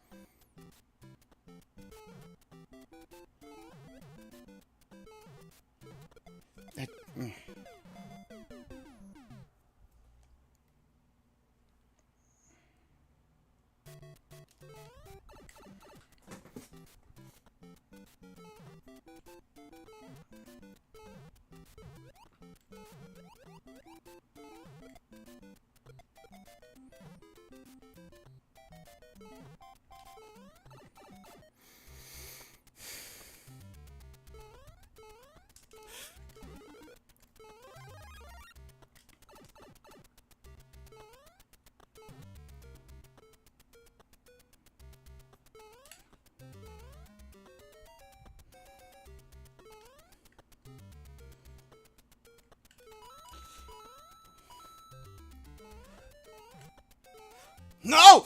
No!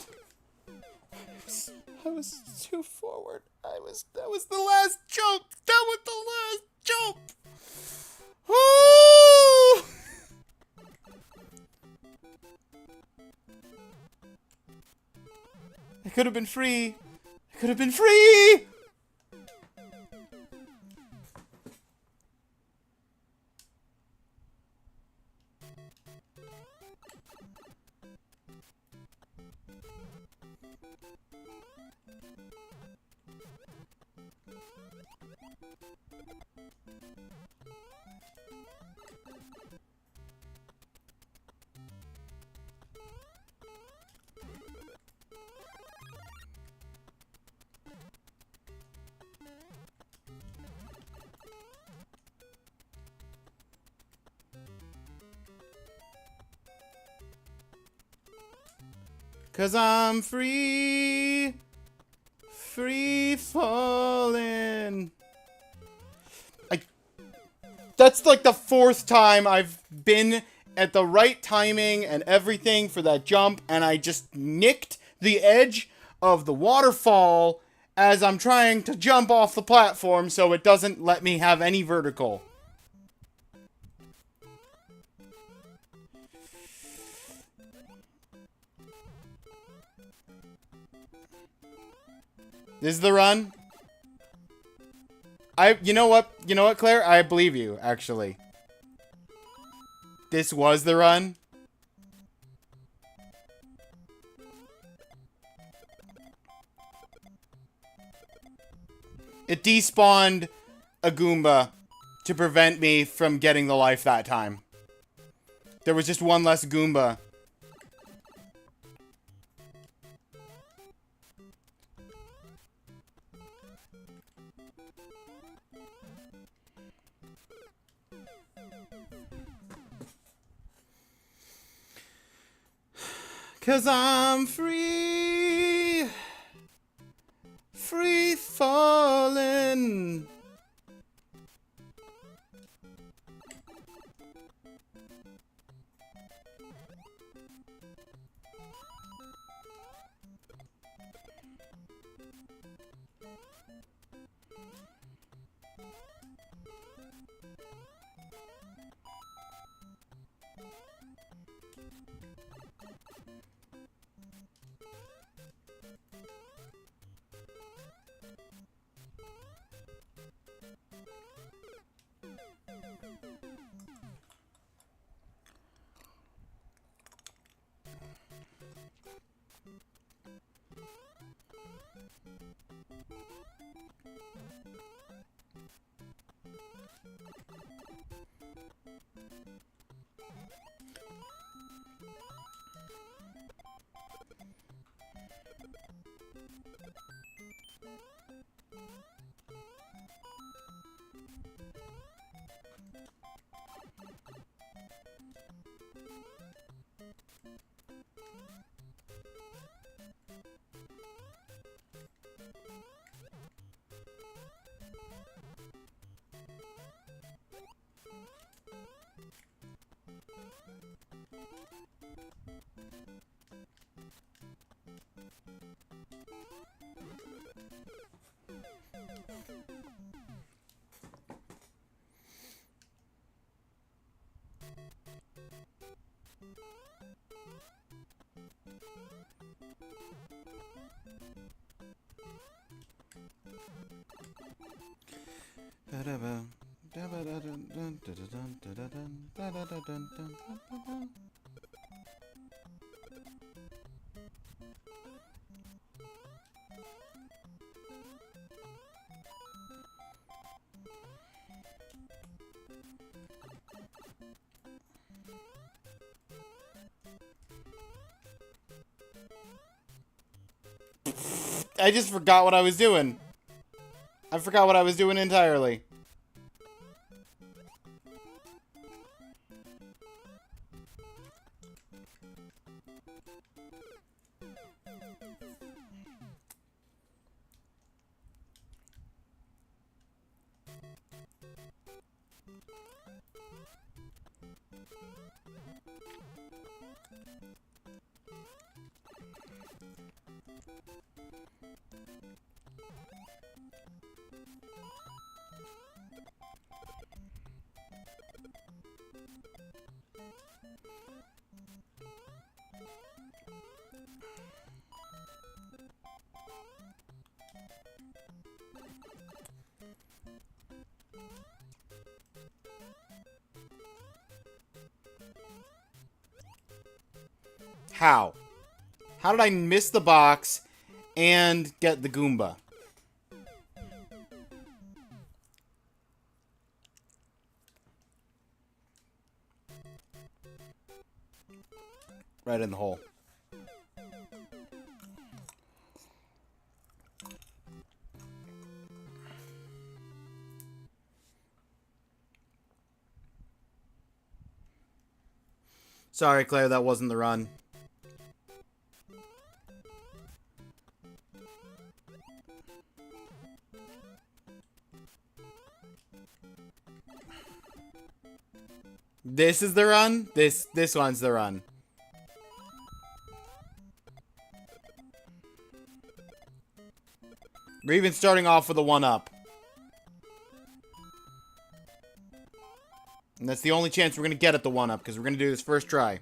I was too forward. That was the last jump. That was the last jump. Woo! I could have been free. I could have been free. Cause I'm free. Free falling. That's like the 4th time I've been at the right timing and everything for that jump, and I just nicked the edge of the waterfall as I'm trying to jump off the platform so it doesn't let me have any vertical. This is the run? You know what, Claire? I believe you, actually. This was the run? It despawned a Goomba to prevent me from getting the life that time. There was just one less Goomba. Cause I'm free. Free falling. I just forgot what I was doing. I forgot what I was doing entirely. How? How did I miss the box and get the Goomba? Right in the hole. Sorry, Claire, that wasn't the run. This is the run? This one's the run. We're even starting off with a 1-up. And that's the only chance we're going to get at the 1-up, because we're going to do this first try.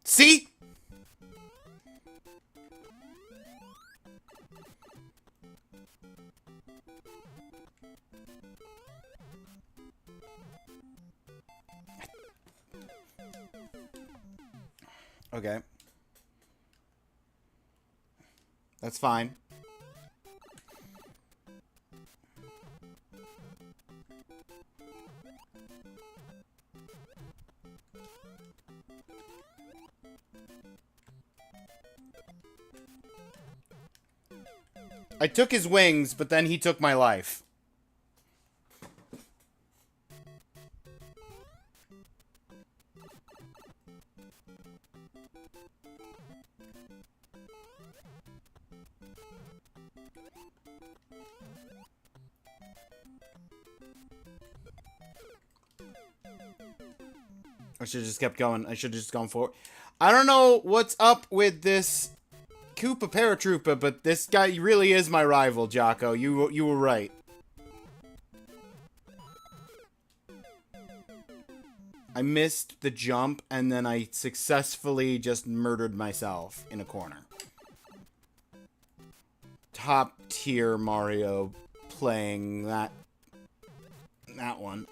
See? Okay. That's fine. I took his wings, but then he took my life. I should have just kept going. I should have just gone forward. I don't know what's up with this Koopa Paratroopa, but this guy really is my rival, Jocko. You were right. I missed the jump, and then I successfully just murdered myself in a corner. Top tier Mario playing that one.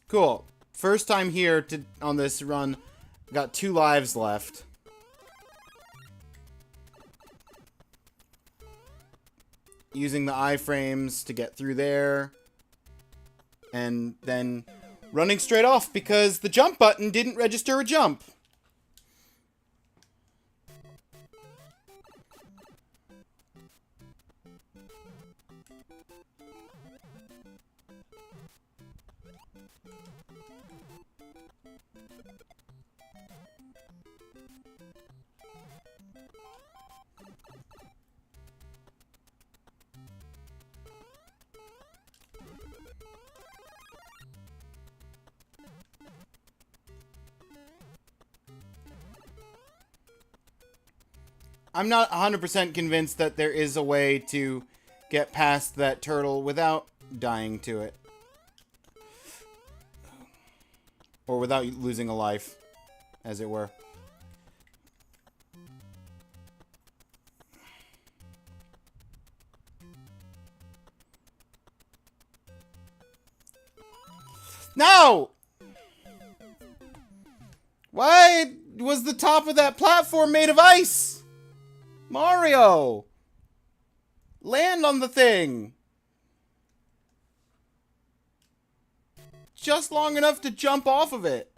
Cool. First time here on this run. Got 2 lives left. Using the iframes to get through there. And then running straight off because the jump button didn't register a jump. I'm not 100% convinced that there is a way to get past that turtle without dying to it. Or without losing a life, as it were. No! Why was the top of that platform made of ice? Mario! Land on the thing! Just long enough to jump off of it.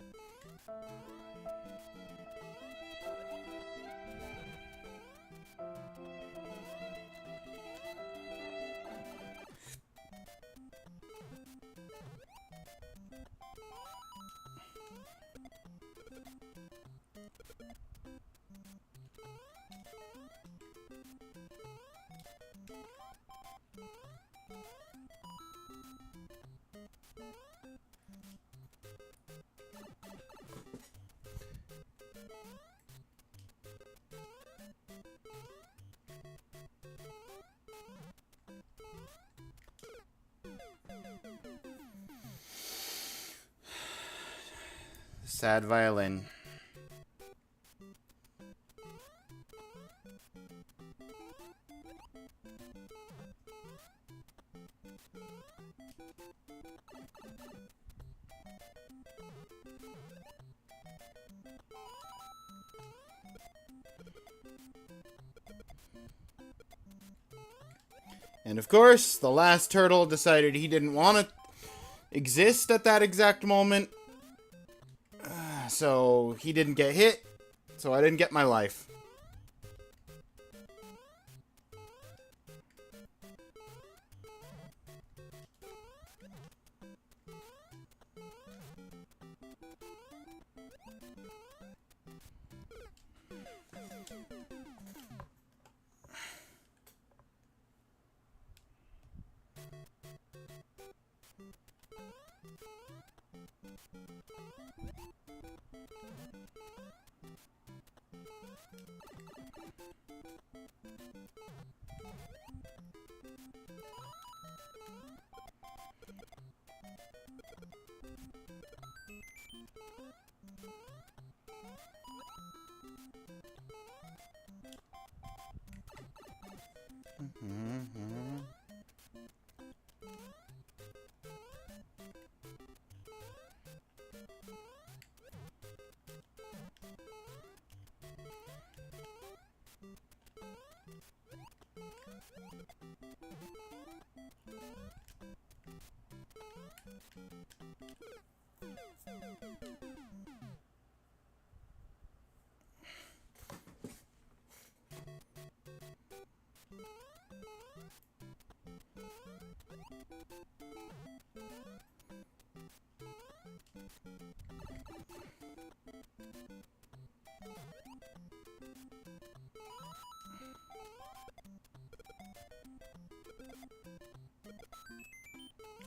Sad violin. And of course, the last turtle decided he didn't want to exist at that exact moment. So he didn't get hit, so I didn't get my life.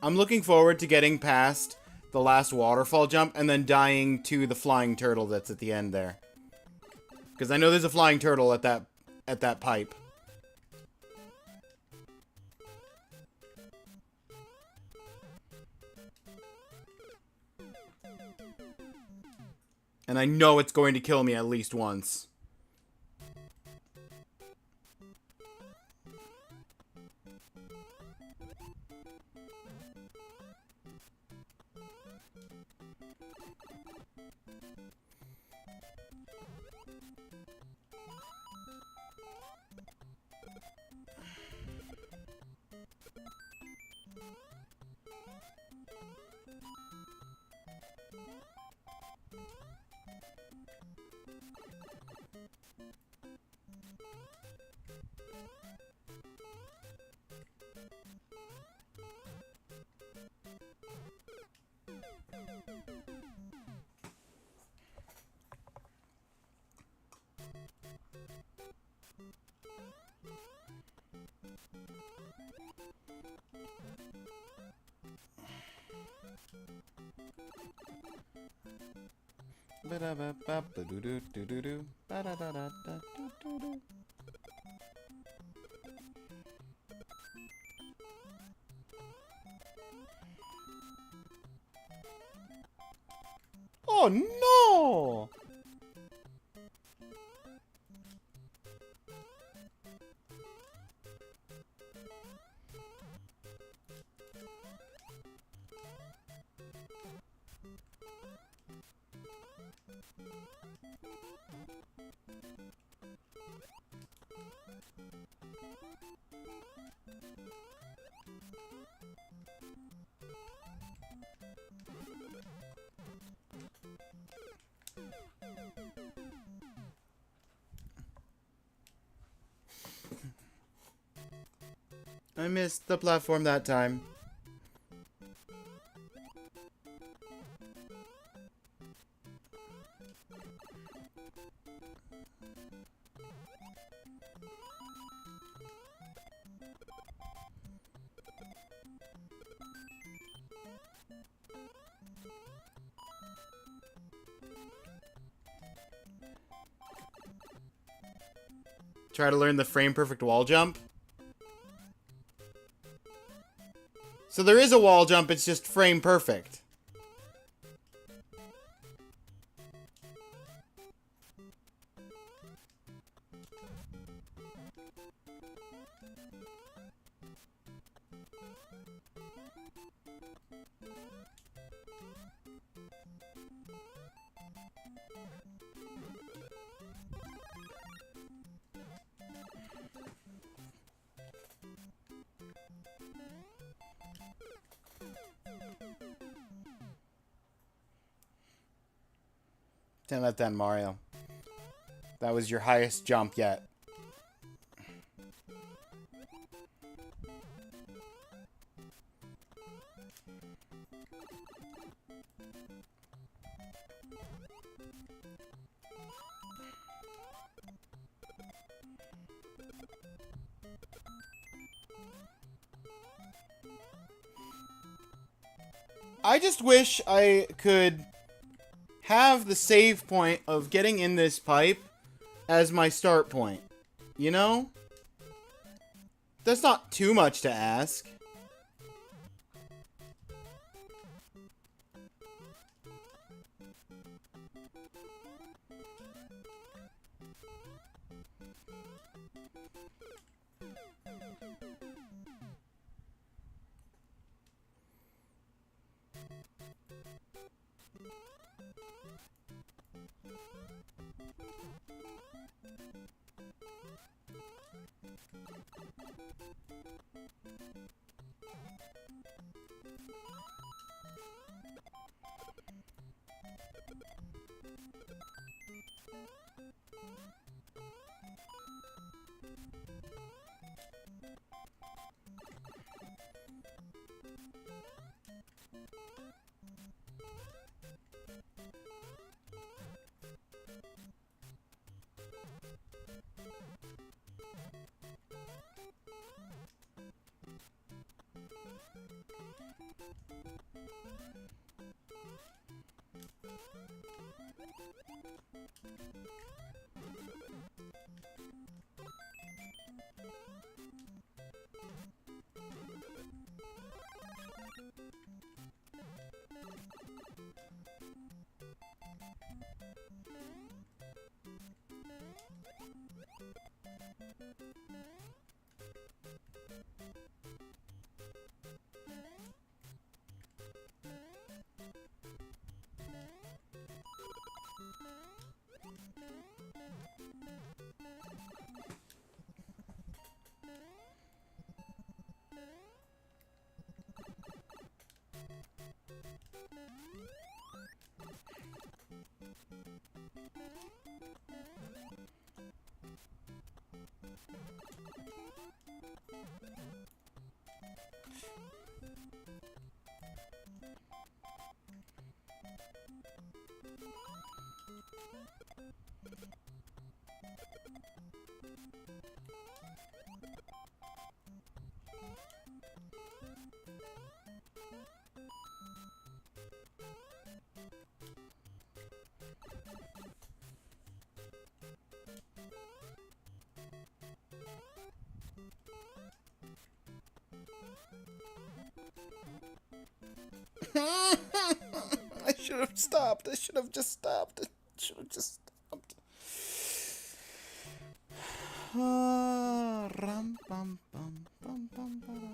I'm looking forward to getting past the last waterfall jump and then dying to the flying turtle that's at the end there. Because I know there's a flying turtle at that pipe. And I know it's going to kill me at least once. Oh no! I missed the platform that time. Try to learn the frame perfect wall jump. So there is a wall jump, it's just frame perfect. Ten out of 10, Mario. That was your highest jump yet. I just wish I could have the save point of getting in this pipe as my start point. You know? That's not too much to ask. I should have stopped. I should have just stopped. I should have just stopped. Rum, bum, bum, bum, bum, bum,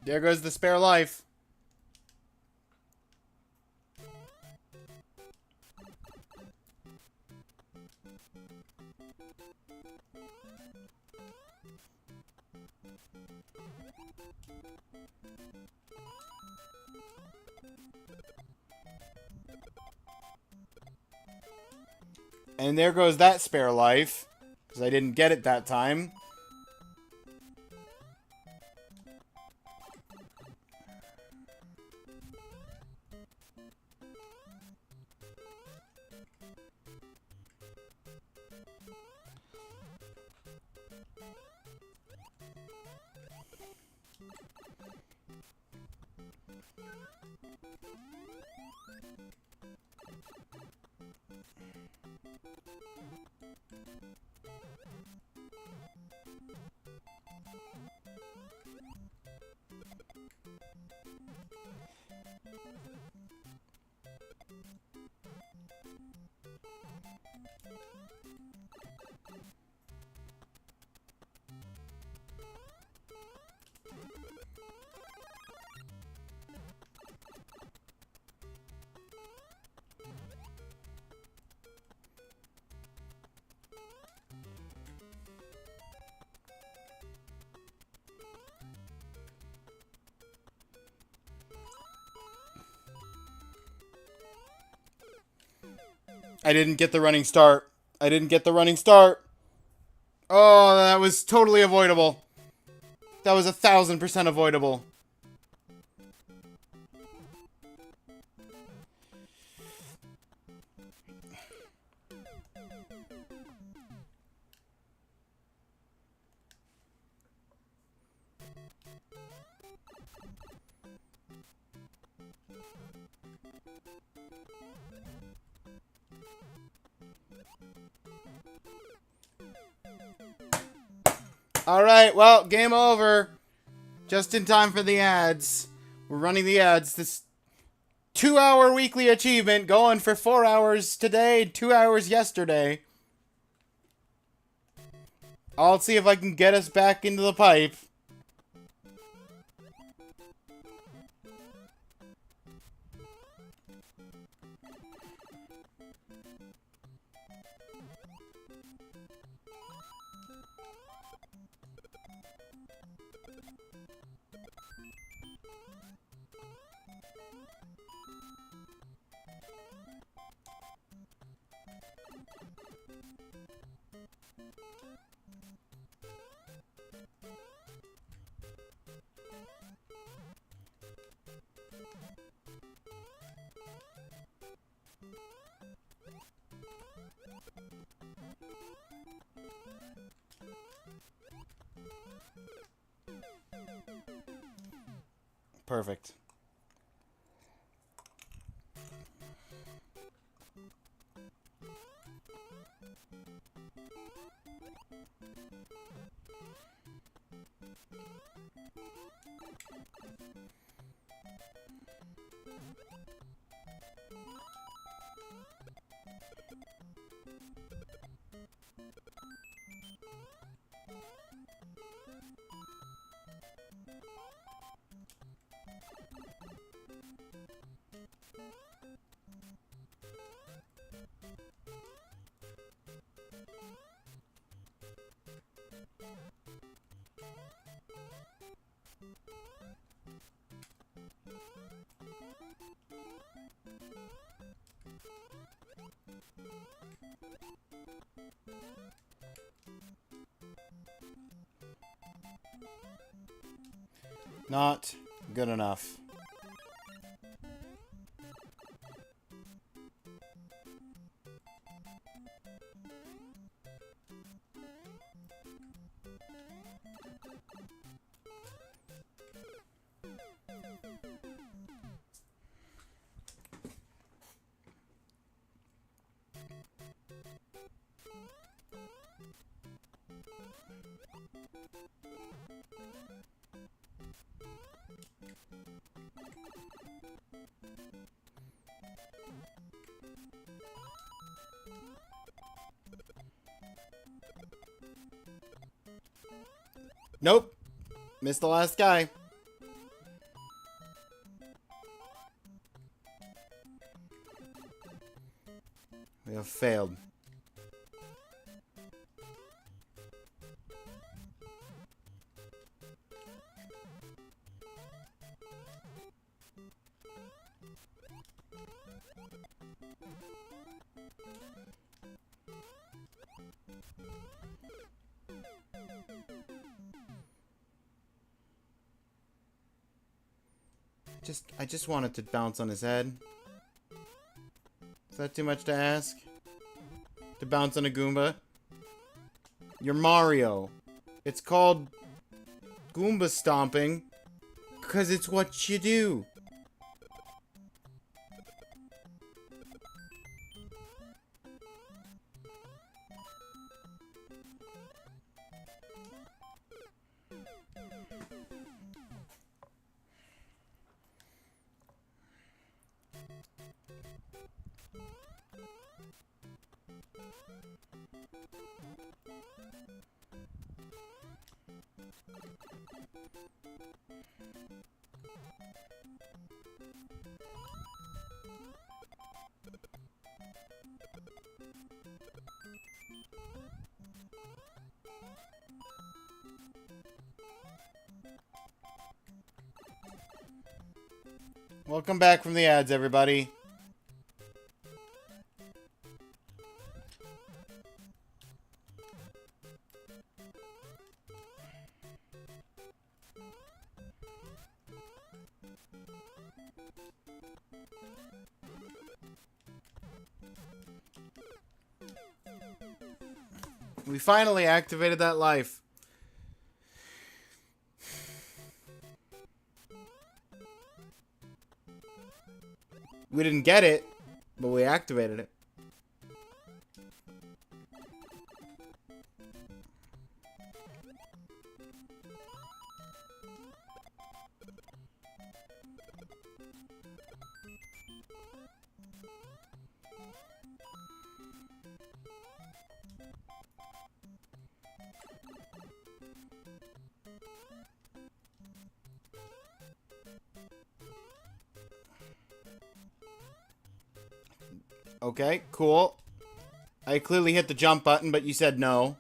there goes the spare life. And there goes that spare life. Because I didn't get it that time. I didn't get the running start. I didn't get the running start. Oh, that was totally avoidable. That was 1,000% avoidable. Alright, well, game over. Just in time for the ads. We're running the ads. This 2-hour weekly achievement going for 4 hours today, 2 hours yesterday. I'll see if I can get us back into the pipe. Perfect. Not good enough. Nope. Missed the last guy. We have failed. I just wanted to bounce on his head. Is that too much to ask? To bounce on a Goomba? You're Mario. It's called Goomba stomping because it's what you do. Welcome back from the ads, everybody. We finally activated that life. We didn't get it, but we activated it. Okay, cool. I clearly hit the jump button, but you said no.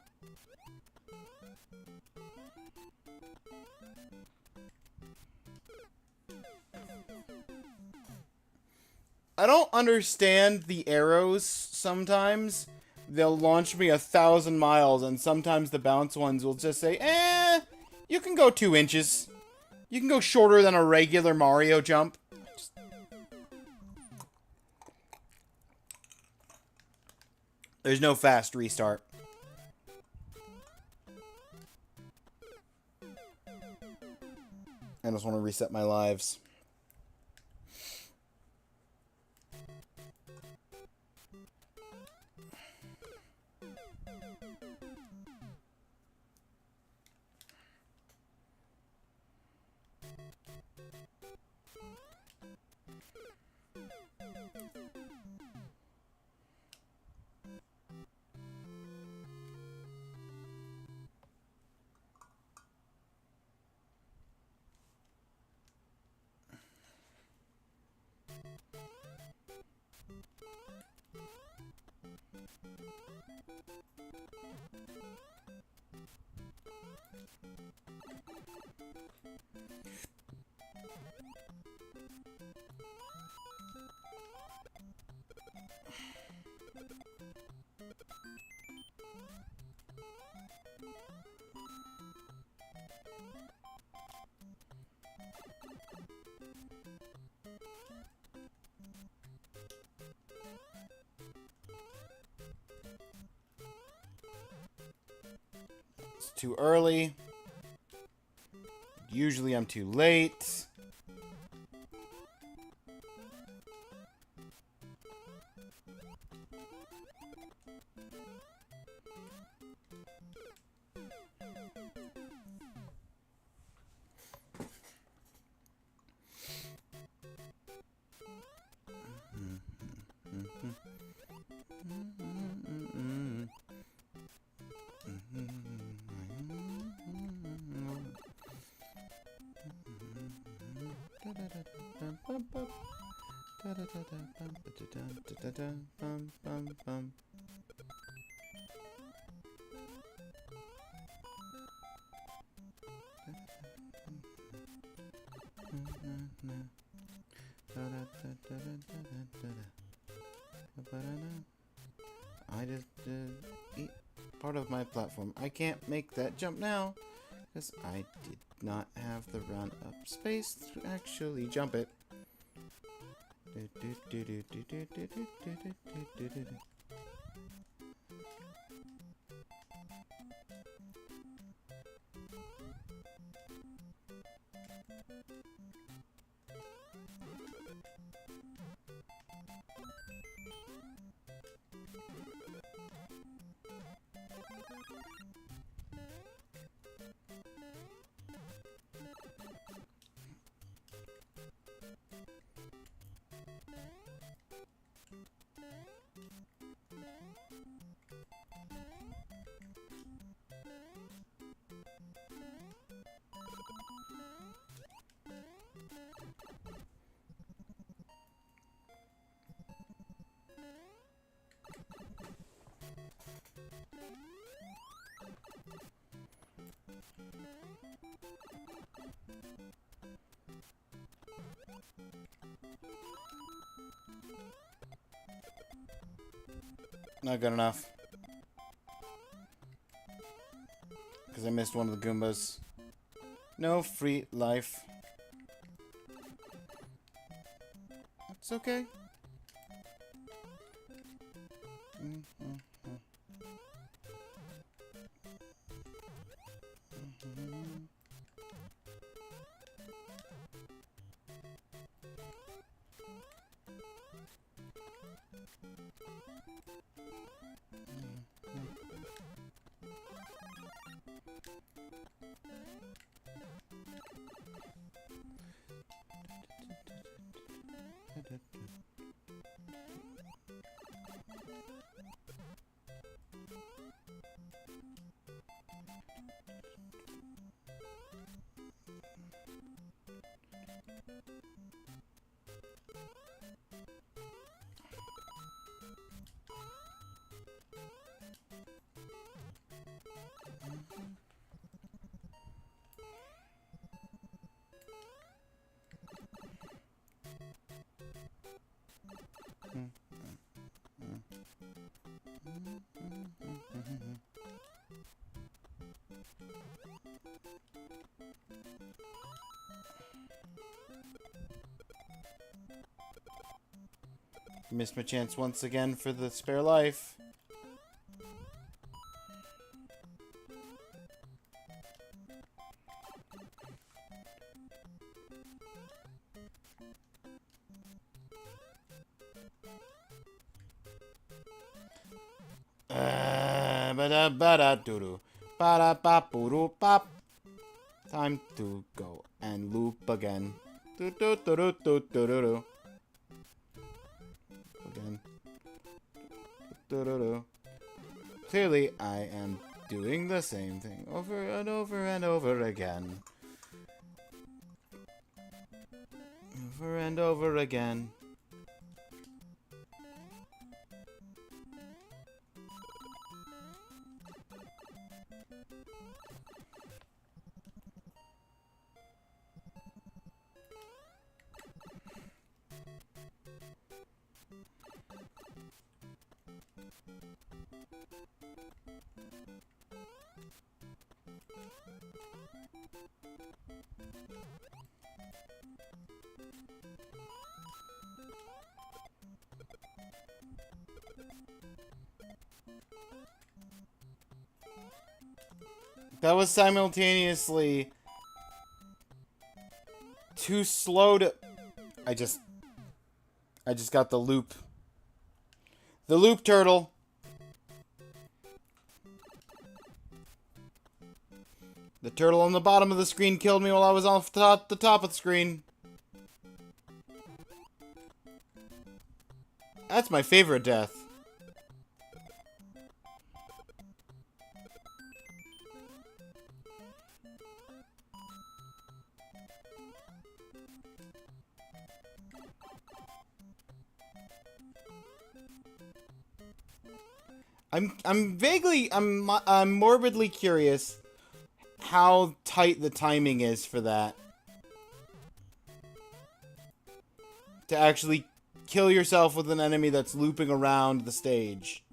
I don't understand the arrows sometimes. They'll launch me 1,000 miles, and sometimes the bounce ones will just say, you can go 2 inches. You can go shorter than a regular Mario jump. There's no fast restart. I just want to reset my lives. It's too early. Usually I'm too late. I just eat part of my platform. I can't make that jump now because I did not have the run up space to actually jump it. Not good enough. Because I missed one of the Goombas. No free life. It's okay. Missed my chance once again for the spare life. Ba-da-ba-da-doo-doo. Ba-da-ba-boo-doo-bop. Time to go and loop again. Do-do-do-do-do-do-do. Again. Do-do-do. Clearly, I am doing the same thing over and over and over again. Over and over again. That was simultaneously too slow to... I just got the loop. The loop turtle. The turtle on the bottom of the screen killed me while I was off the top of the screen. That's my favorite death. I'm morbidly curious how tight the timing is for that. To actually kill yourself with an enemy that's looping around the stage.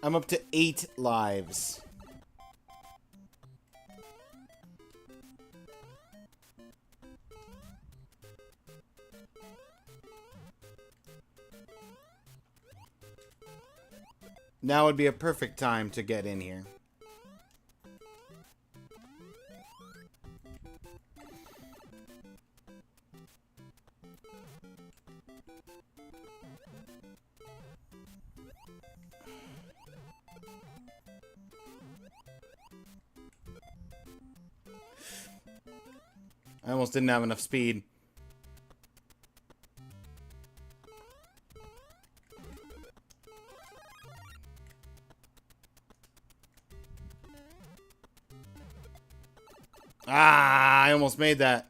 I'm up to 8 lives. Now would be a perfect time to get in here. I almost didn't have enough speed. Ah, I almost made that.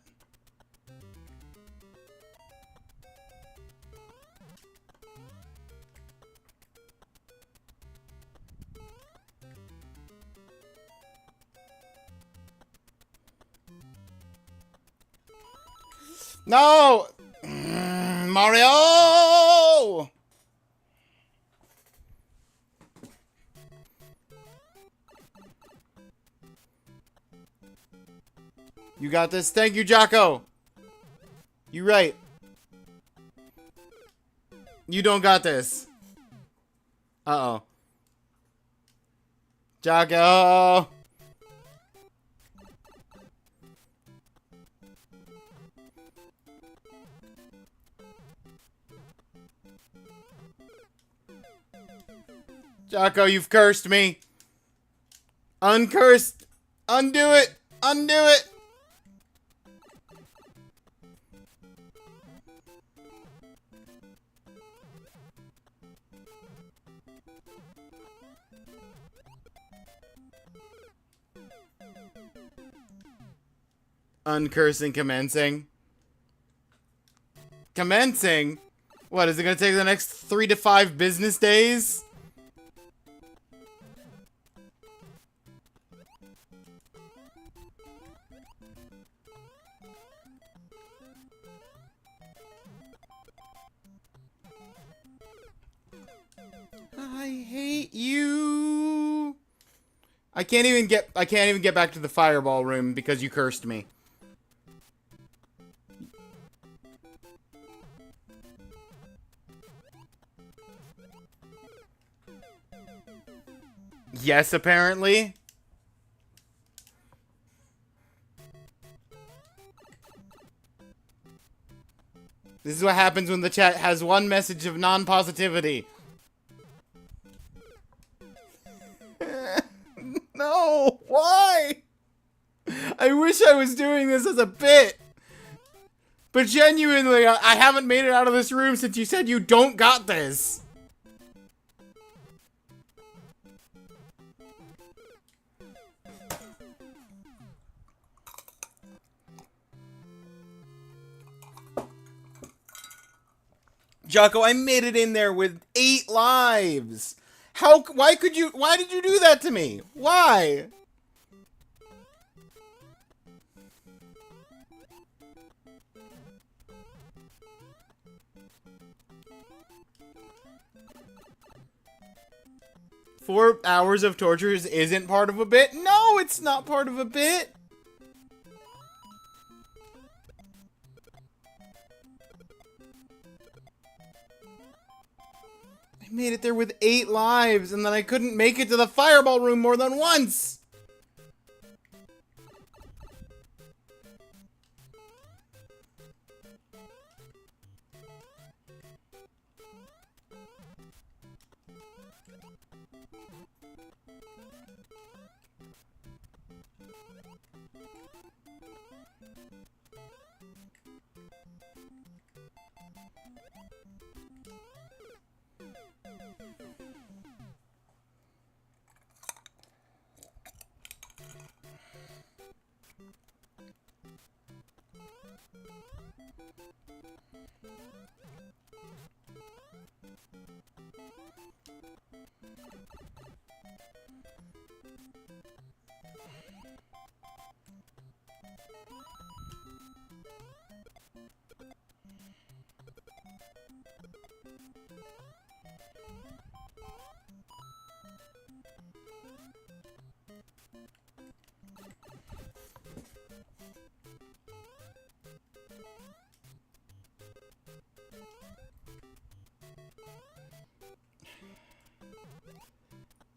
No! Mario! You got this. Thank you, Jocko. You right. You don't got this. Uh-oh. Jocko! Jocko, you've cursed me. Uncursed. Undo it. Undo it. Uncursing commencing. Commencing? What, is it going to take the next 3 to 5 business days? I hate you. I can't even get back to the fireball room because you cursed me. Yes, apparently. This is what happens when the chat has one message of non-positivity. No, why? I wish I was doing this as a bit. But genuinely, I haven't made it out of this room since you said you don't got this. Jocko, I made it in there with 8 lives. Why did you do that to me? Why? "4 hours of tortures isn't part of a bit?" No, it's not part of a bit. I made it there with 8 lives, and then I couldn't make it to the fireball room more than once!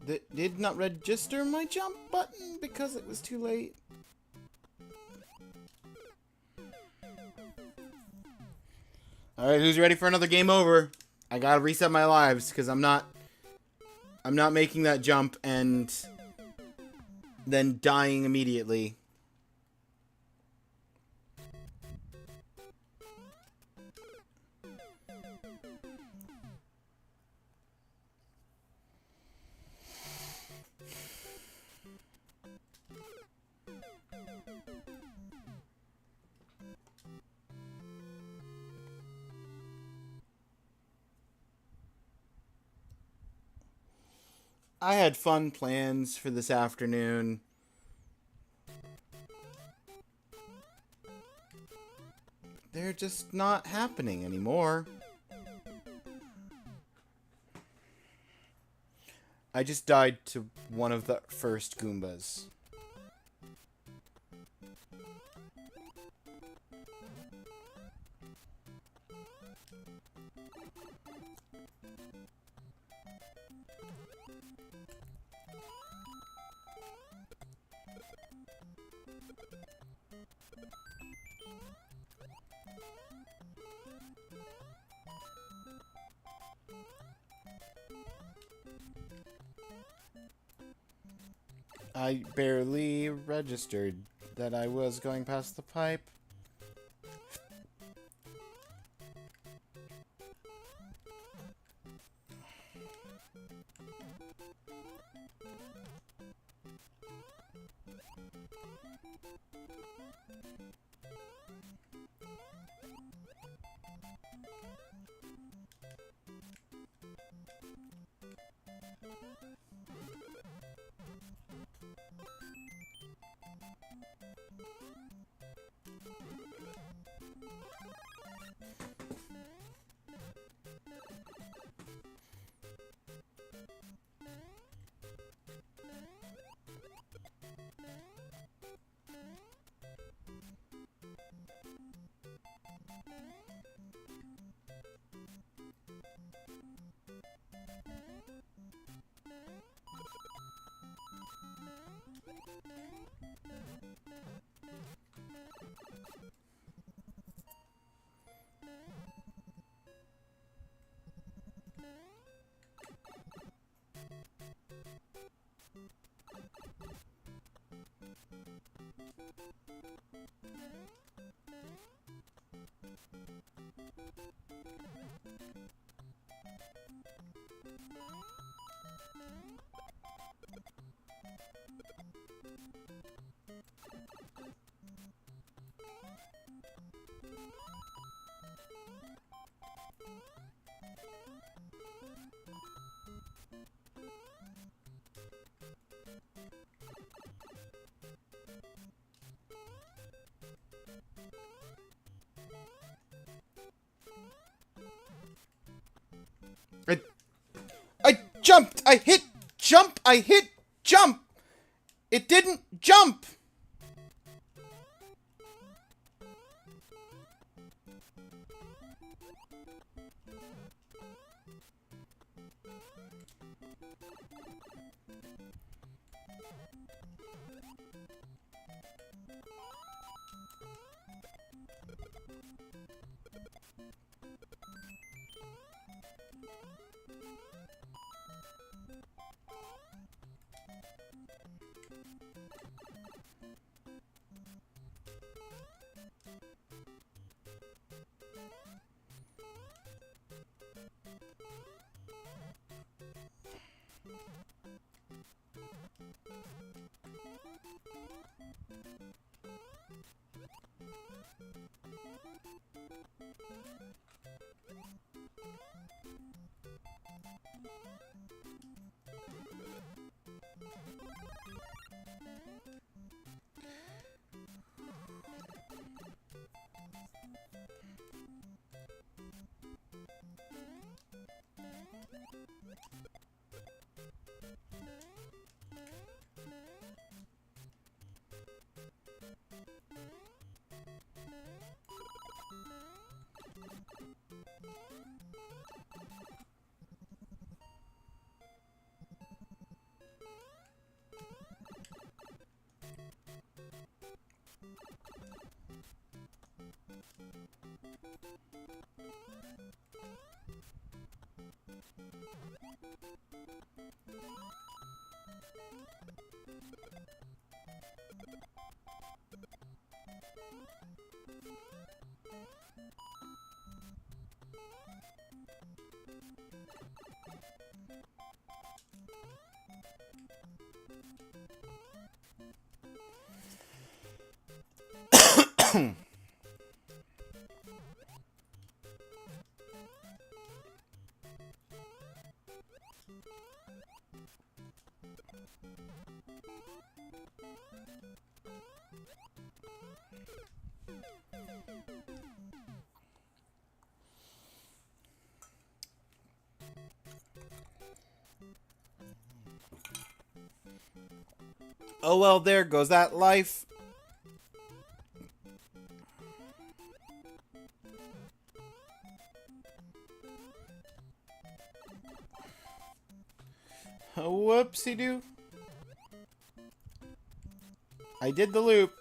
That did not register my jump button because it was too late. Alright, who's ready for another game over? I gotta reset my lives because I'm not making that jump and then dying immediately. I had fun plans for this afternoon. They're just not happening anymore. I just died to one of the first Goombas. I barely registered that I was going past the pipe. I jumped! I hit jump! I hit jump! It didn't jump! Oh well, there goes that life. Whoopsie-doo. I did the loop.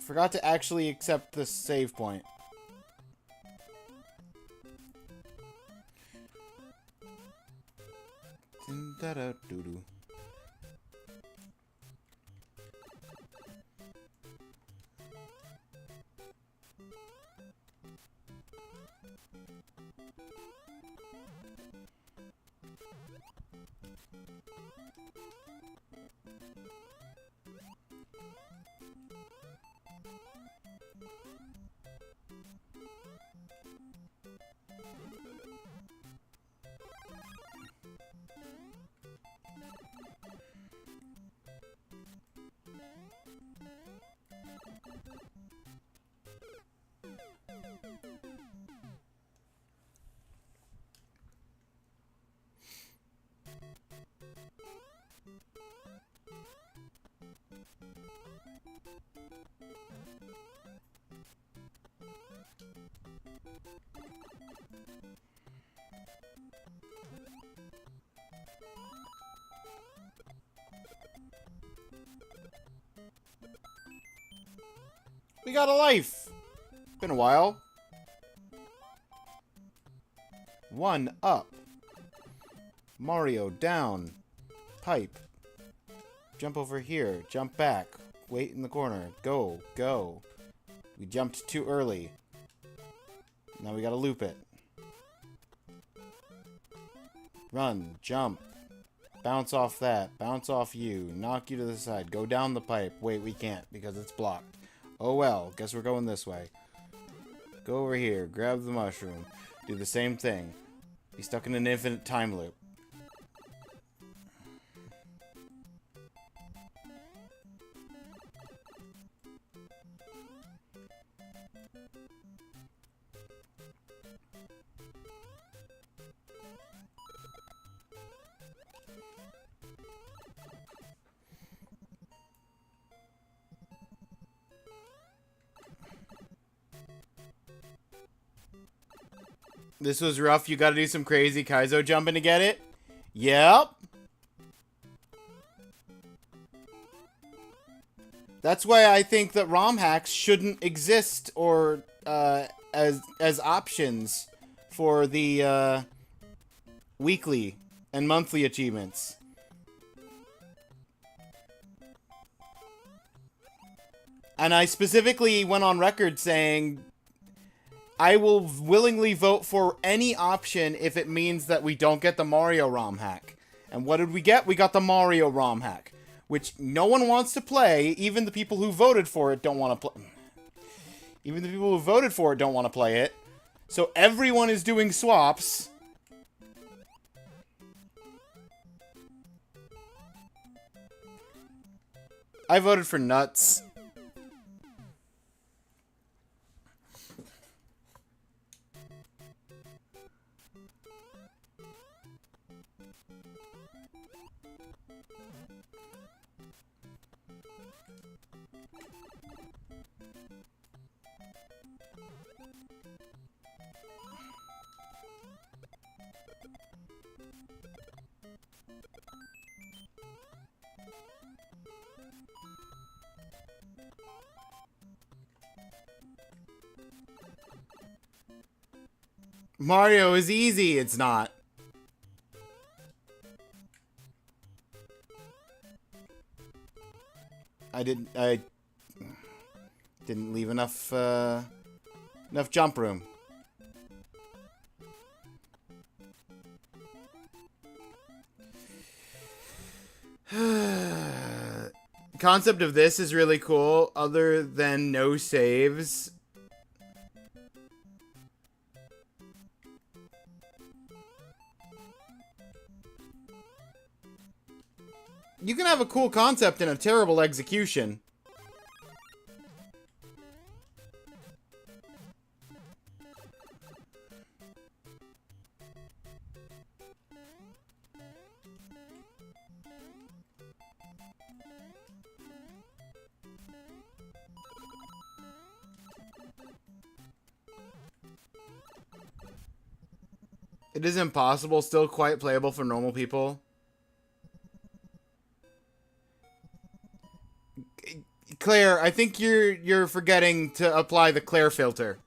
Forgot to actually accept the save point. Doo-doo. We got a life. Been a while. 1 up. Mario down. Pipe. Jump over here. Jump back. Wait in the corner. Go. Go. We jumped too early. Now we gotta loop it. Run. Jump. Bounce off that. Bounce off you. Knock you to the side. Go down the pipe. Wait, we can't because it's blocked. Oh well, guess we're going this way. Go over here, grab the mushroom, do the same thing. Be stuck in an infinite time loop. This was rough. You gotta do some crazy Kaizo jumping to get it. Yep. That's why I think that ROM hacks shouldn't exist or as options for the weekly and monthly achievements. And I specifically went on record saying I will willingly vote for any option if it means that we don't get the Mario ROM hack. And what did we get? We got the Mario ROM hack, which no one wants to play. Even the people who voted for it don't want to play. Even the people who voted for it don't want to play it. So everyone is doing swaps. I voted for nuts. Mario is easy, it's not. I didn't leave enough jump room. Concept of this is really cool, other than no saves. You can have a cool concept and a terrible execution. It is impossible, still quite playable for normal people. Claire, I think you're forgetting to apply the Claire filter.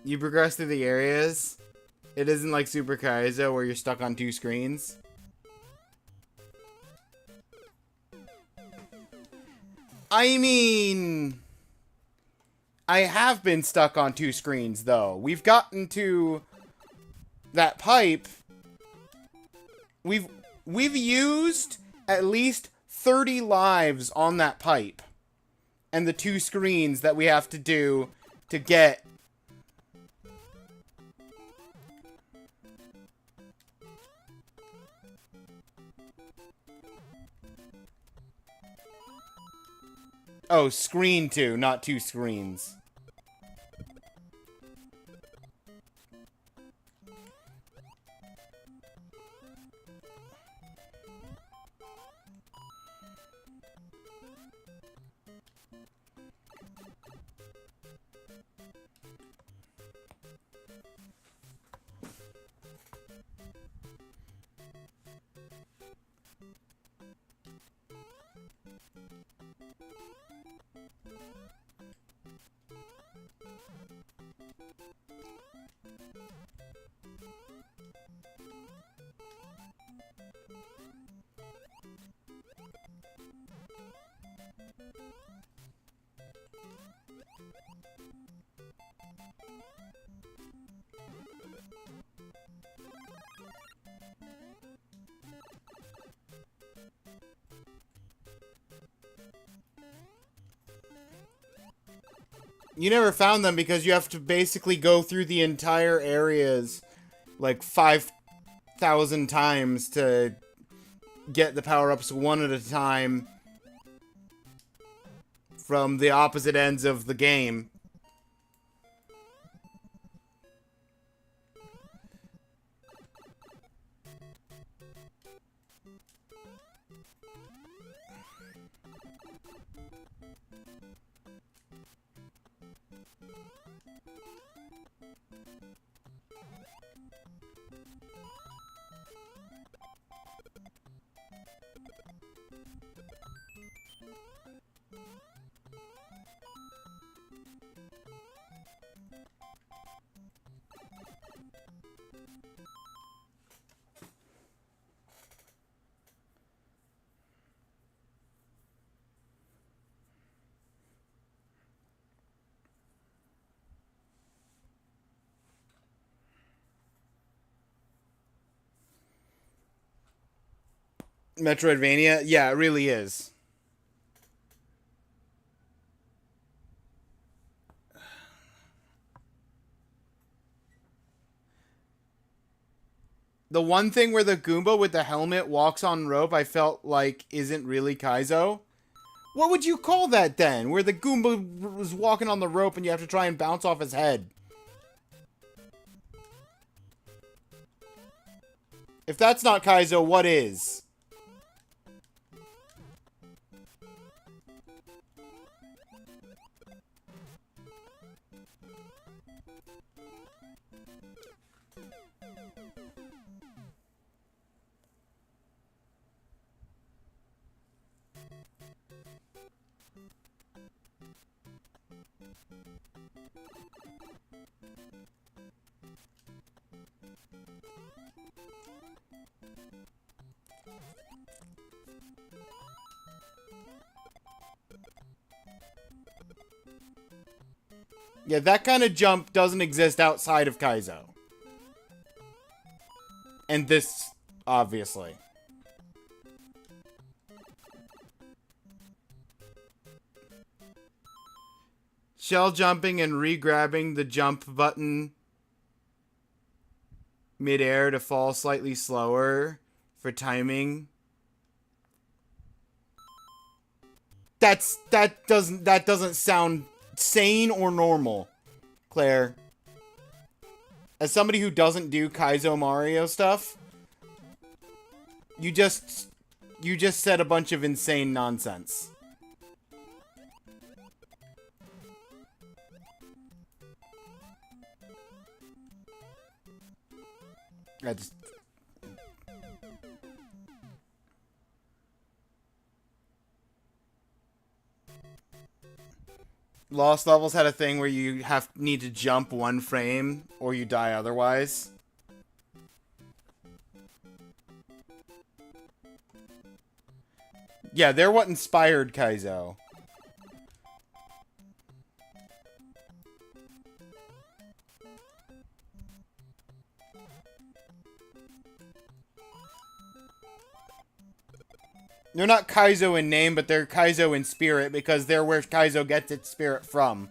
You progress through the areas. It isn't like Super Kaizo where you're stuck on 2 screens. I mean, I have been stuck on 2 screens though. We've gotten to that pipe. We've used at least 30 lives on that pipe. And the 2 screens that we have to do to get Oh, screen 2, not 2 screens. You never found them because you have to basically go through the entire areas like 5,000 times to get the power-ups one at a time from the opposite ends of the game. Metroidvania? Yeah, it really is. The one thing where the Goomba with the helmet walks on rope, I felt like isn't really Kaizo. What would you call that then? Where the Goomba was walking on the rope and you have to try and bounce off his head. If that's not Kaizo, what is? Yeah, that kind of jump doesn't exist outside of Kaizo. And this, obviously. Shell jumping and re-grabbing the jump button midair to fall slightly slower for timing. That doesn't sound sane or normal, Claire. As somebody who doesn't do Kaizo Mario stuff, you just said a bunch of insane nonsense. I just... Lost Levels had a thing where you need to jump one frame or you die otherwise. Yeah, they're what inspired Kaizo. They're not Kaizo in name, but they're Kaizo in spirit, because they're where Kaizo gets its spirit from.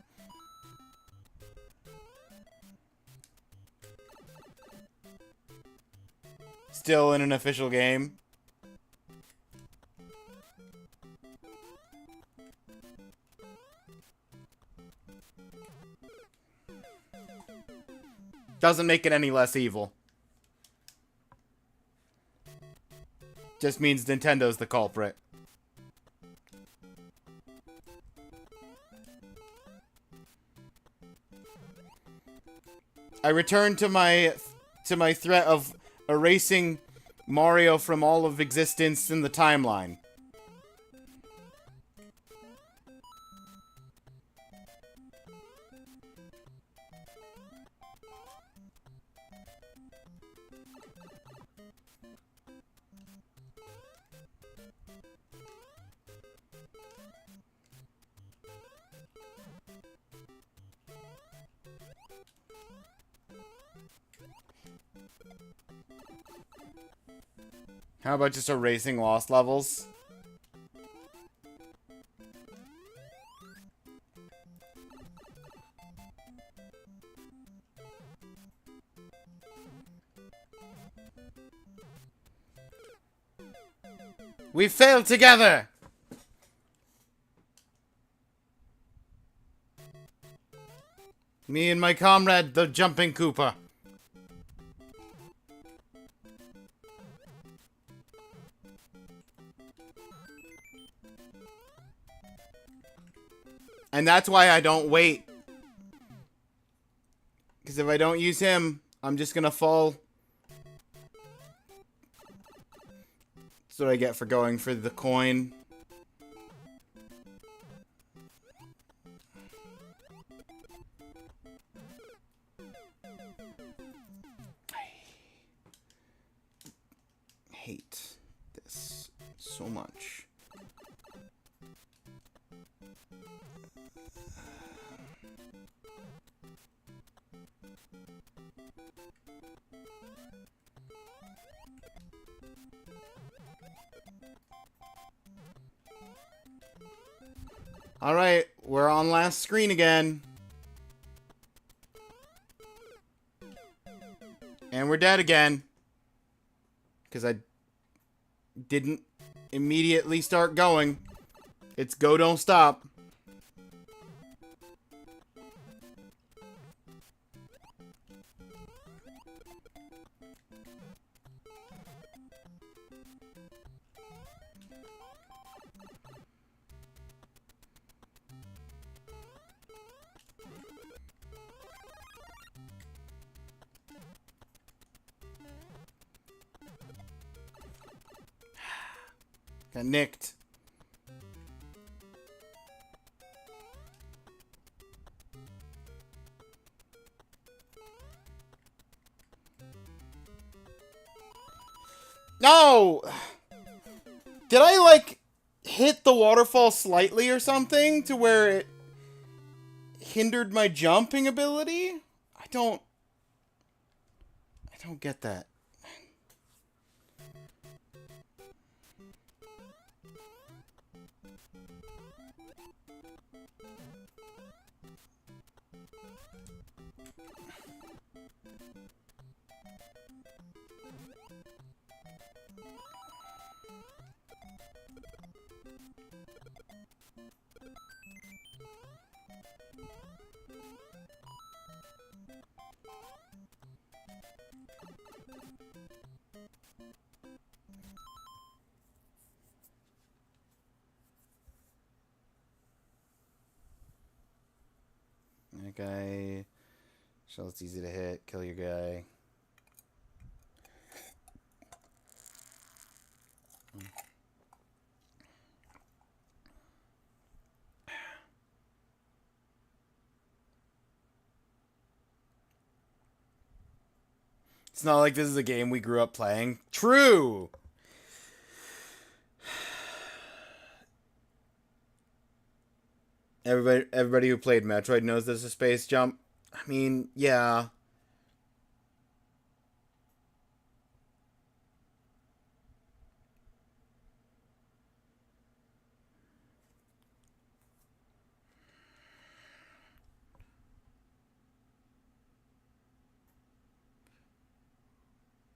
Still in an official game. Doesn't make it any less evil. Just means Nintendo's the culprit. I return to my threat of erasing Mario from all of existence in the timeline. How about just erasing Lost Levels? We failed together! Me and my comrade, the Jumping Koopa. And that's why I don't wait. Because if I don't use him, I'm just gonna fall. That's what I get for going for the coin. I hate this so much. Alright, we're on last screen again. And we're dead again. Because I didn't immediately start going. It's go, don't stop. Got nicked. No! Did I, like, hit the waterfall slightly or something to where it hindered my jumping ability? I don't get that. That guy. So it's easy to hit. Kill your guy. It's not like this is a game we grew up playing. True! Everybody who played Metroid knows there's a space jump. I mean, yeah.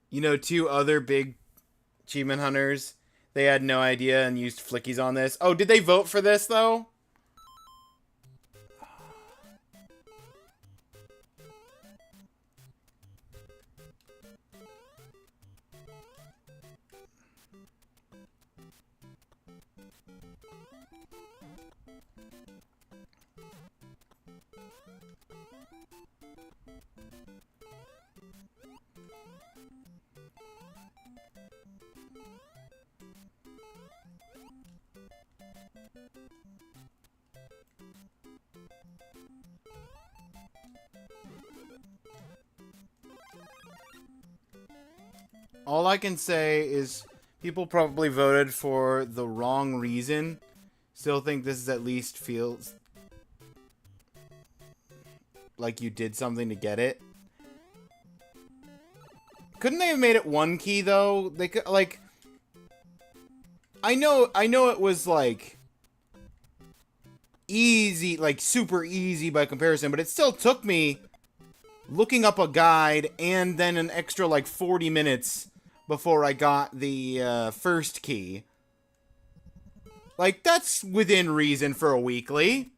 You know, two other big achievement hunters, they had no idea and used flickies on this. Oh, did they vote for this, though? All I can say is people probably voted for the wrong reason. Still think this is at least feels like you did something to get it. Couldn't they have made it one key though? They could like I know it was like easy, like super easy by comparison, but it still took me looking up a guide and then an extra like 40 minutes before I got the first key. Like, that's within reason for a weekly.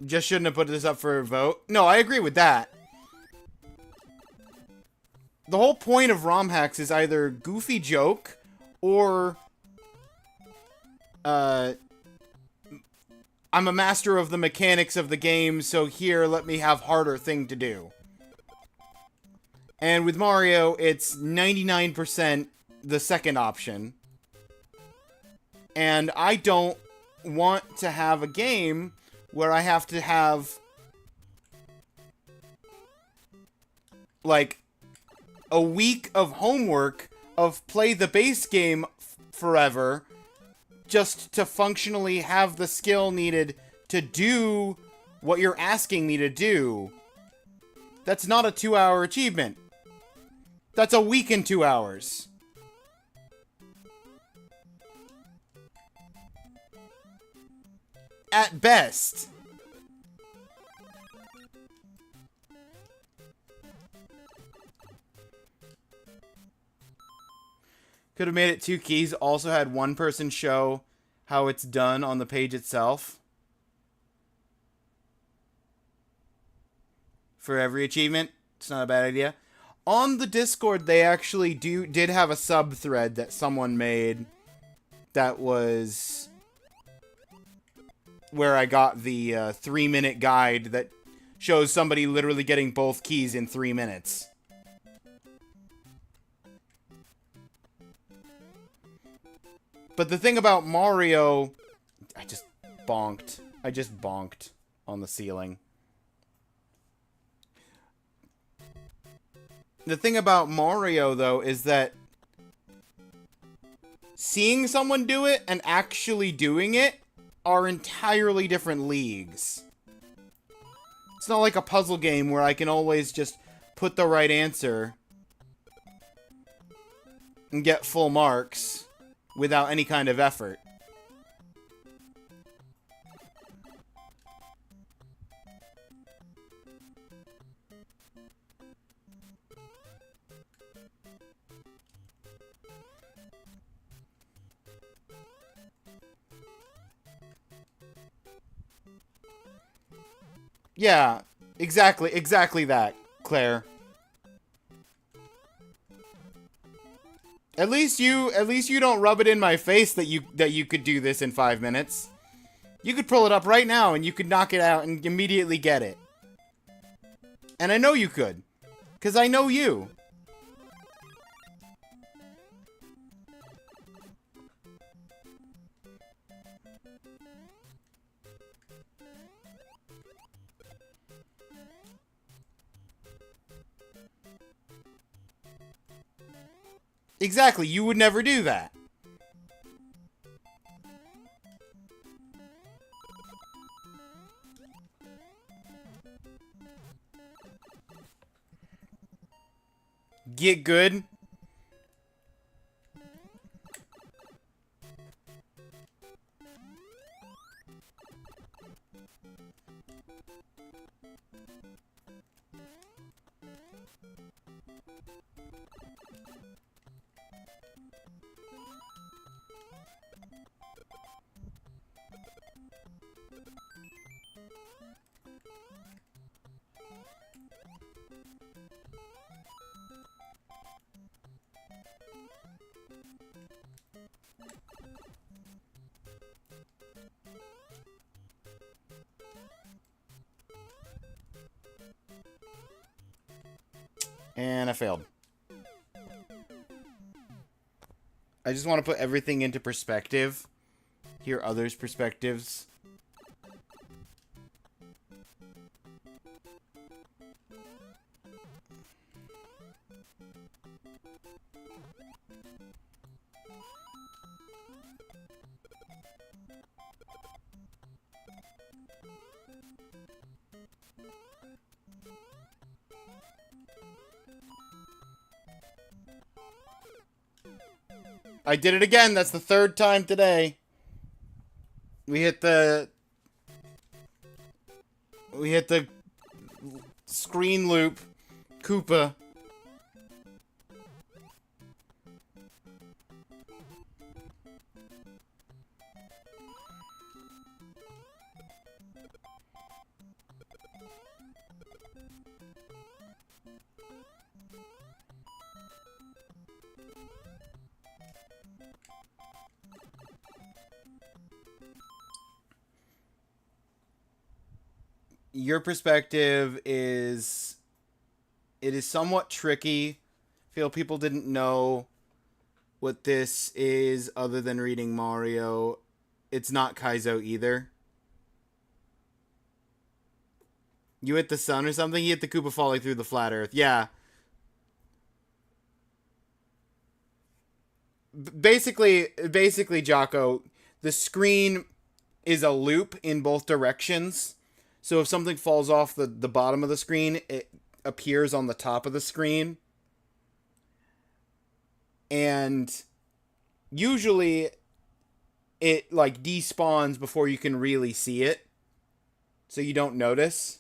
Just shouldn't have put this up for a vote. No, I agree with that. The whole point of ROM hacks is either goofy joke or I'm a master of the mechanics of the game, so here, let me have harder thing to do. And with Mario, it's 99% the second option. And I don't want to have a game where I have to have, like, a week of homework of play the base game forever just to functionally have the skill needed to do what you're asking me to do. That's not a 2-hour achievement. That's a week in 2 hours. At best. Could have made it 2 keys. Also had one person show how it's done on the page itself. For every achievement. It's not a bad idea. On the Discord, they actually did have a sub-thread that someone made that was where I got the 3-minute guide that shows somebody literally getting both keys in 3 minutes. But the thing about Mario, I just bonked on the ceiling. The thing about Mario, though, is that seeing someone do it and actually doing it are entirely different leagues. It's not like a puzzle game where I can always just put the right answer and get full marks without any kind of effort. Yeah, exactly that, Claire. At least you don't rub it in my face that you could do this in 5 minutes. You could pull it up right now and you could knock it out and immediately get it. And I know you could, because I know you. Exactly, you would never do that. Get good. And I failed. I just want to put everything into perspective. Hear others' perspectives. I did it again. That's the third time today. We hit the screen loop. Koopa. Your perspective is... It is somewhat tricky. I feel people didn't know what this is other than reading Mario. It's not Kaizo either. You hit the sun or something? You hit the Koopa falling through the flat earth. Yeah. Basically, Jocko, the screen is a loop in both directions. So if something falls off the bottom of the screen, it appears on the top of the screen. And usually it like despawns before you can really see it. So you don't notice.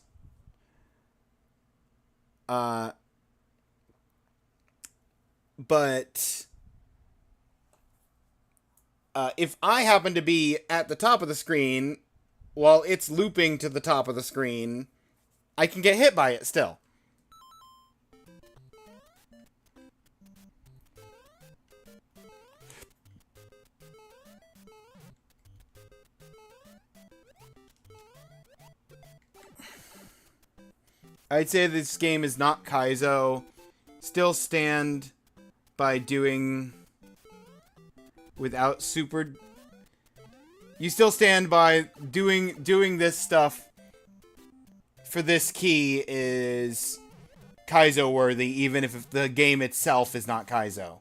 But if I happen to be at the top of the screen while it's looping to the top of the screen, I can get hit by it still. I'd say this game is not Kaizo. Still stand by doing without super... You still stand by doing this stuff for this key is Kaizo worthy, even if the game itself is not Kaizo.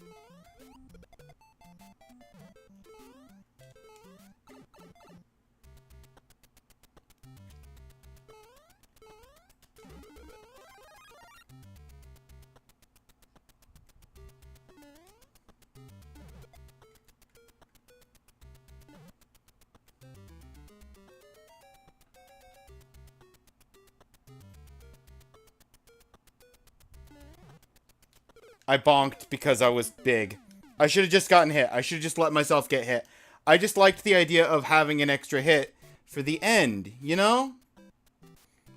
I bonked because I was big. I should have just gotten hit. I should have just let myself get hit. I just liked the idea of having an extra hit for the end, you know?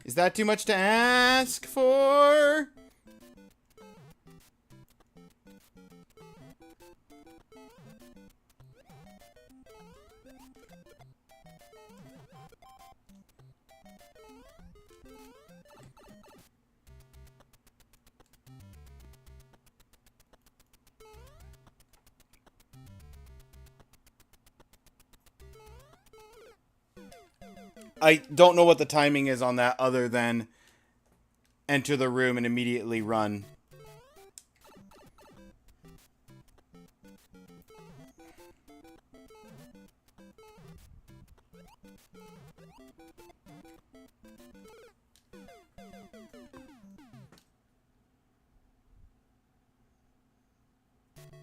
Is that too much to ask for? I don't know what the timing is on that other than enter the room and immediately run.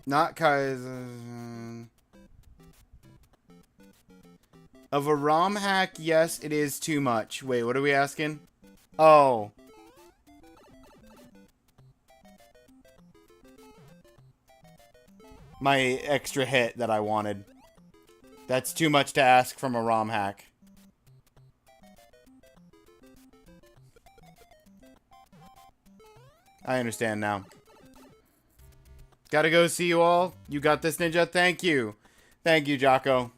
Not Kaiser. Of a ROM hack, yes, it is too much. Wait, what are we asking? Oh. My extra hit that I wanted. That's too much to ask from a ROM hack. I understand now. Gotta go see you all. You got this, Ninja? Thank you. Thank you, Jocko.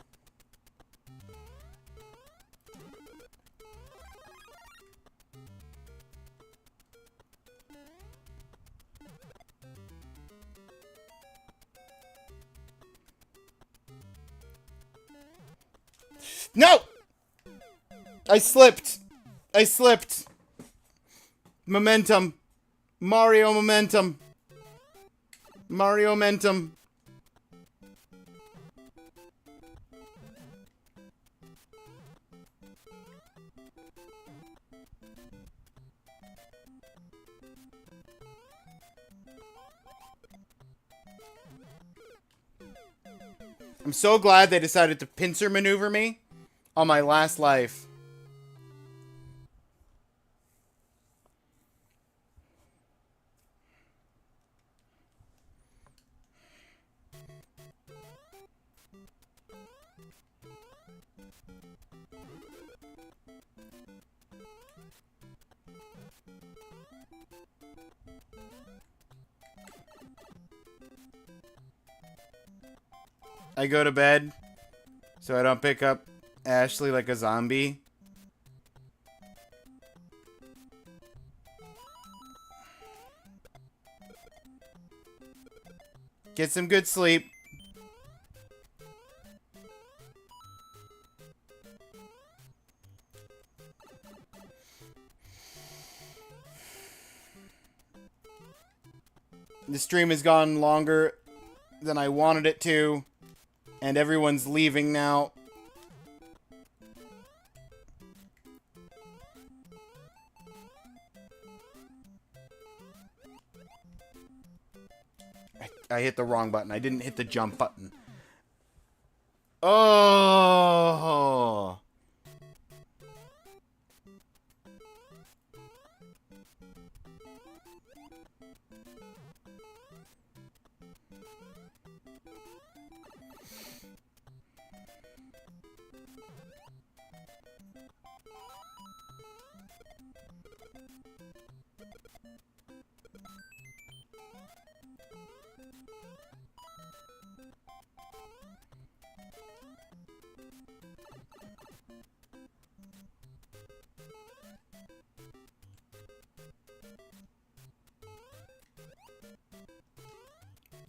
No! I slipped. I slipped. Momentum. Mario momentum. Mario momentum. I'm so glad they decided to pincer maneuver me on my last life. I go to bed so I don't pick up Ashley like a zombie. Get some good sleep. The stream has gone longer than I wanted it to, and everyone's leaving now. I hit the wrong button. I didn't hit the jump button. Oh!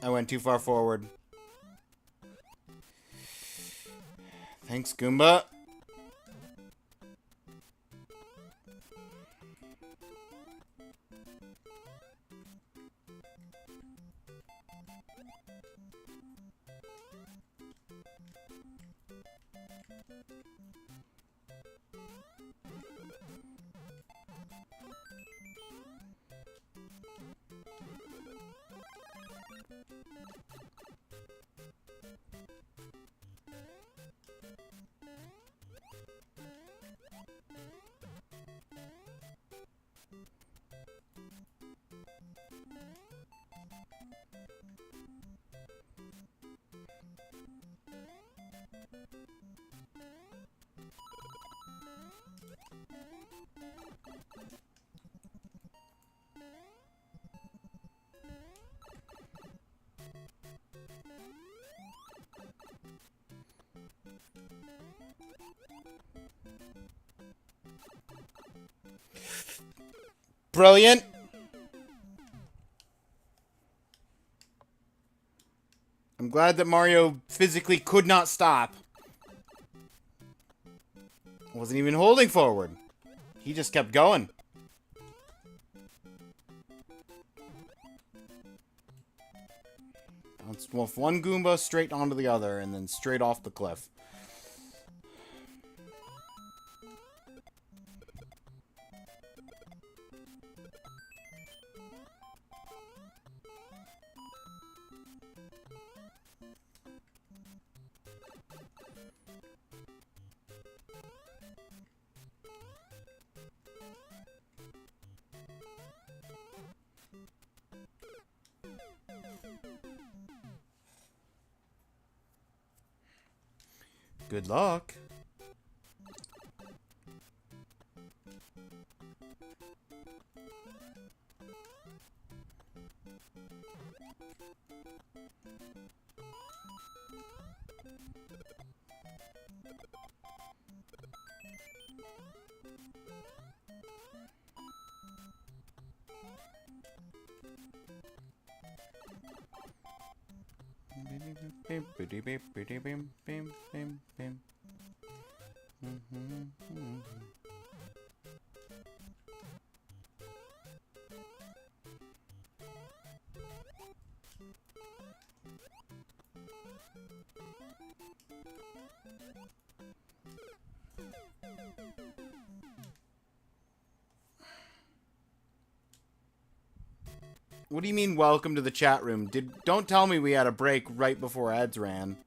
I went too far forward. Thanks, Goomba. Brilliant. I'm glad that Mario physically could not stop. Wasn't even holding forward. He just kept going. Bounced off one Goomba straight onto the other and then straight off the cliff. Good luck. What do you mean, welcome to the chat room? Don't tell me we had a break right before ads ran.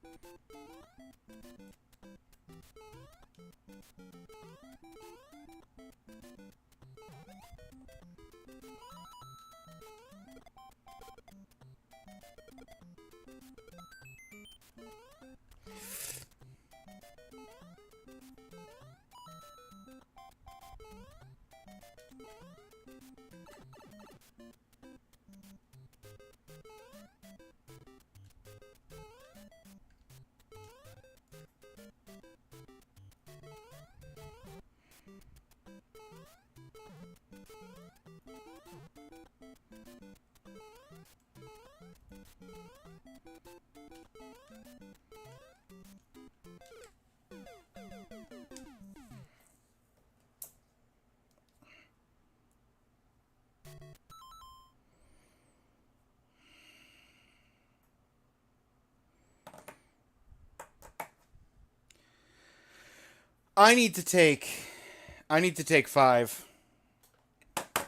I need to take 5.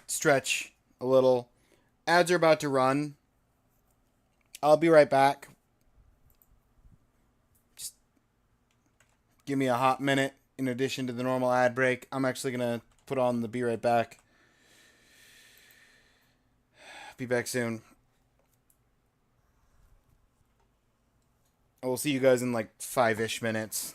Stretch a little. Ads are about to run. I'll be right back. Just give me a hot minute in addition to the normal ad break. I'm actually going to put on the be right back. Be back soon. I will see you guys in like 5-ish minutes.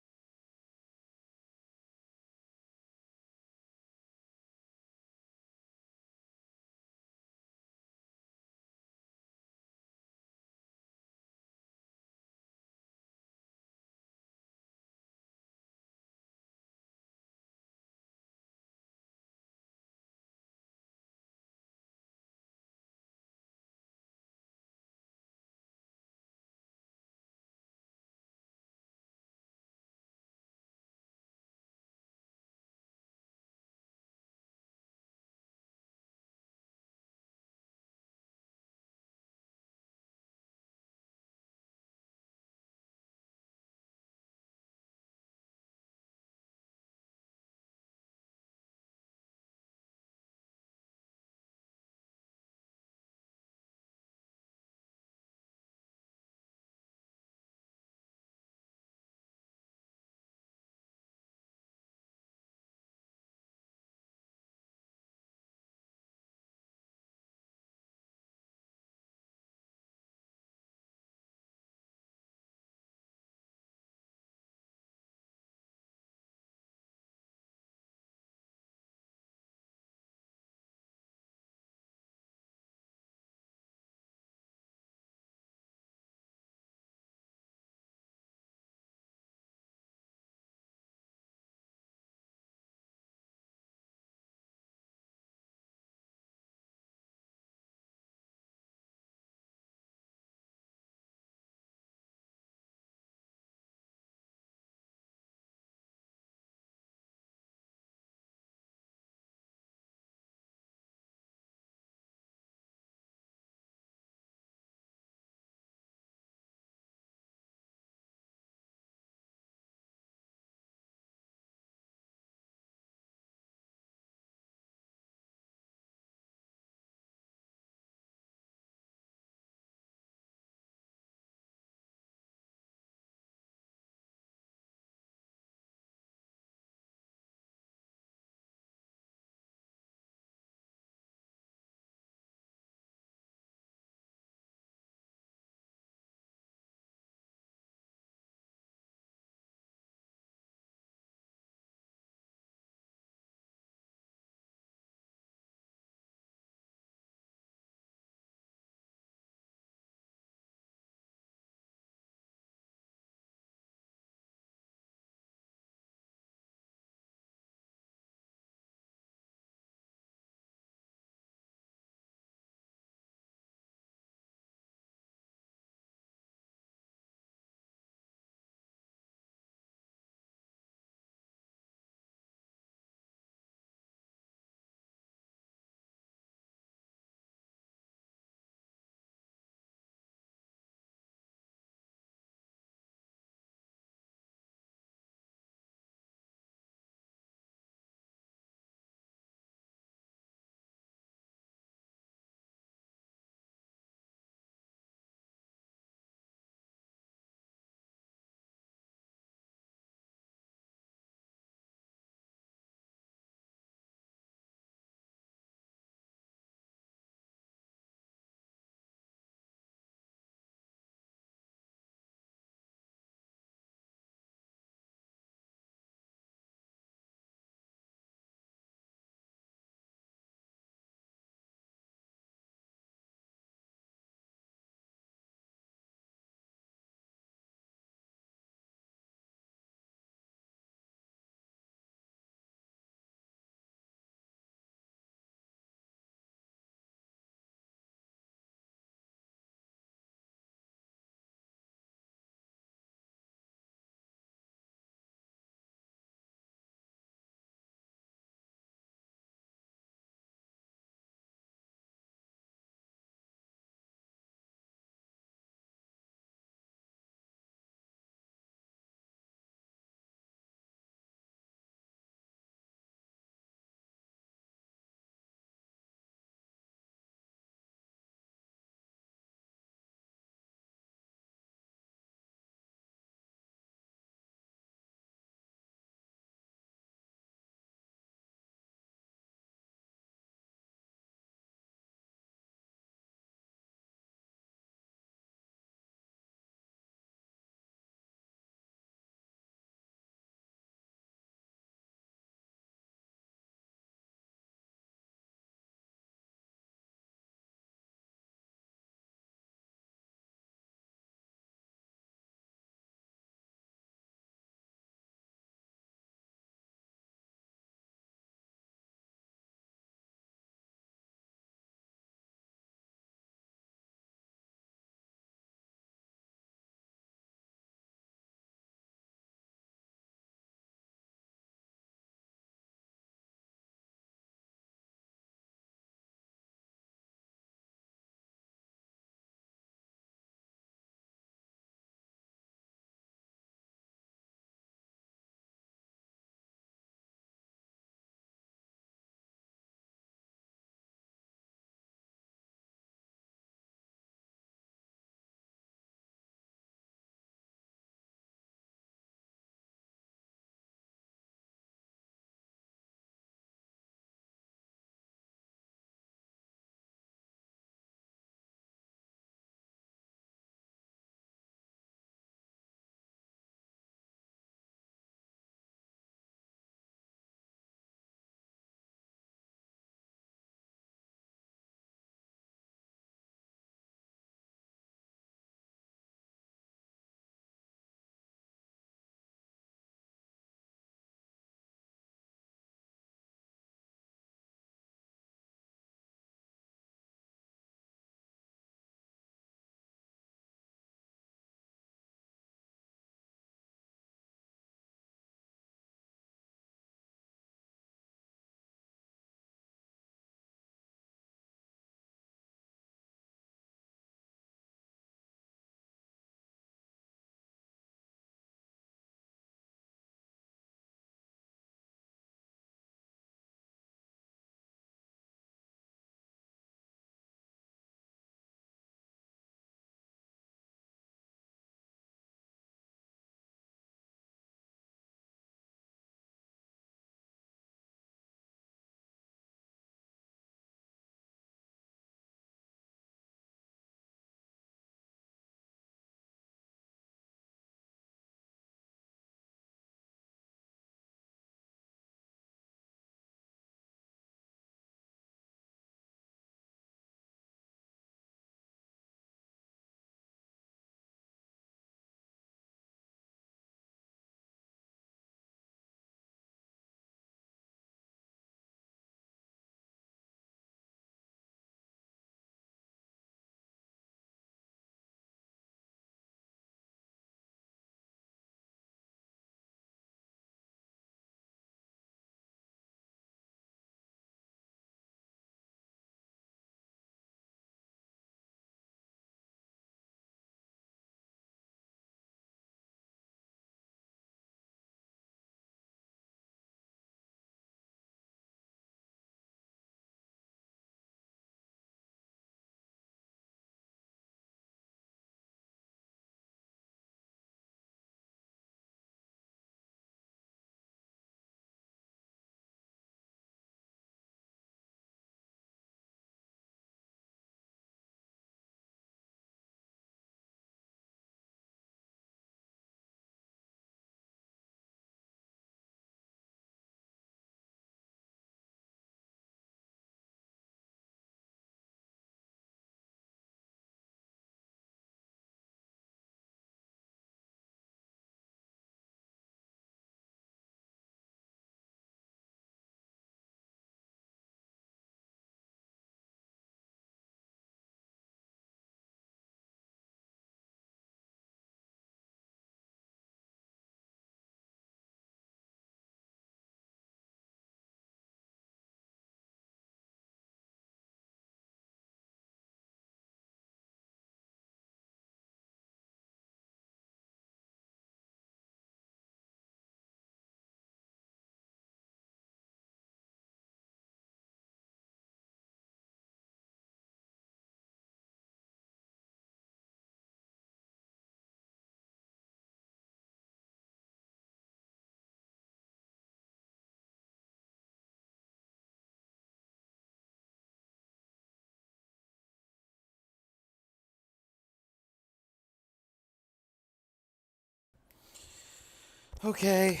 Okay.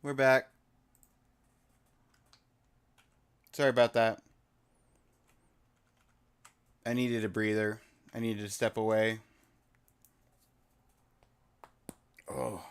We're back. Sorry about that. I needed a breather. I needed to step away. Oh.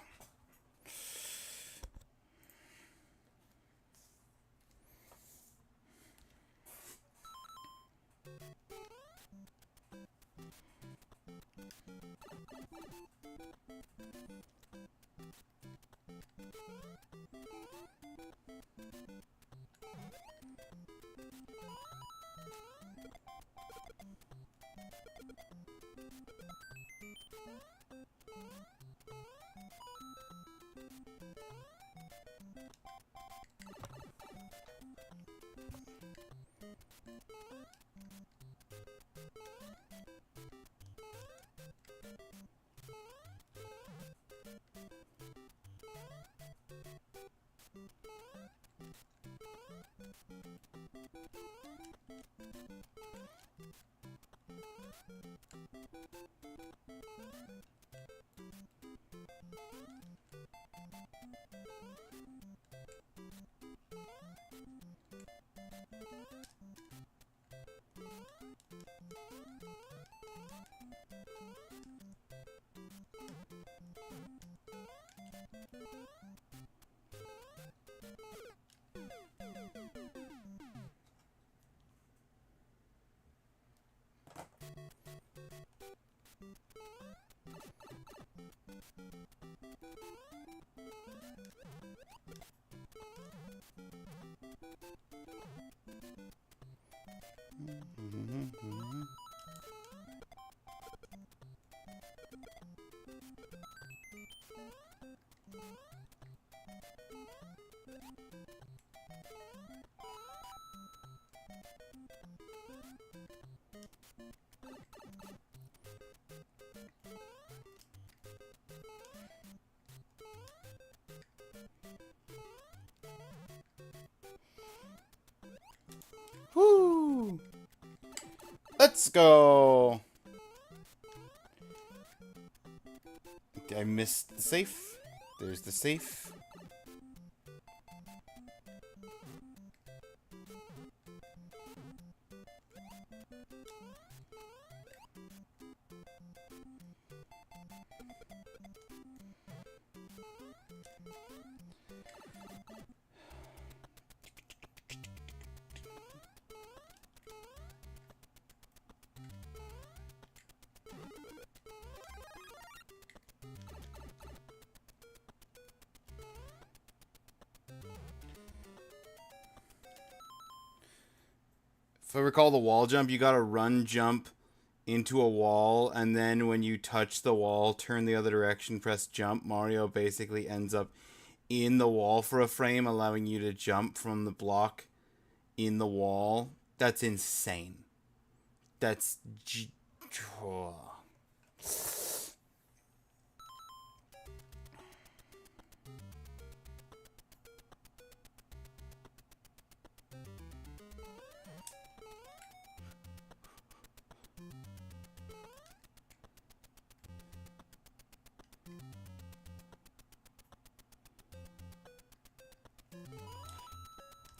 Woo! Let's go. I missed the safe. There's the safe. If I recall the wall jump, you gotta run jump into a wall, and then when you touch the wall, turn the other direction, press jump. Mario basically ends up in the wall for a frame, allowing you to jump from the block in the wall. That's insane. That's... Oh.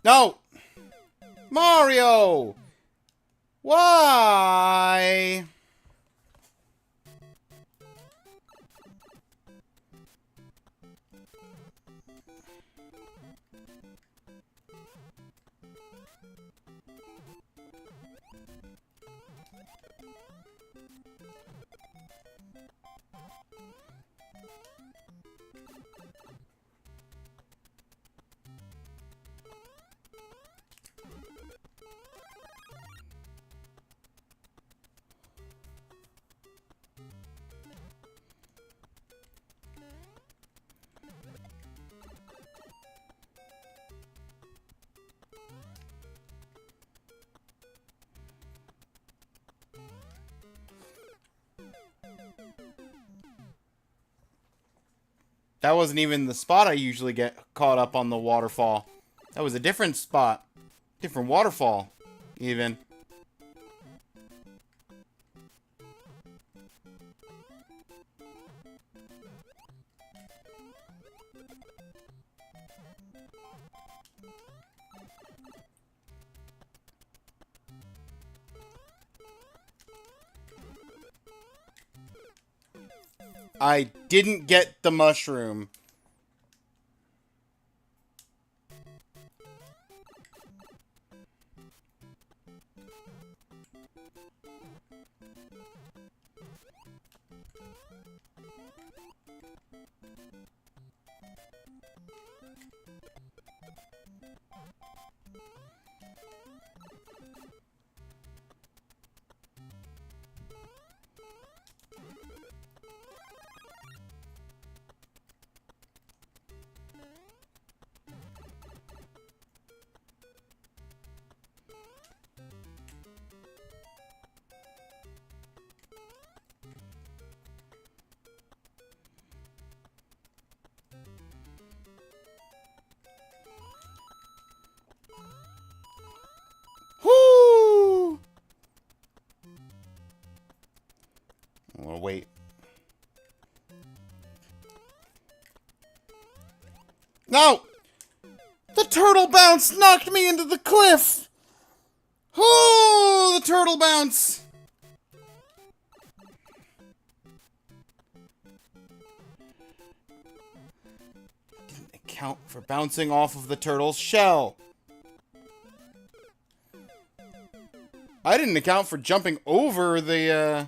No! Mario! Why? That wasn't even the spot I usually get caught up on the waterfall. That was a different spot. Different waterfall, even. I didn't get the mushroom. Whoo! Well, wait. No! The turtle bounce knocked me into the cliff! Oh, the turtle bounce! Didn't account for bouncing off of the turtle's shell. I didn't account for jumping over the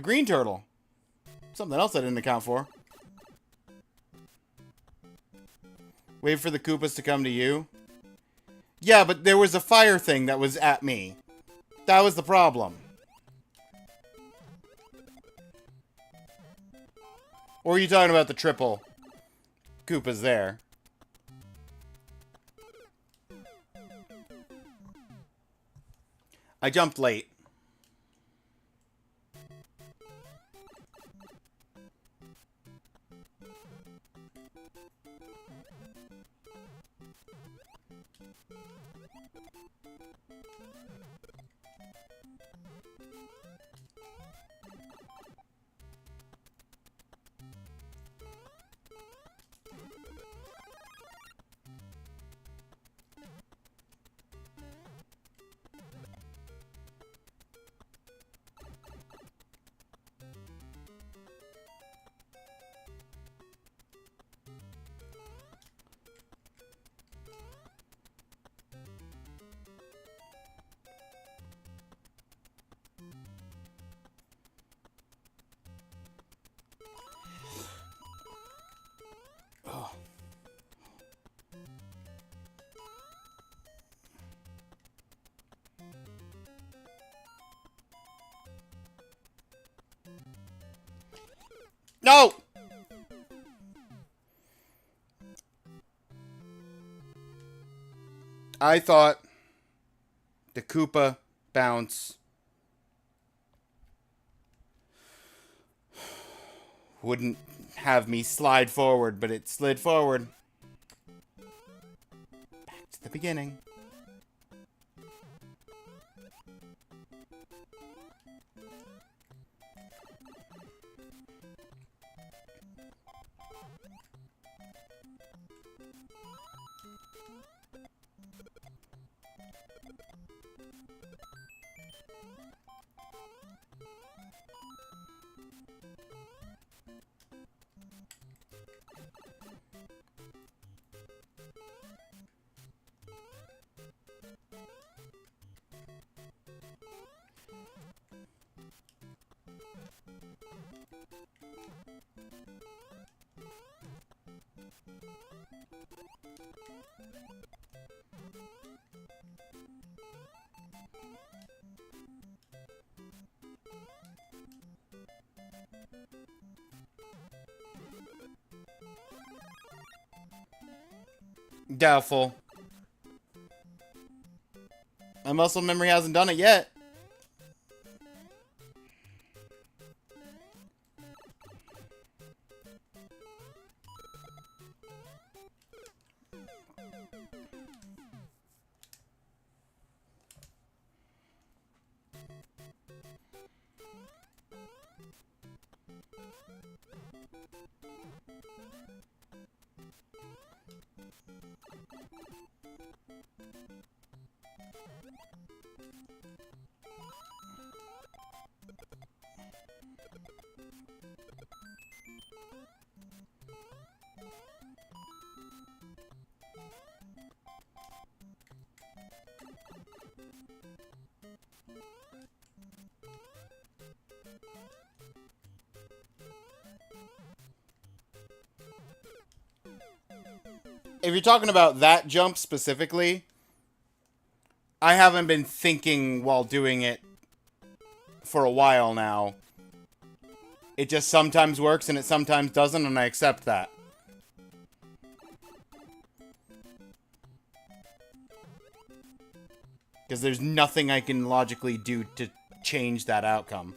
green turtle. Something else I didn't account for. Wait for the Koopas to come to you. Yeah, but there was a fire thing that was at me. That was the problem. Or are you talking about the triple Koopas there? I jumped late. No! I thought the Koopa bounce wouldn't have me slide forward, but it slid forward. Back to the beginning. Doubtful. My muscle memory hasn't done it yet. If you're talking about that jump specifically, I haven't been thinking while doing it for a while now. It just sometimes works and it sometimes doesn't, and I accept that. Because there's nothing I can logically do to change that outcome.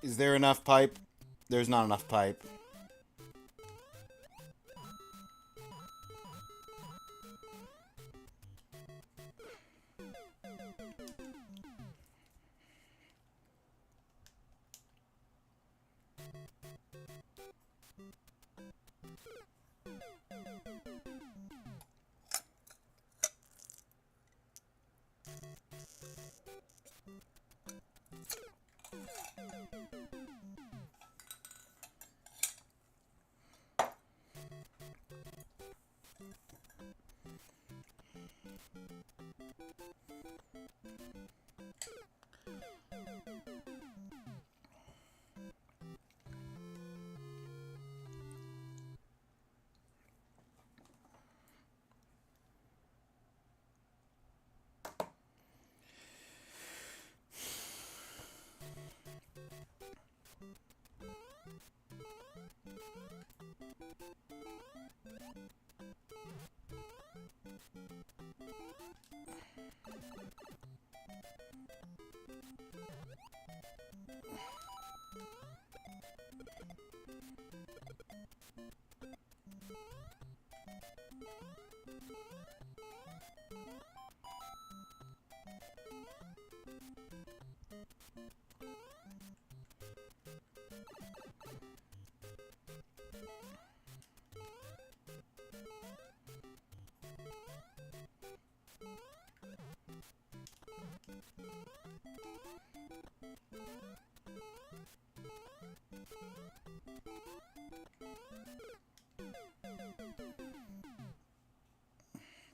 Is there enough pipe? There's not enough pipe.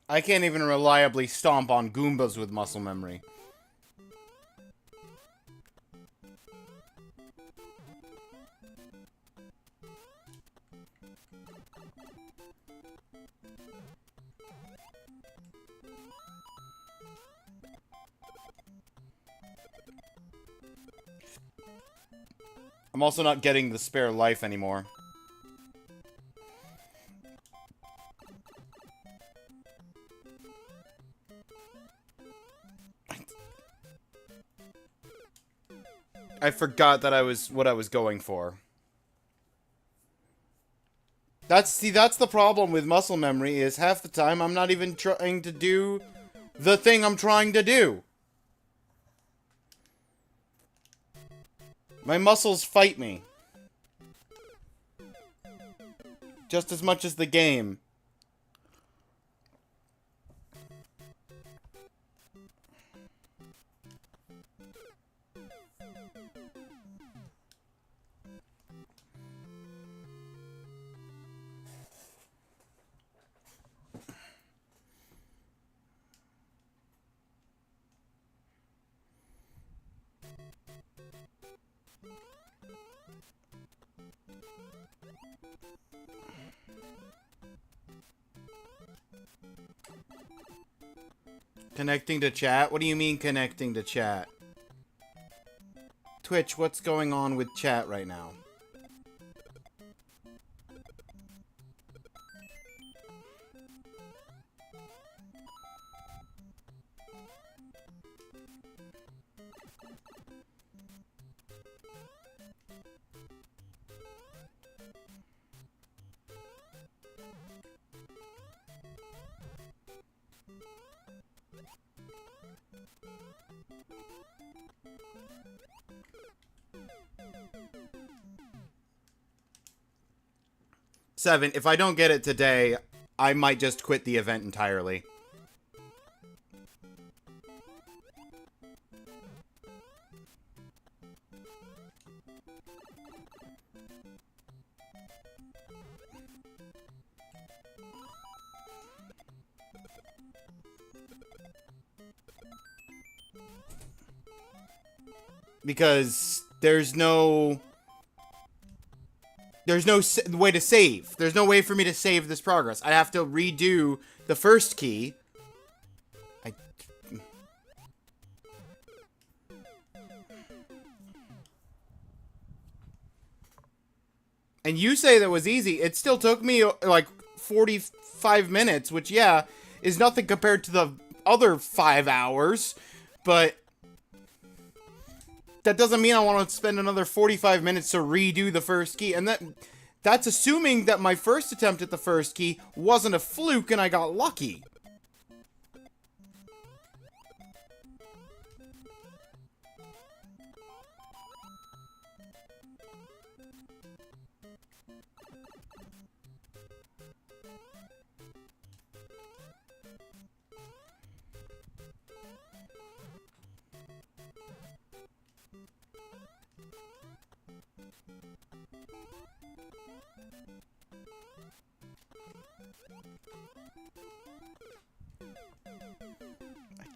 I can't even reliably stomp on Goombas with muscle memory. I'm also not getting the spare life anymore. I forgot that what I was going for. That's the problem with muscle memory, is half the time I'm not even trying to do the thing I'm trying to do. My muscles fight me. Just as much as the game. Connecting to chat? What do you mean connecting to chat? Twitch, what's going on with chat right now? Seven, if I don't get it today, I might just quit the event entirely. Because there's no way to save. There's no way for me to save this progress. I have to redo the first key. And you say that was easy. It still took me like 45 minutes, which, yeah, is nothing compared to the other 5 hours. But that doesn't mean I want to spend another 45 minutes to redo the first key. And that's assuming that my first attempt at the first key wasn't a fluke and I got lucky.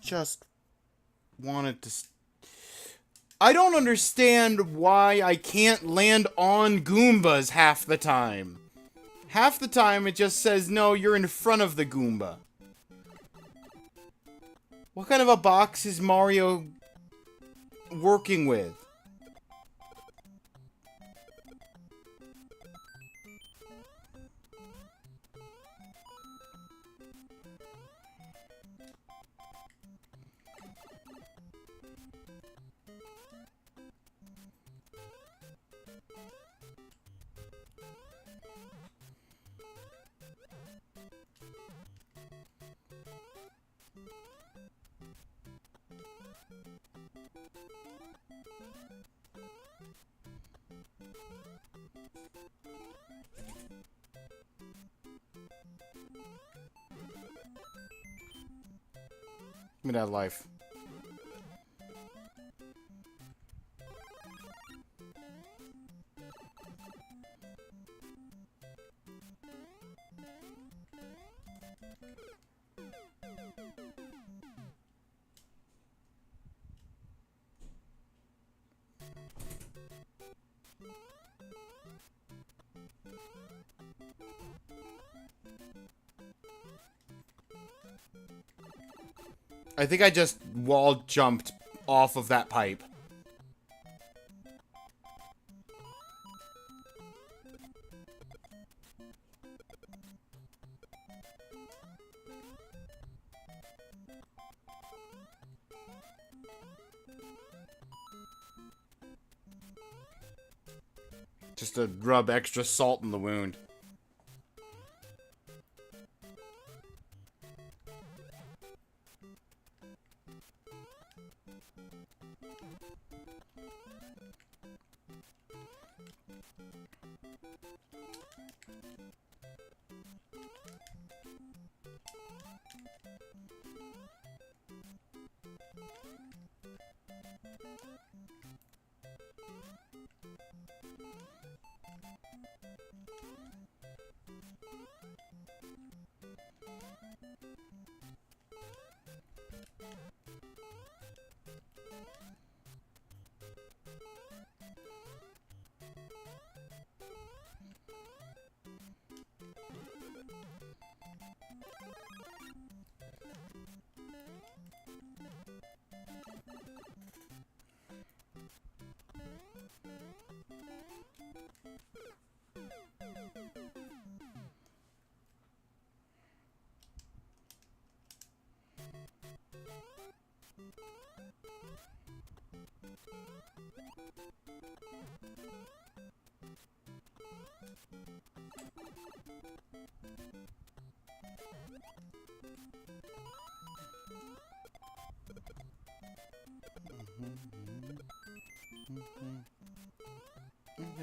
Just wanted to... I don't understand why I can't land on Goombas half the time. Half the time it just says, no, you're in front of the Goomba. What kind of a box is Mario working with? Give me that life. I think I just wall jumped off of that pipe. Just to rub extra salt in the wound.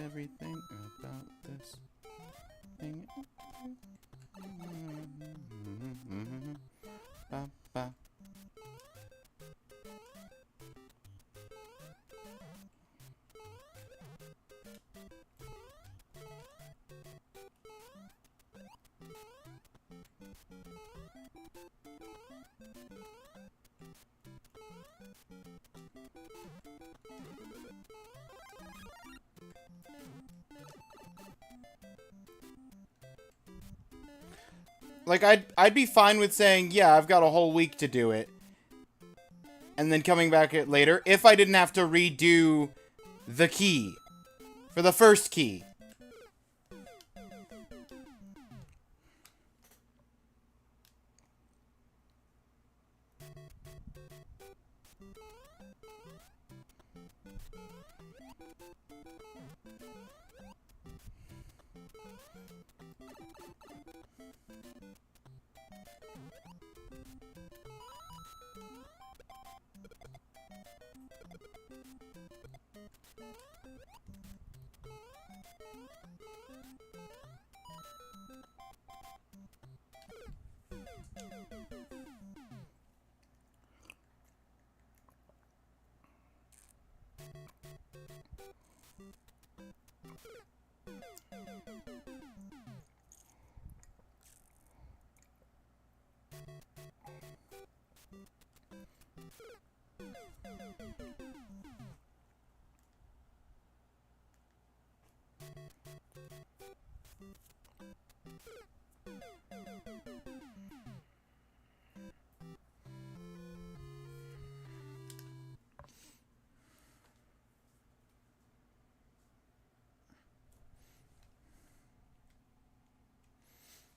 Everything about this thing. Ba, ba. Like, I'd be fine with saying, yeah, I've got a whole week to do it. And then coming back at later, if I didn't have to redo the key. For the first key.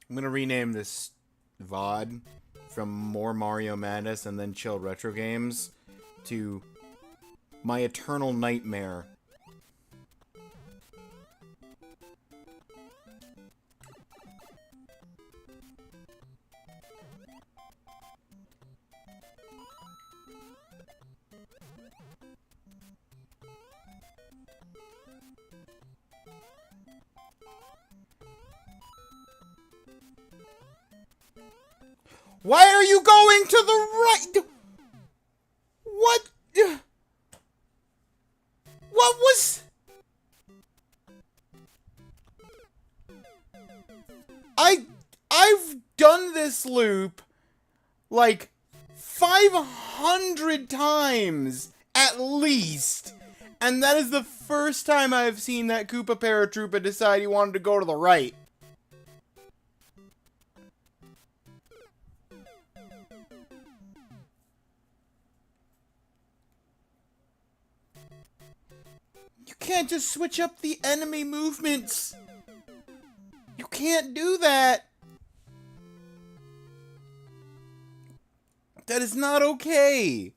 I'm gonna rename this VOD from More Mario Madness and then Chill Retro Games to My Eternal Nightmare. Why are you going to the right? What? What was... I've done this loop like 500 times at least. And that is the first time I've seen that Koopa Paratroopa decide he wanted to go to the right. You can't just switch up the enemy movements. You can't do that. That is not okay.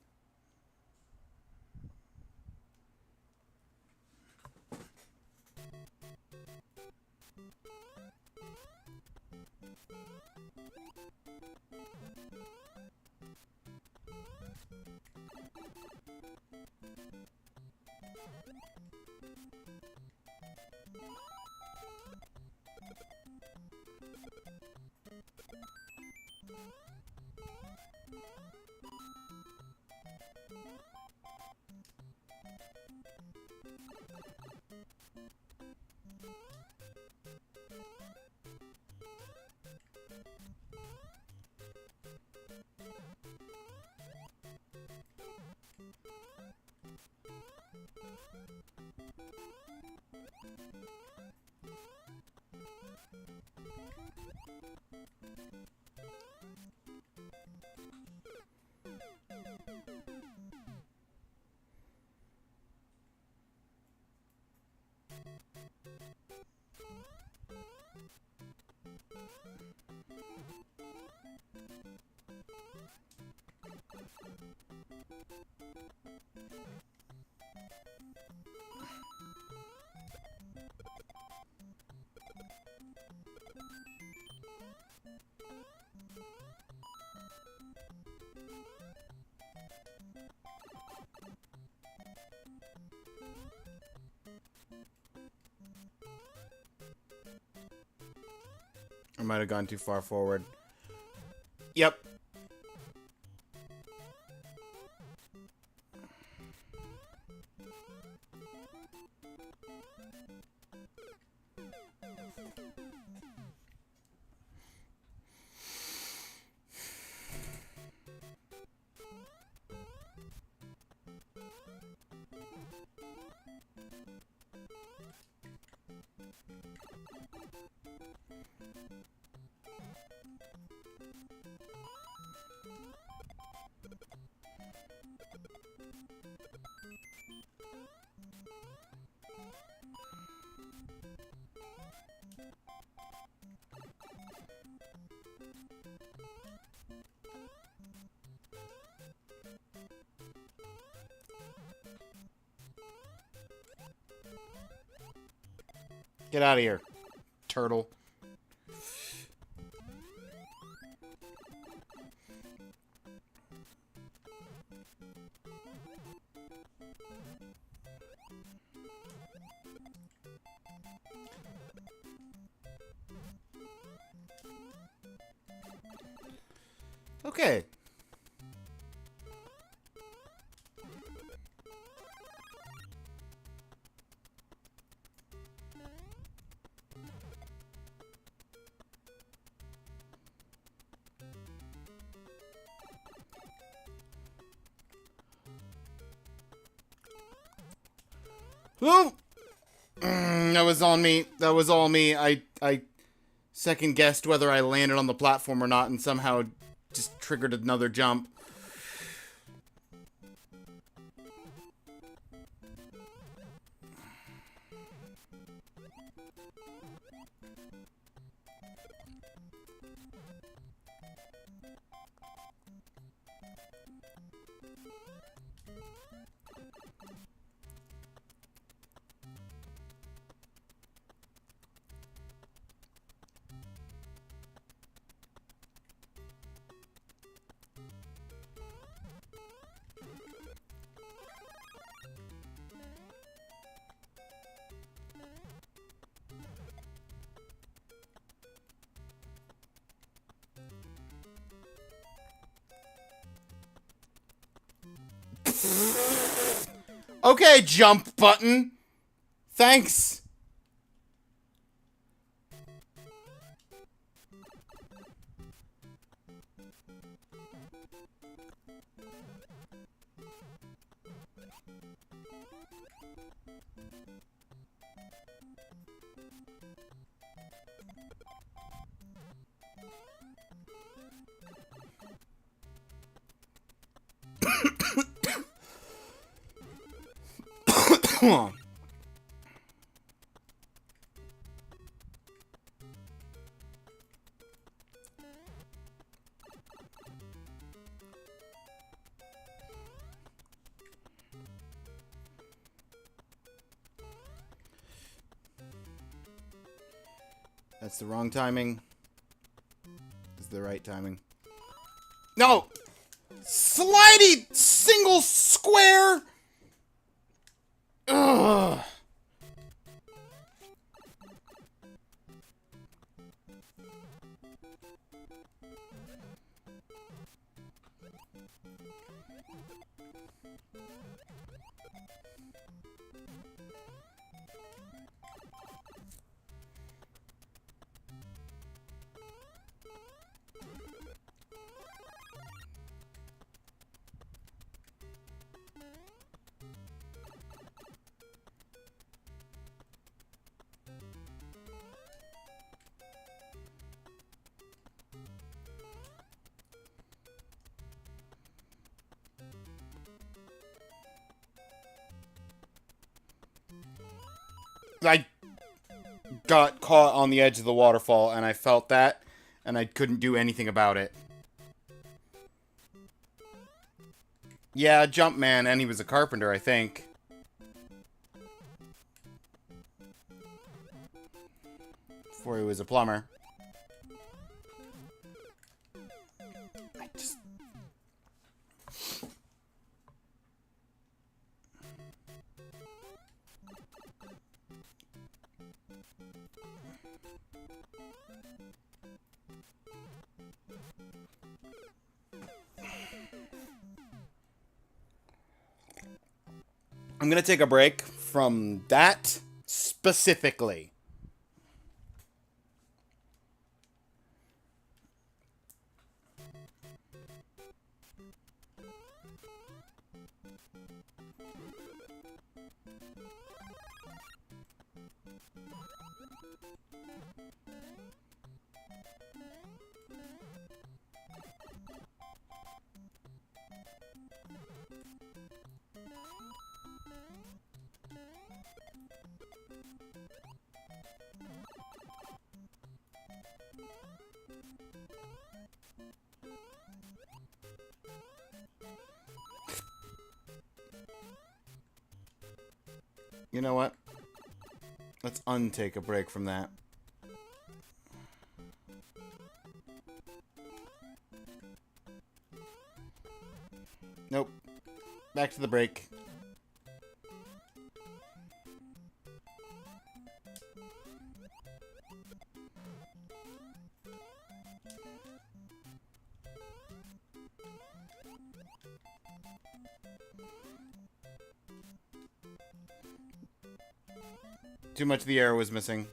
I might have gone too far forward. Yep. Get out of here, turtle. Okay. Ooh! That was on me. That was all me. I second guessed whether I landed on the platform or not and somehow just triggered another jump. Okay, jump button. Thanks. Come on. That's the wrong timing. Is the right timing. No! Slidey single square! Ugh. I got caught on the edge of the waterfall, and I felt that, and I couldn't do anything about it. Yeah, Jumpman, and he was a carpenter, I think. Before he was a plumber. I just... I'm gonna take a break from that specifically. You know what? Let's untake a break from that. Nope. Back to the break. Too much of the arrow was missing.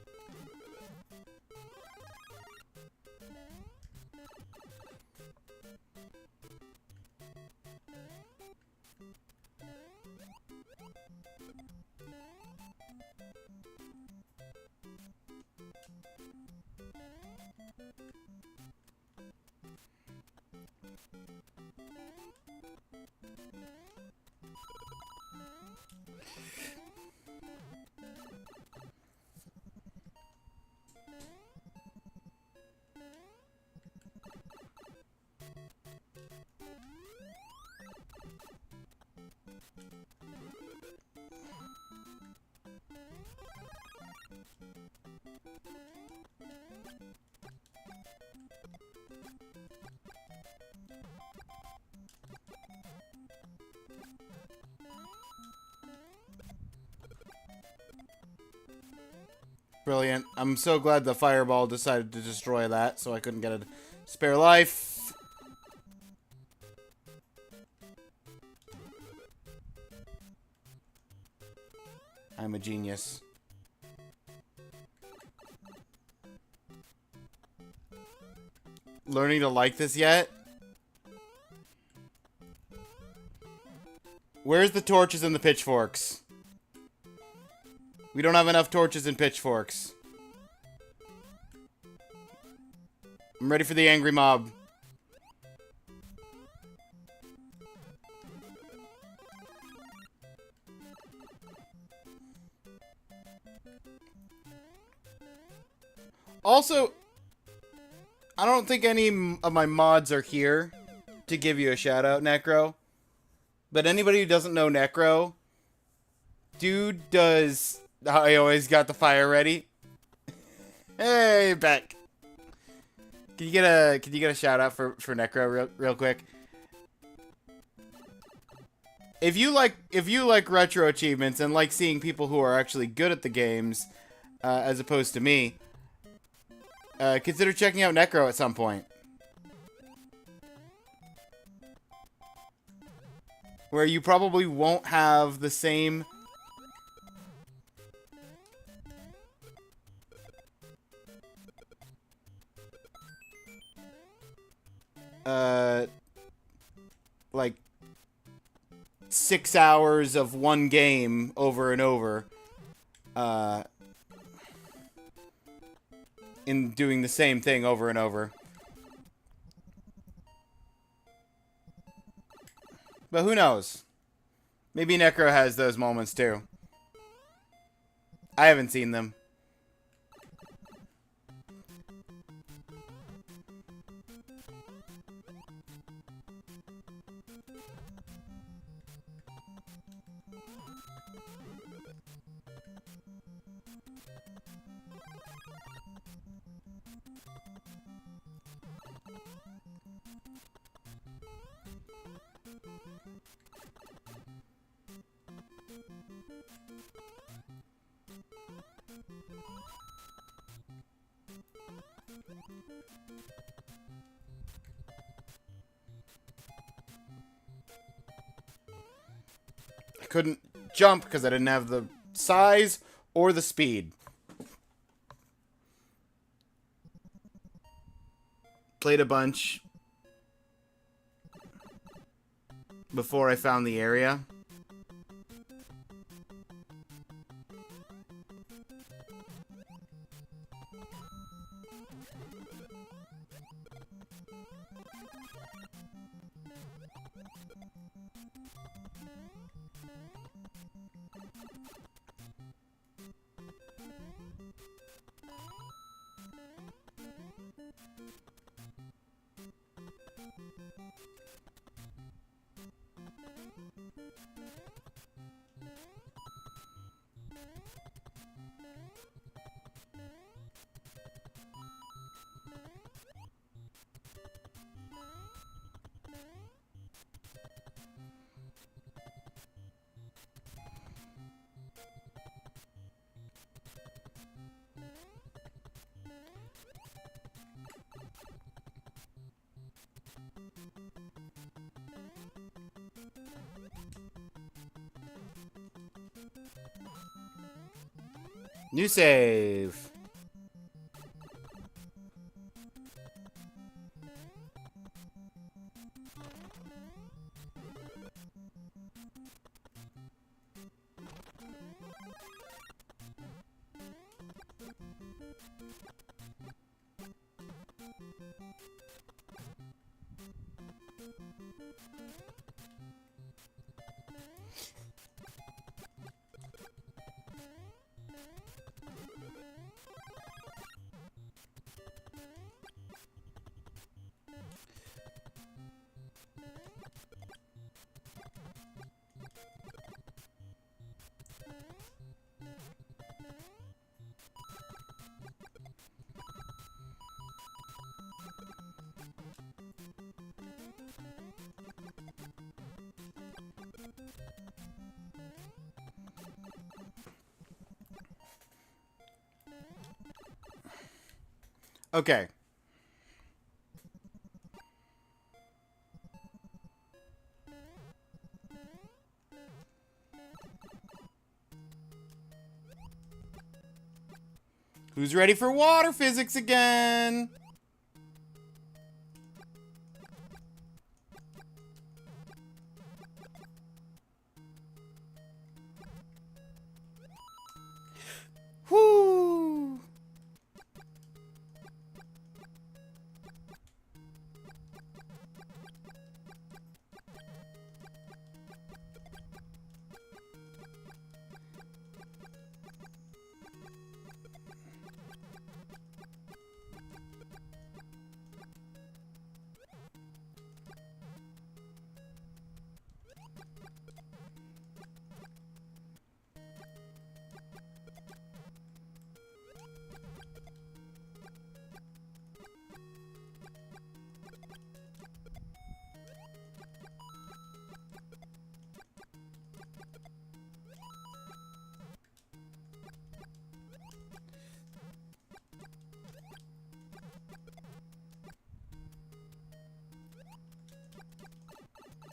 Brilliant. I'm so glad the fireball decided to destroy that, so I couldn't get a spare life. I'm a genius. Learning to like this yet? Where's the torches and the pitchforks? We don't have enough torches and pitchforks. I'm ready for the angry mob. Also, I don't think any of my mods are here to give you a shout out, Necro. But anybody who doesn't know Necro, dude does... I always got the fire ready. Hey, Beck. Can you get a shout out for Necro real quick? If you like retro achievements and like seeing people who are actually good at the games, as opposed to me, consider checking out Necro at some point. Where you probably won't have the same... like 6 hours of one game over and over, in doing the same thing over and over. But who knows? Maybe Necro has those moments too. I haven't seen them. I couldn't jump because I didn't have the size or the speed. Played a bunch before I found the area. New save. Okay. Who's ready for water physics again? Whoo!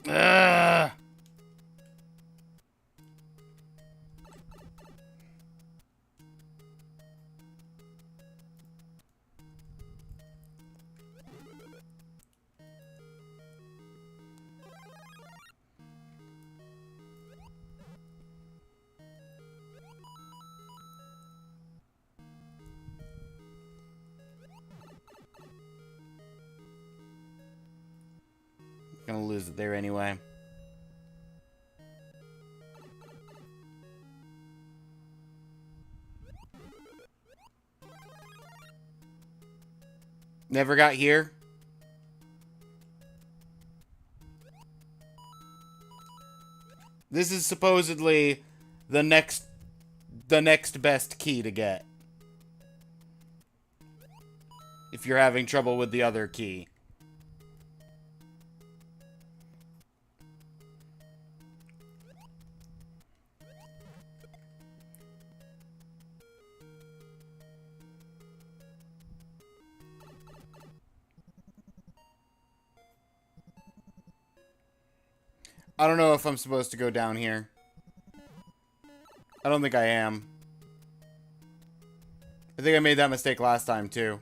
Ugh. Gonna lose it there anyway. Never got here. This is supposedly the next best key to get. If you're having trouble with the other key. I don't know if I'm supposed to go down here. I don't think I am. I think I made that mistake last time, too.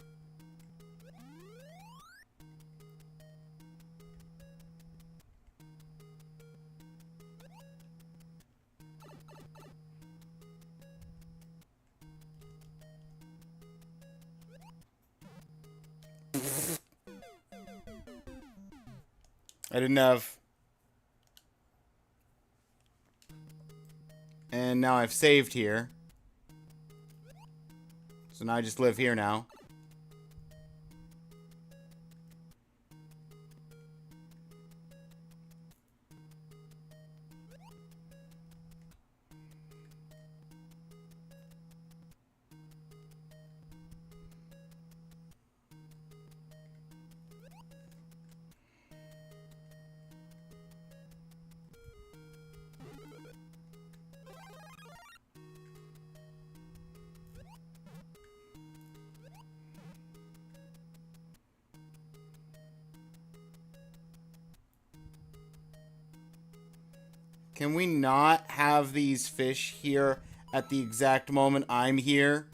I didn't have... And now I've saved here. So now I just live here now. Can we not have these fish here at the exact moment I'm here?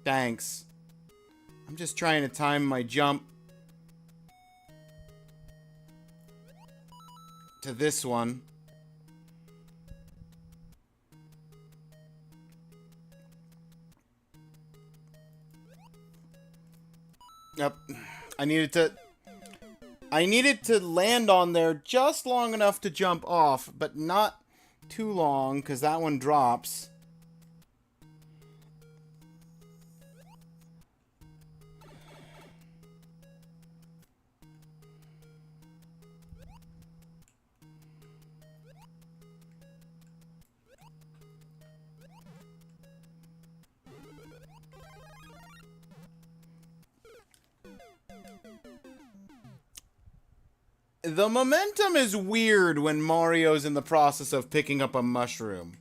Thanks. I'm just trying to time my jump to this one. Yep. I needed to land on there just long enough to jump off, but not too long, because that one drops. The momentum is weird when Mario's in the process of picking up a mushroom.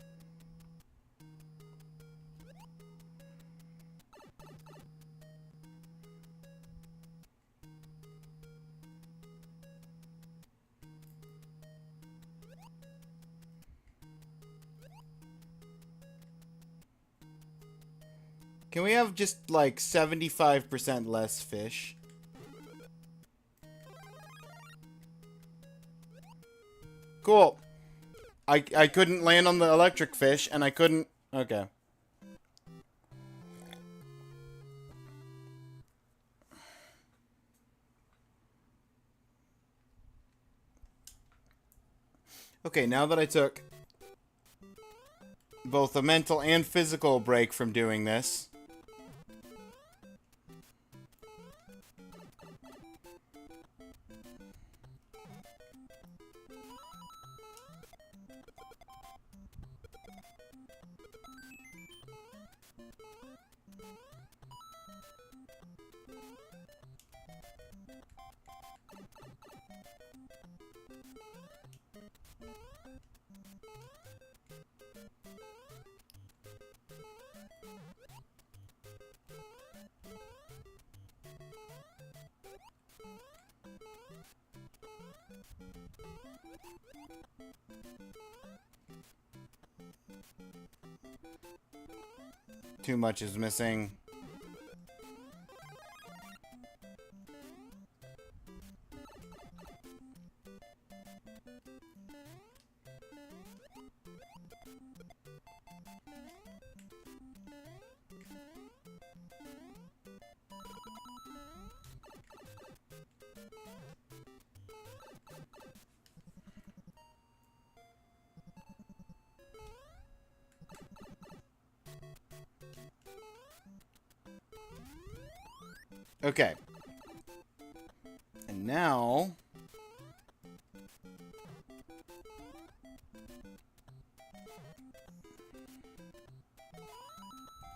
Can we have just like 75% less fish? Cool. I couldn't land on the electric fish, and I couldn't... Okay. Okay, now that I took both a mental and physical break from doing this... Too much is missing. Okay. And now...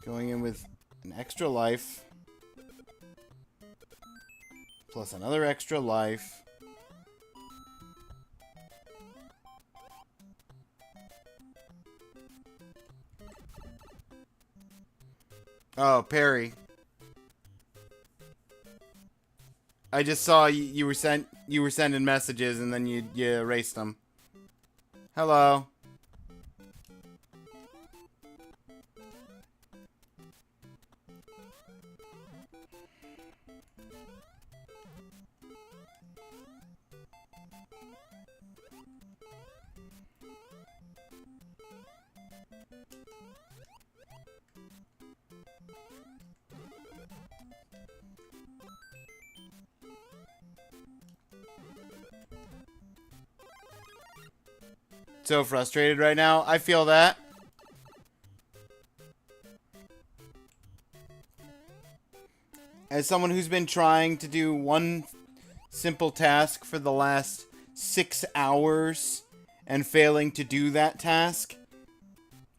going in with an extra life. Plus another extra life. Oh, Perry. I just saw you were sending messages and then you erased them. Hello. So frustrated right now. I feel that. As someone who's been trying to do one simple task for the last 6 hours and failing to do that task,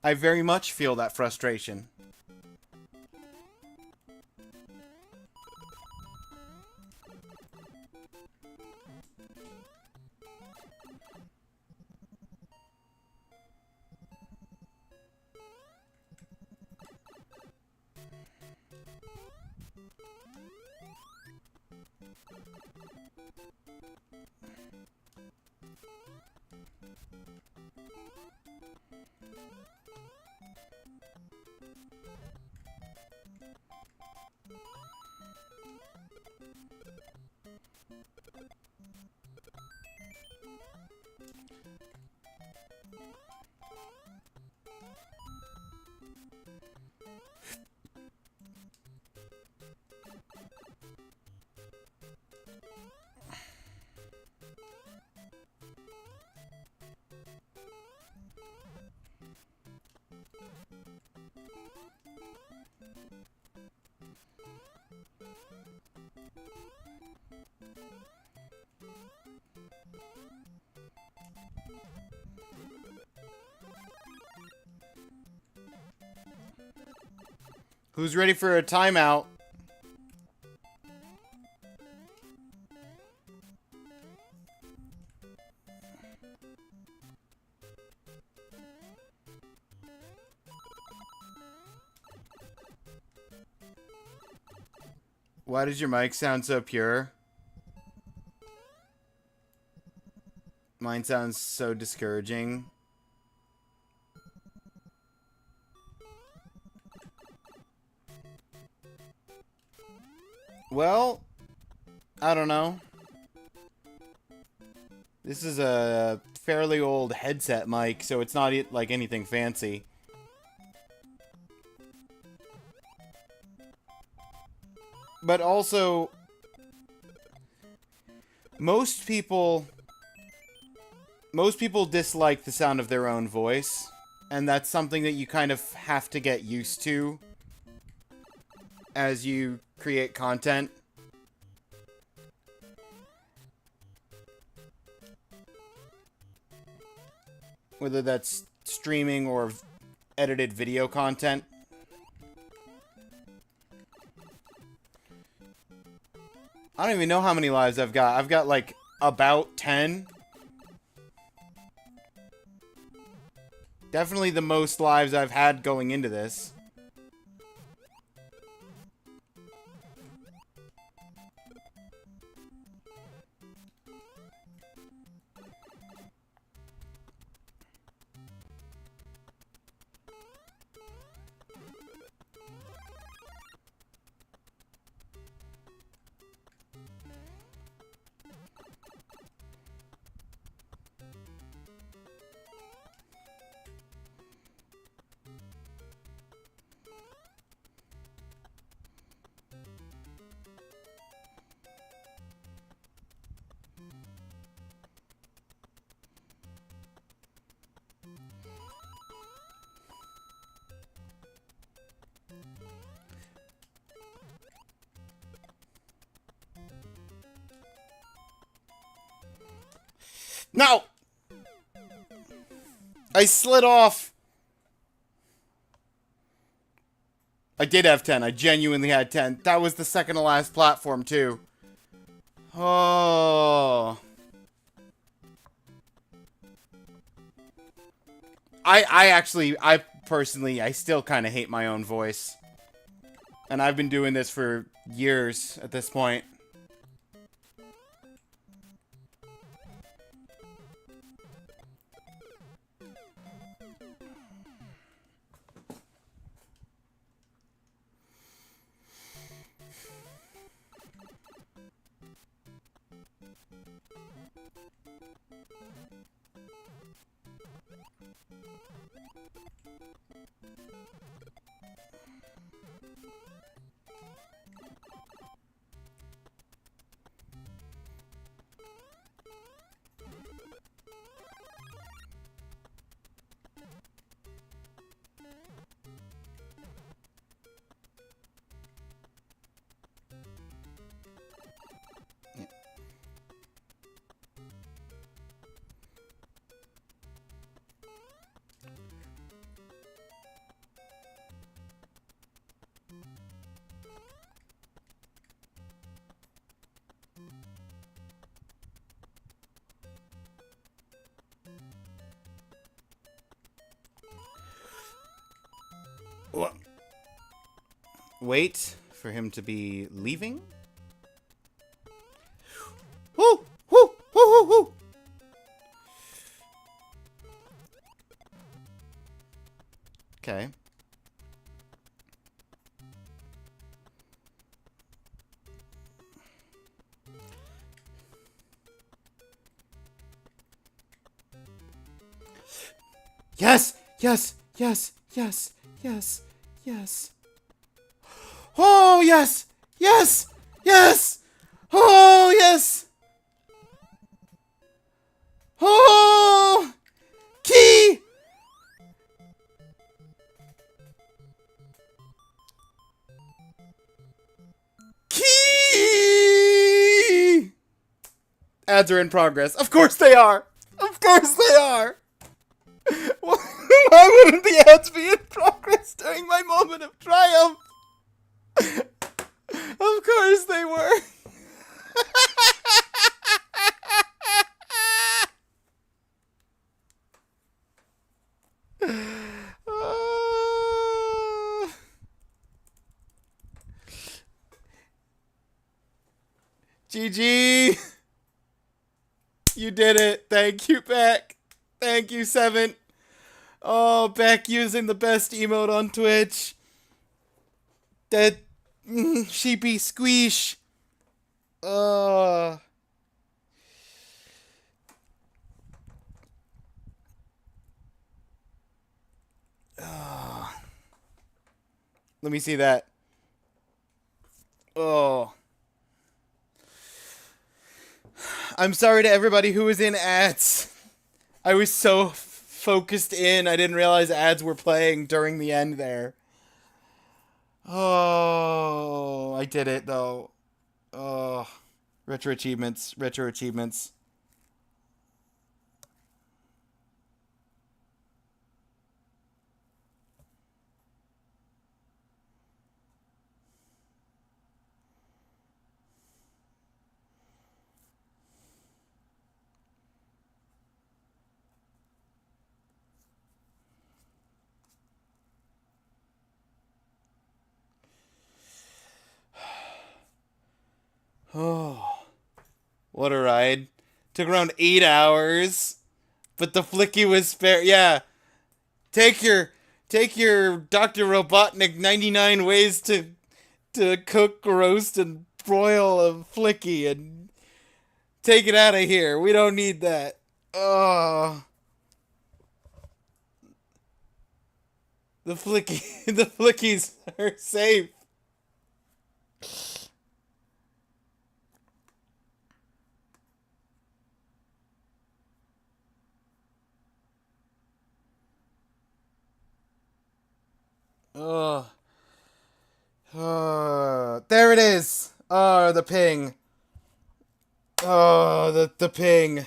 I very much feel that frustration. Who's ready for a timeout? Why does your mic sound so pure? Mine sounds so discouraging. Well, I don't know. This is a fairly old headset mic, so it's not like anything fancy. But also, most people dislike the sound of their own voice, and that's something that you kind of have to get used to as you create content. Whether that's streaming or edited video content. I don't even know how many lives I've got. I've got like about 10. Definitely the most lives I've had going into this. No! I slid off. I did have 10. I genuinely had 10. That was the second to last platform, too. Oh. I personally, I still kind of hate my own voice. And I've been doing this for years at this point. What? Wait for him to be leaving? Woo! Woo! Woo! Woo! Woo! Okay. Yes! Yes! Yes! Yes! Yes! Yes! Oh, yes! Yes! Yes! Oh, yes! Oh! Key! Key! Ads are in progress. Of course they are! Of course they are! Why wouldn't the ads be in progress during my moment of triumph? Of course they were. GG. You did it. Thank you, Beck. Thank you, Seven. Oh, Beck using the best emote on Twitch. That sheepy squeesh. Uh. Let me see that. Oh. I'm sorry to everybody who was in ads. I was so focused in, I didn't realize ads were playing during the end there. Oh, I did it though. Oh, retro achievements, retro achievements. Oh, what a ride. Took around 8 hours, but the flicky was spare. Yeah, take your Dr. Robotnik 99 ways to cook, roast, and broil a flicky and take it out of here. We don't need that. Oh, the flicky, the flickies are safe. Oh, there it is. Oh, the ping. Oh, the ping.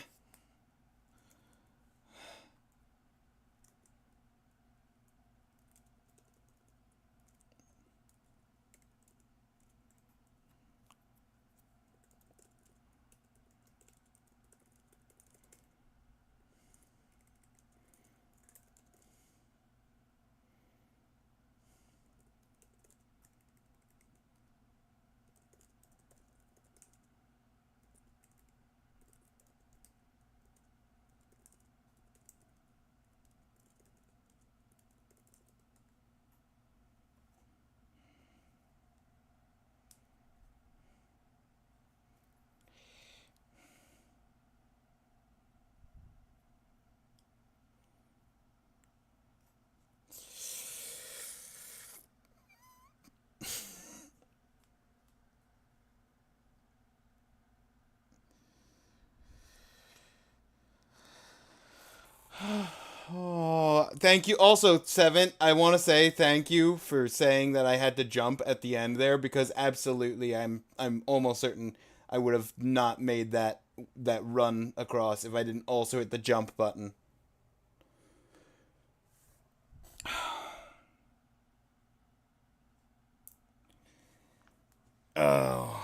Thank you. Also, Seven, I want to say thank you for saying that I had to jump at the end there, because absolutely I'm almost certain I would have not made that run across if I didn't also hit the jump button. Oh.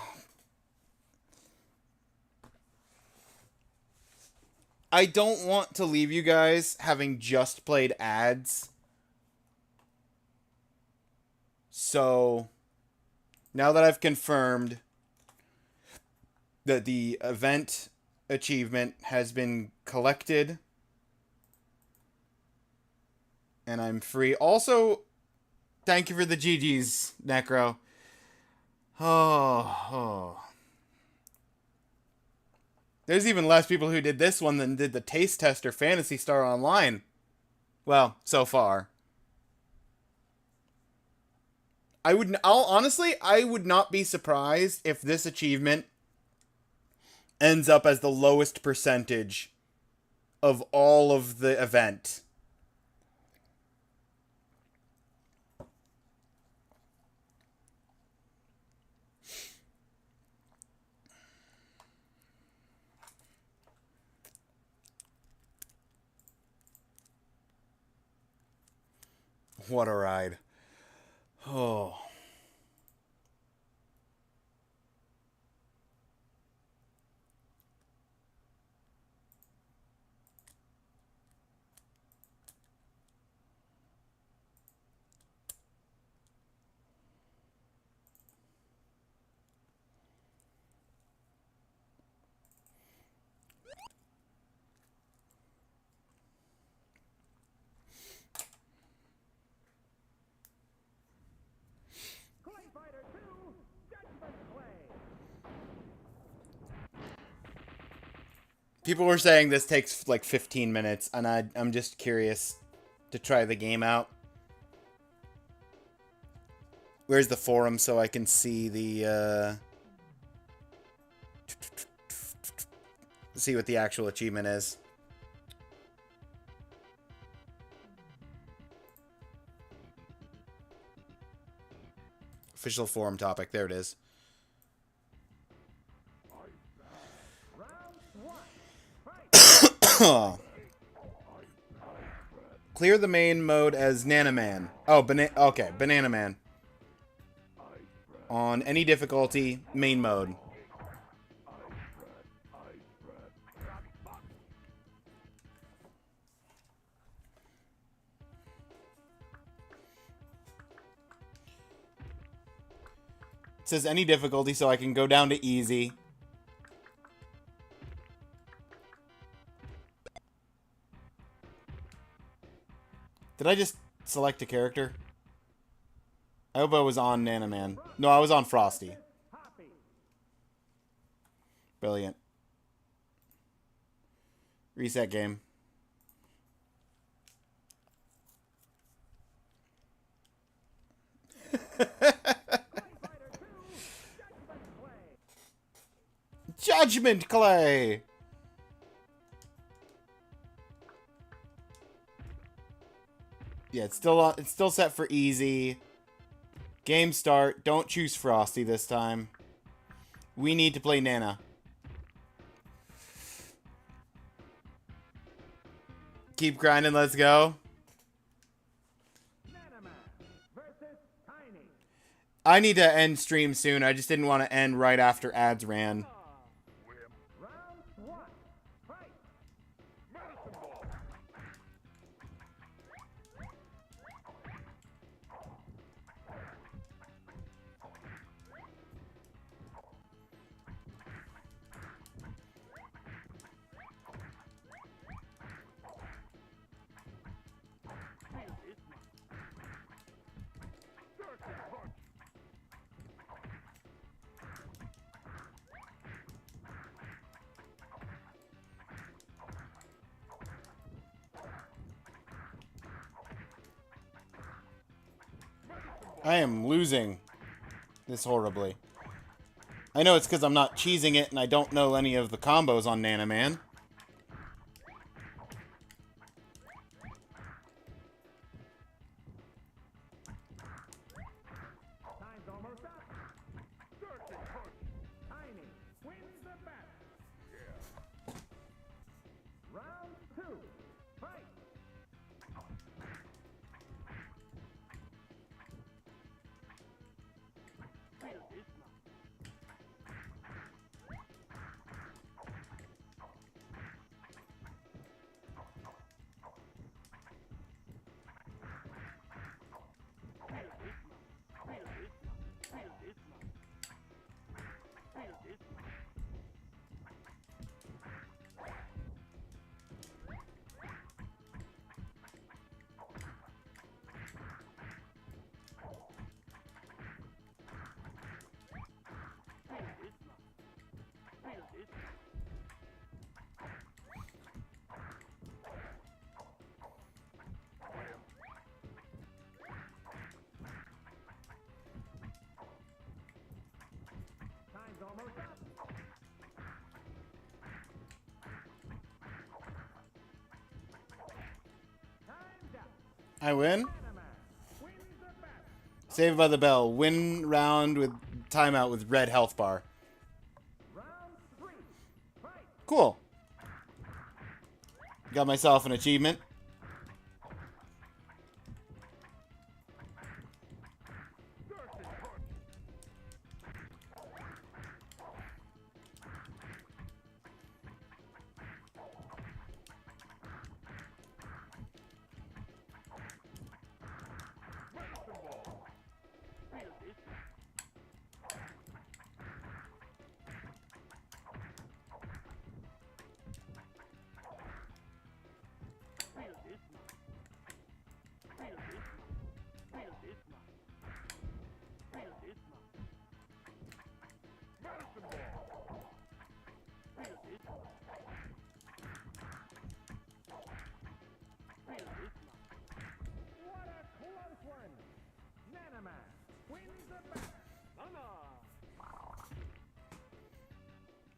I don't want to leave you guys having just played ads. So, now that I've confirmed that the event achievement has been collected and I'm free. Also, thank you for the GGs, Necro. Oh. There's even less people who did this one than did the Taste Tester Phantasy Star Online. Well, so far. I would not be surprised if this achievement ends up as the lowest percentage of all of the event. What a ride. Oh. People were saying this takes like 15 minutes, and I'm just curious to try the game out. Where's the forum so I can see the, see what the actual achievement is. Official forum topic, there it is. Clear the main mode as Nana Man. Oh, okay, Banana Man. On any difficulty, main mode. It says any difficulty, so I can go down to easy. Did I just select a character? I hope I was on Nana Man. No, I was on Frosty. Brilliant. Reset game. Judgment Clay! Yeah, it's still set for easy. Game start. Don't choose Frosty this time. We need to play Nana. Keep grinding, let's go. I need to end stream soon. I just didn't want to end right after ads ran. I am losing this horribly. I know it's because I'm not cheesing it and I don't know any of the combos on Nana Man. I win? Saved by the Bell. Win round with timeout with red health bar. Cool. Got myself an achievement.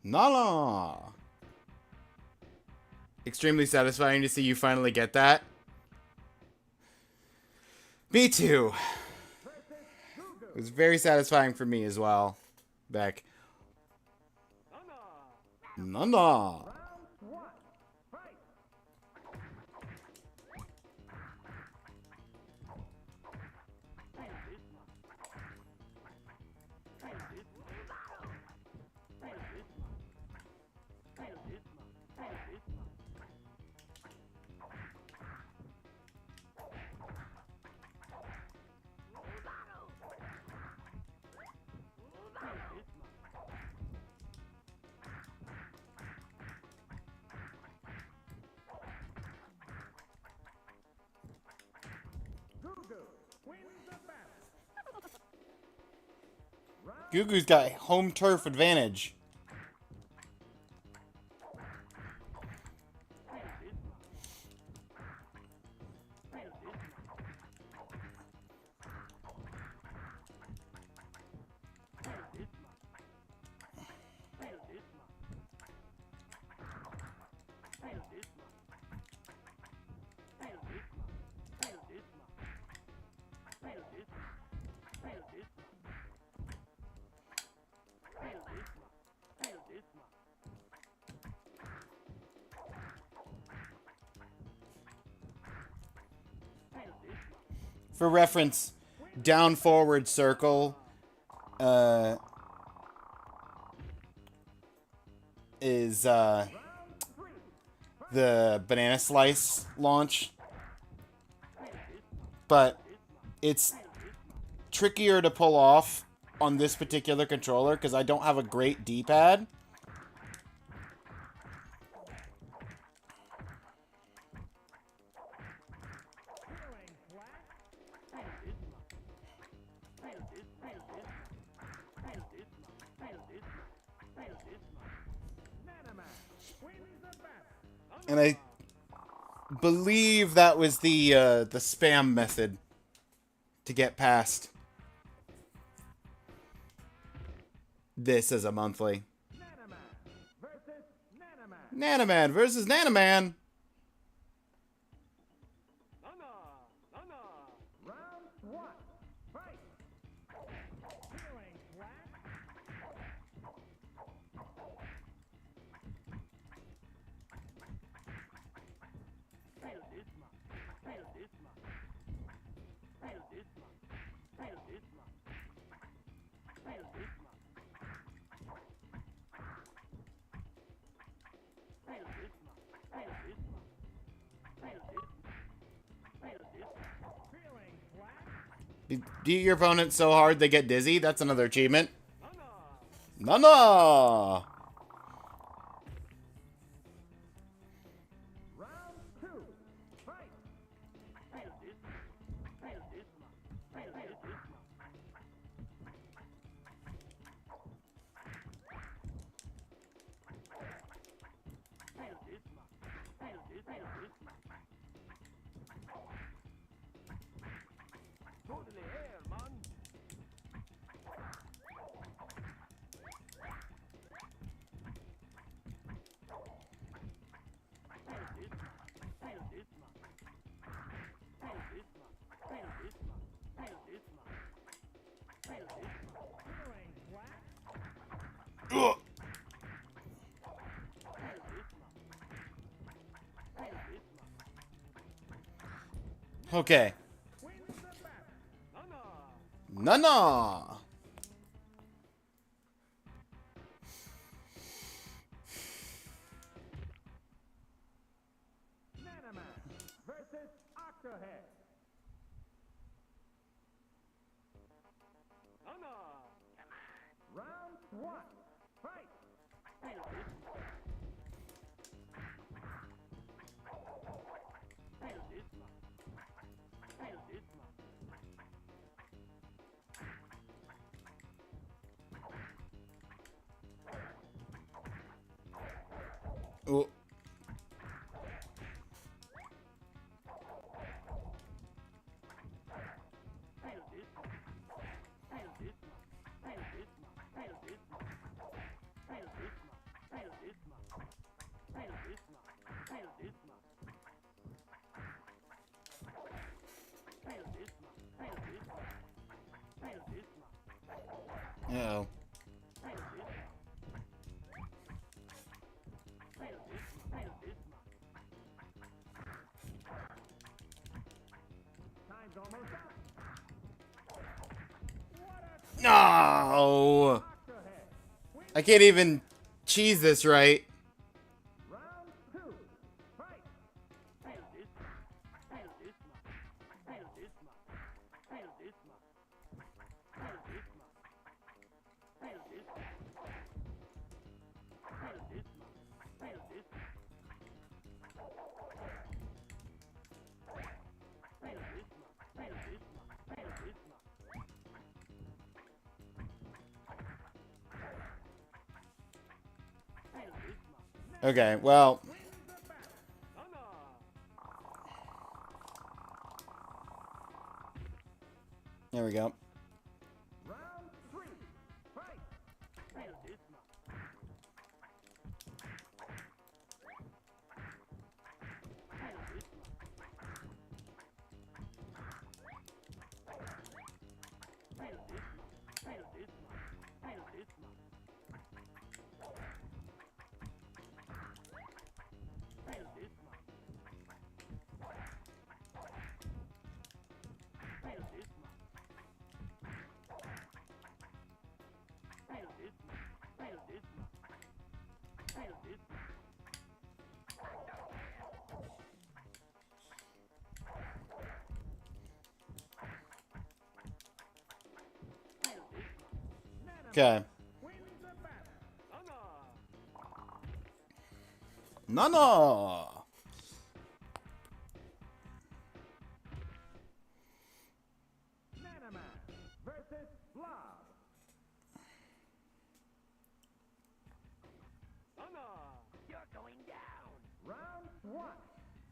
Nala! Extremely satisfying to see you finally get that. Me too. It was very satisfying for me as well. Beck. Nana! Gugu's got home turf advantage. For reference, down forward circle is the banana slice launch, but it's trickier to pull off on this particular controller because I don't have a great D-pad. And I believe that was the spam method to get past this as a monthly. Nanaman versus Nanaman. Beat your opponent so hard they get dizzy. That's another achievement. Nana! Okay. Nana! Versus Octohead. Round one. Fight. Oh. Uh-oh. Time's almost up. No! Octohead. I can't even cheese this right. Round two. Fight. Okay, well. There we go. Round three. Fight. Okay. Wins the battle. Nana! Nanaman versus Blob. You're going down. Round one.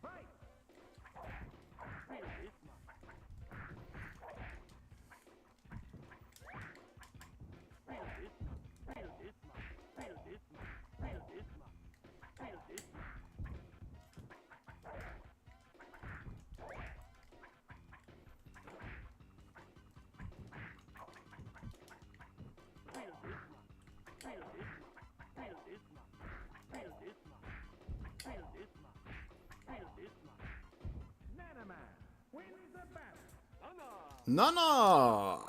Fight. Nanaman wins the battle. Nana!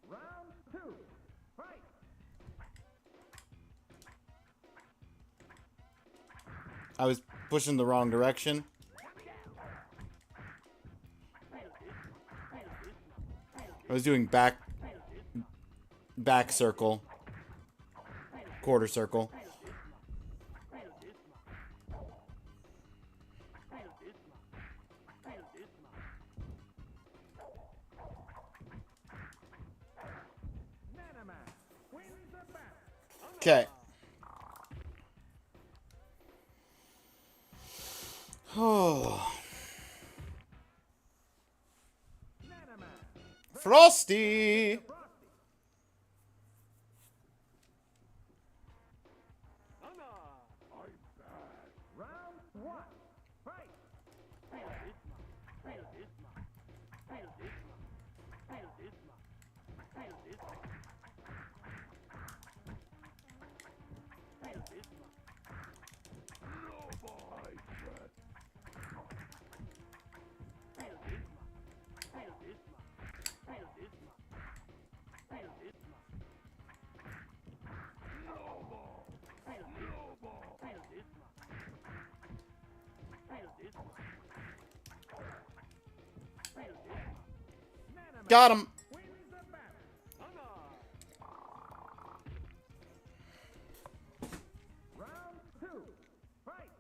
Round two. Fight. I was pushing the wrong direction. I was doing back circle. Quarter circle. Nanaman wins the battle. Okay. Oh. Nanaman Frosty! Frosty. Round one. Fight. Got him. Wins the battle. Round 2. Fight.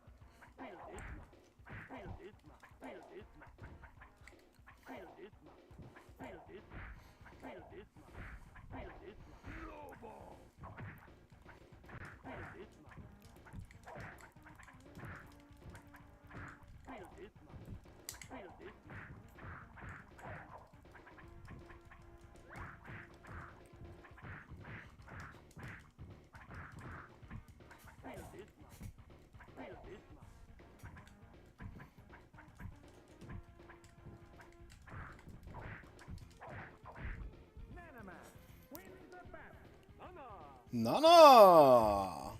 Nanaman wins the battle. No, no.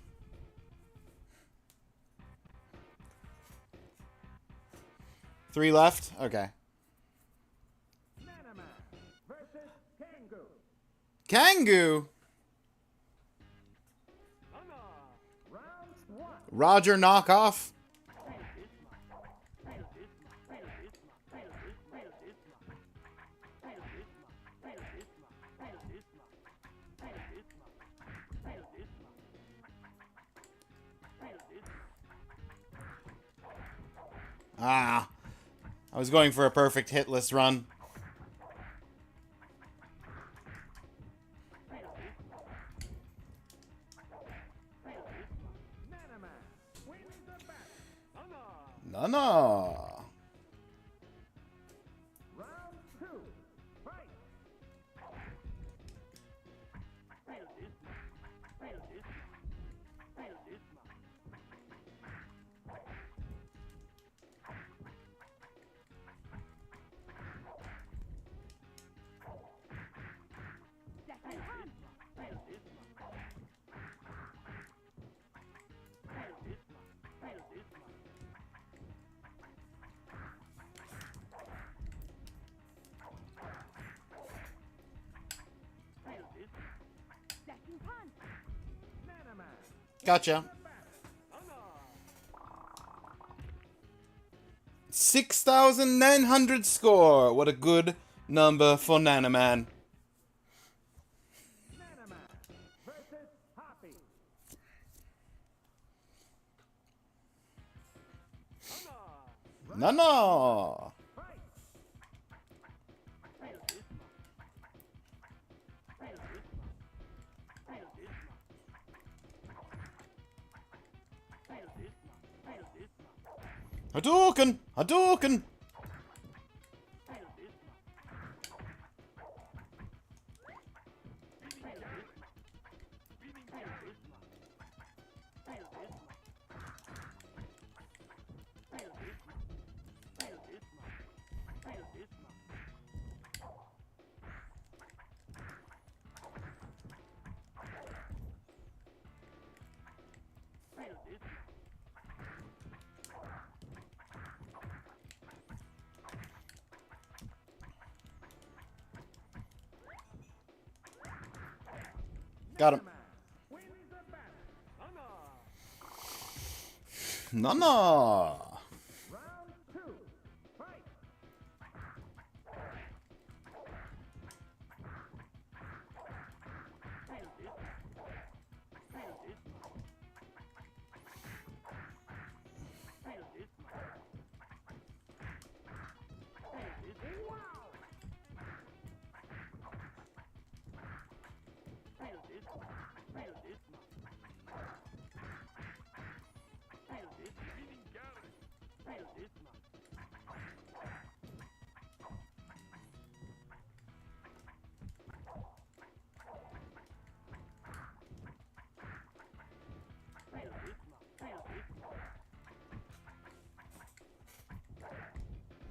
Three left? Okay. Nanaman versus Kangu. Kangu. Round 1. Roger knockoff. Ah. I was going for a perfect hitless run. Nanaman wins the battle. No, no. Round 2. Fight. Nanaman Gotcha. 6,900 score. What a good number for Nanaman. Nanaman versus Hoppy. No, no. Fight. Hadouken! Hadouken! Got him. Nanaman wins the battle. No, no. Round 2. Fight.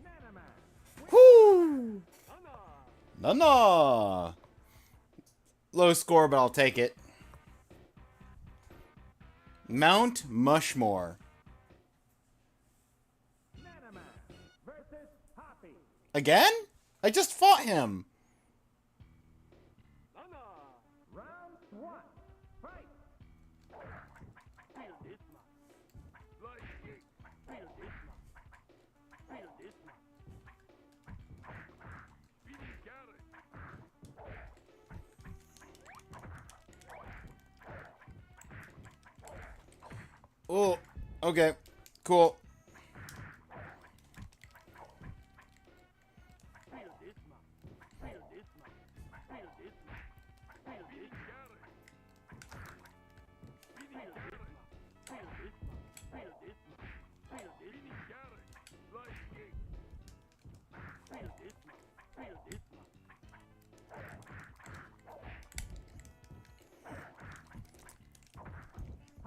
Nanaman Whoo! No, no. Low score, but I'll take it. Mount Mushmore. Nanaman versus Hoppy. Again? I just fought him. Round 1. Fight. Oh, okay. Cool.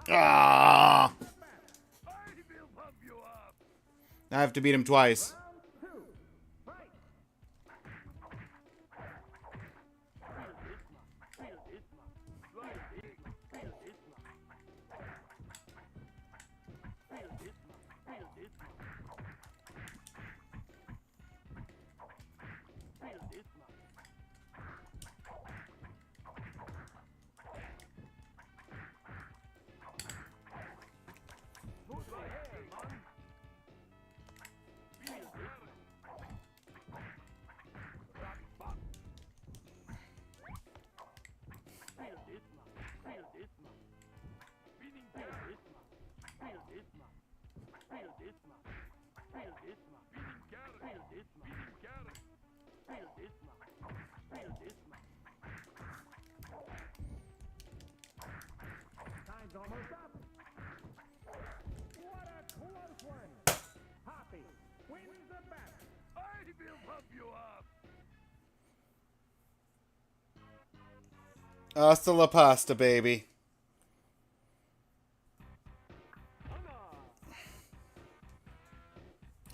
Ah! I have to beat him twice. Time's almost up. What a close one. Hoppy wins the battle. I will pump you up. Hasta la pasta, baby.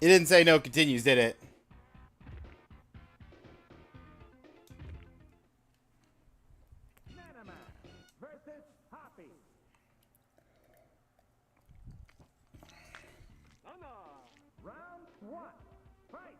It didn't say no continues, did it? Nanaman versus Hoppy. Round one. Fight.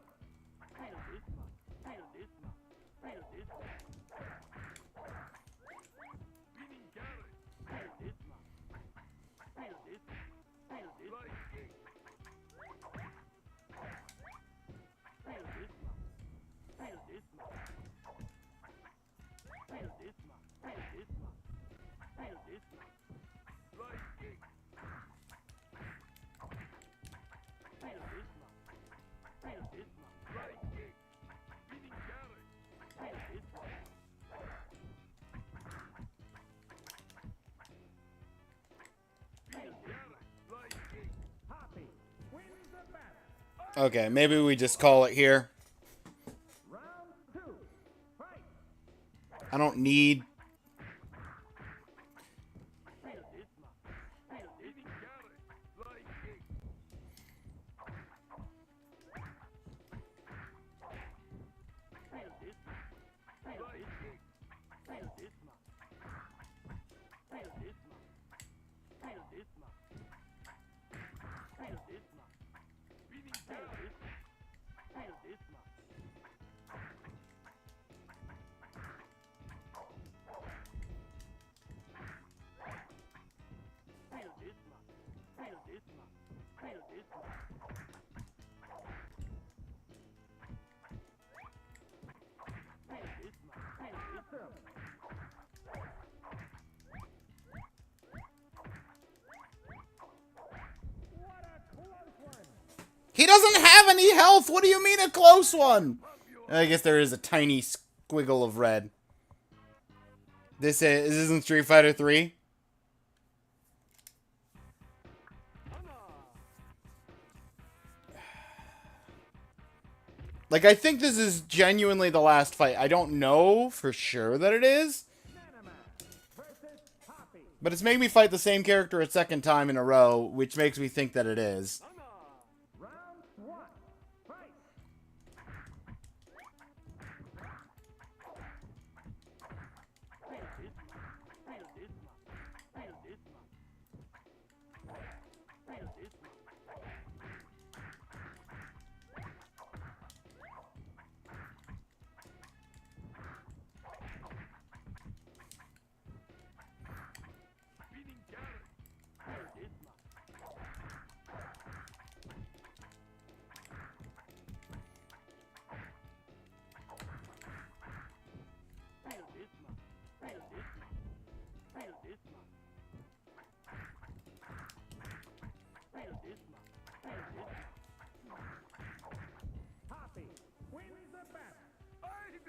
Hoppy wins the battle. Okay, maybe we just call it here. Round two. Fight. I don't need... What a close one. He doesn't have any health! What do you mean a close one? I guess there is a tiny squiggle of red. This isn't Street Fighter 3? Like, I think this is genuinely the last fight. I don't know for sure that it is, Nanaman versus Hoppy. but it's made me fight the same character a second time in a row, which makes me think that it is. Round one. Fight.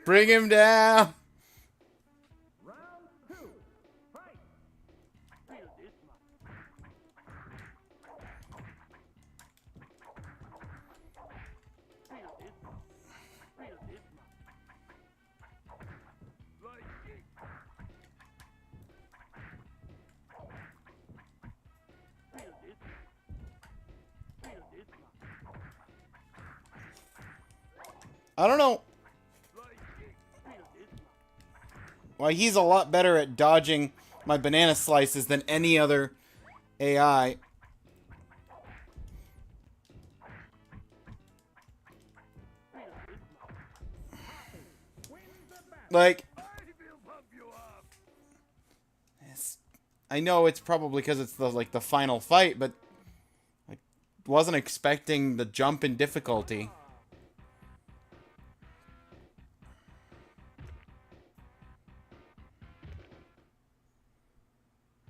Bring him down. Round two. Fight. Like it. I don't know Like it. why he's a lot better at dodging my banana slices than any other AI. Like, I will pump you up. I know it's probably because it's the final fight, but I wasn't expecting the jump in difficulty.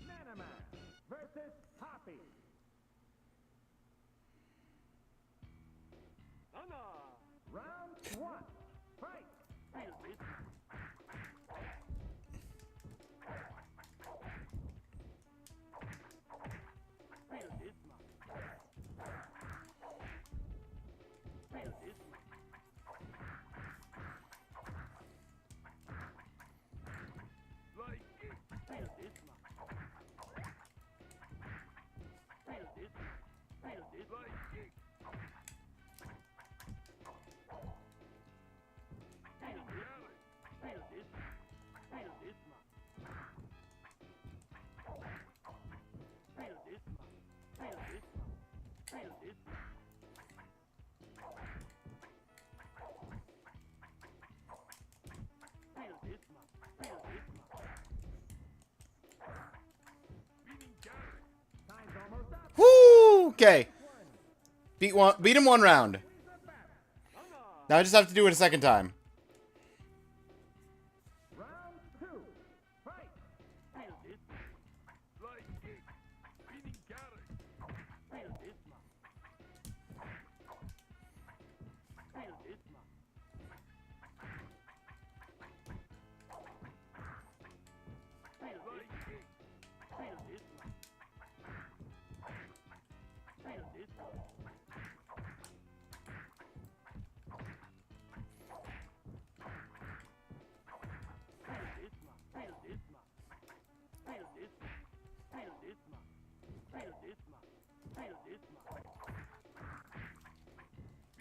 Nanaman versus Hoppy. Round one. Fight. Like it. Like it. Beating Garrett. Time's almost up. Whoo! Okay. Beat him one round. Now I just have to do it a second time. Round two. Fight. Like it. Beating Garrett. Like it.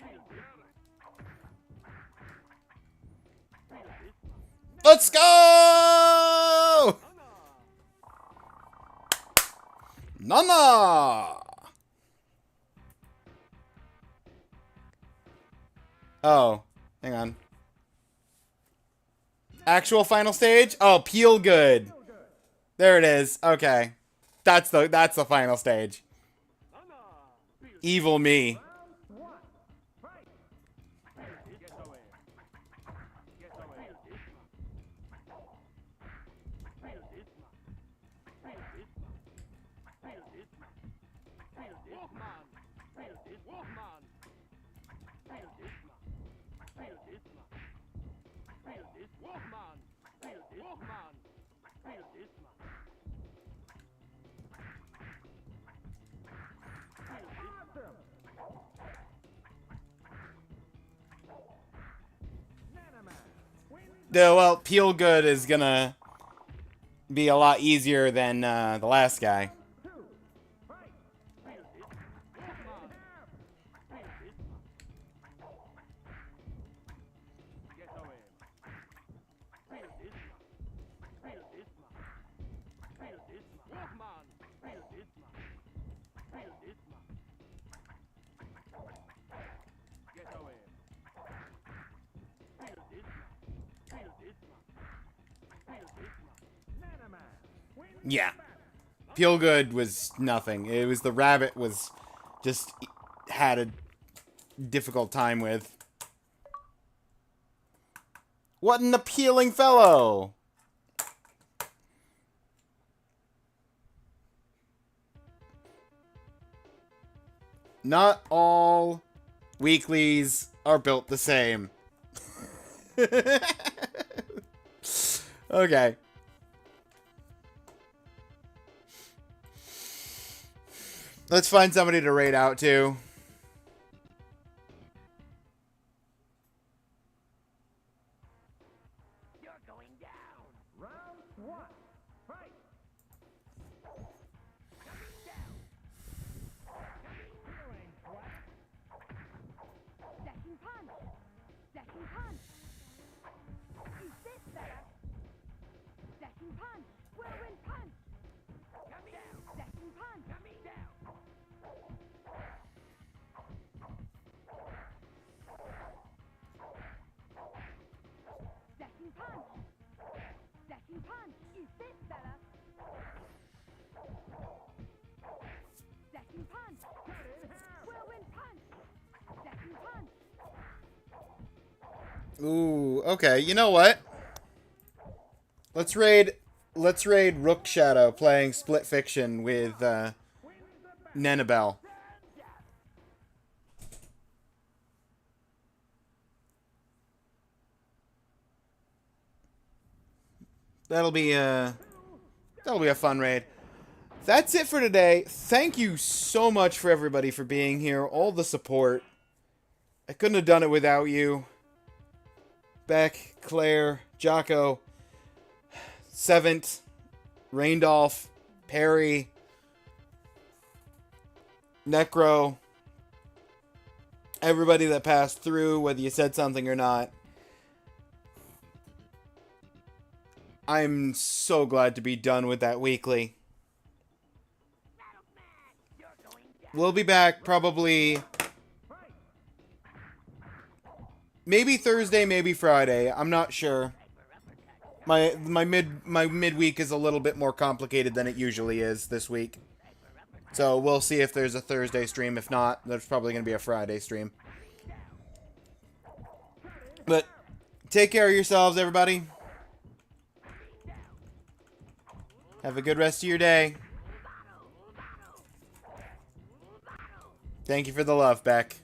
Beating Garrett. Let's go! Nana! Oh, hang on. Actual final stage? Oh, Peel Good. There it is. Okay. That's the final stage. Evil me. Round one. Fight. Awesome. Nanaman wins. Yeah, well, Peel Good is gonna be a lot easier than the last guy. Two. Fight. Nanaman wins. Yeah. Peel Good was nothing. It was the rabbit was just had a difficult time with. What an appealing fellow! Not all weeklies are built the same. Okay. Let's find somebody to raid out to. You're going down. Round one. Fight. Coming down. Feeling what? Second punch. Second punch. Eat this, fella. Second punch. Whirlwind punch. Coming down. Second punch. Coming down. Second punch. Second punch. Eat this, fella. Second punch. Whirlwind punch. Second punch. Ooh, okay. You know what? Let's raid Rook Shadow playing Split Fiction with Nenabel. That'll be a fun raid. That's it for today. Thank you so much for everybody for being here, all the support. I couldn't have done it without you. Beck, Claire, Jocko, Sevent, Raindolph, Perry, Necro, everybody that passed through, whether you said something or not. I'm so glad to be done with that weekly. We'll be back probably maybe Thursday, maybe Friday. I'm not sure. My midweek is a little bit more complicated than it usually is this week. So we'll see if there's a Thursday stream. If not, there's probably going to be a Friday stream. But take care of yourselves, everybody. Have a good rest of your day. Thank you for the love, Beck.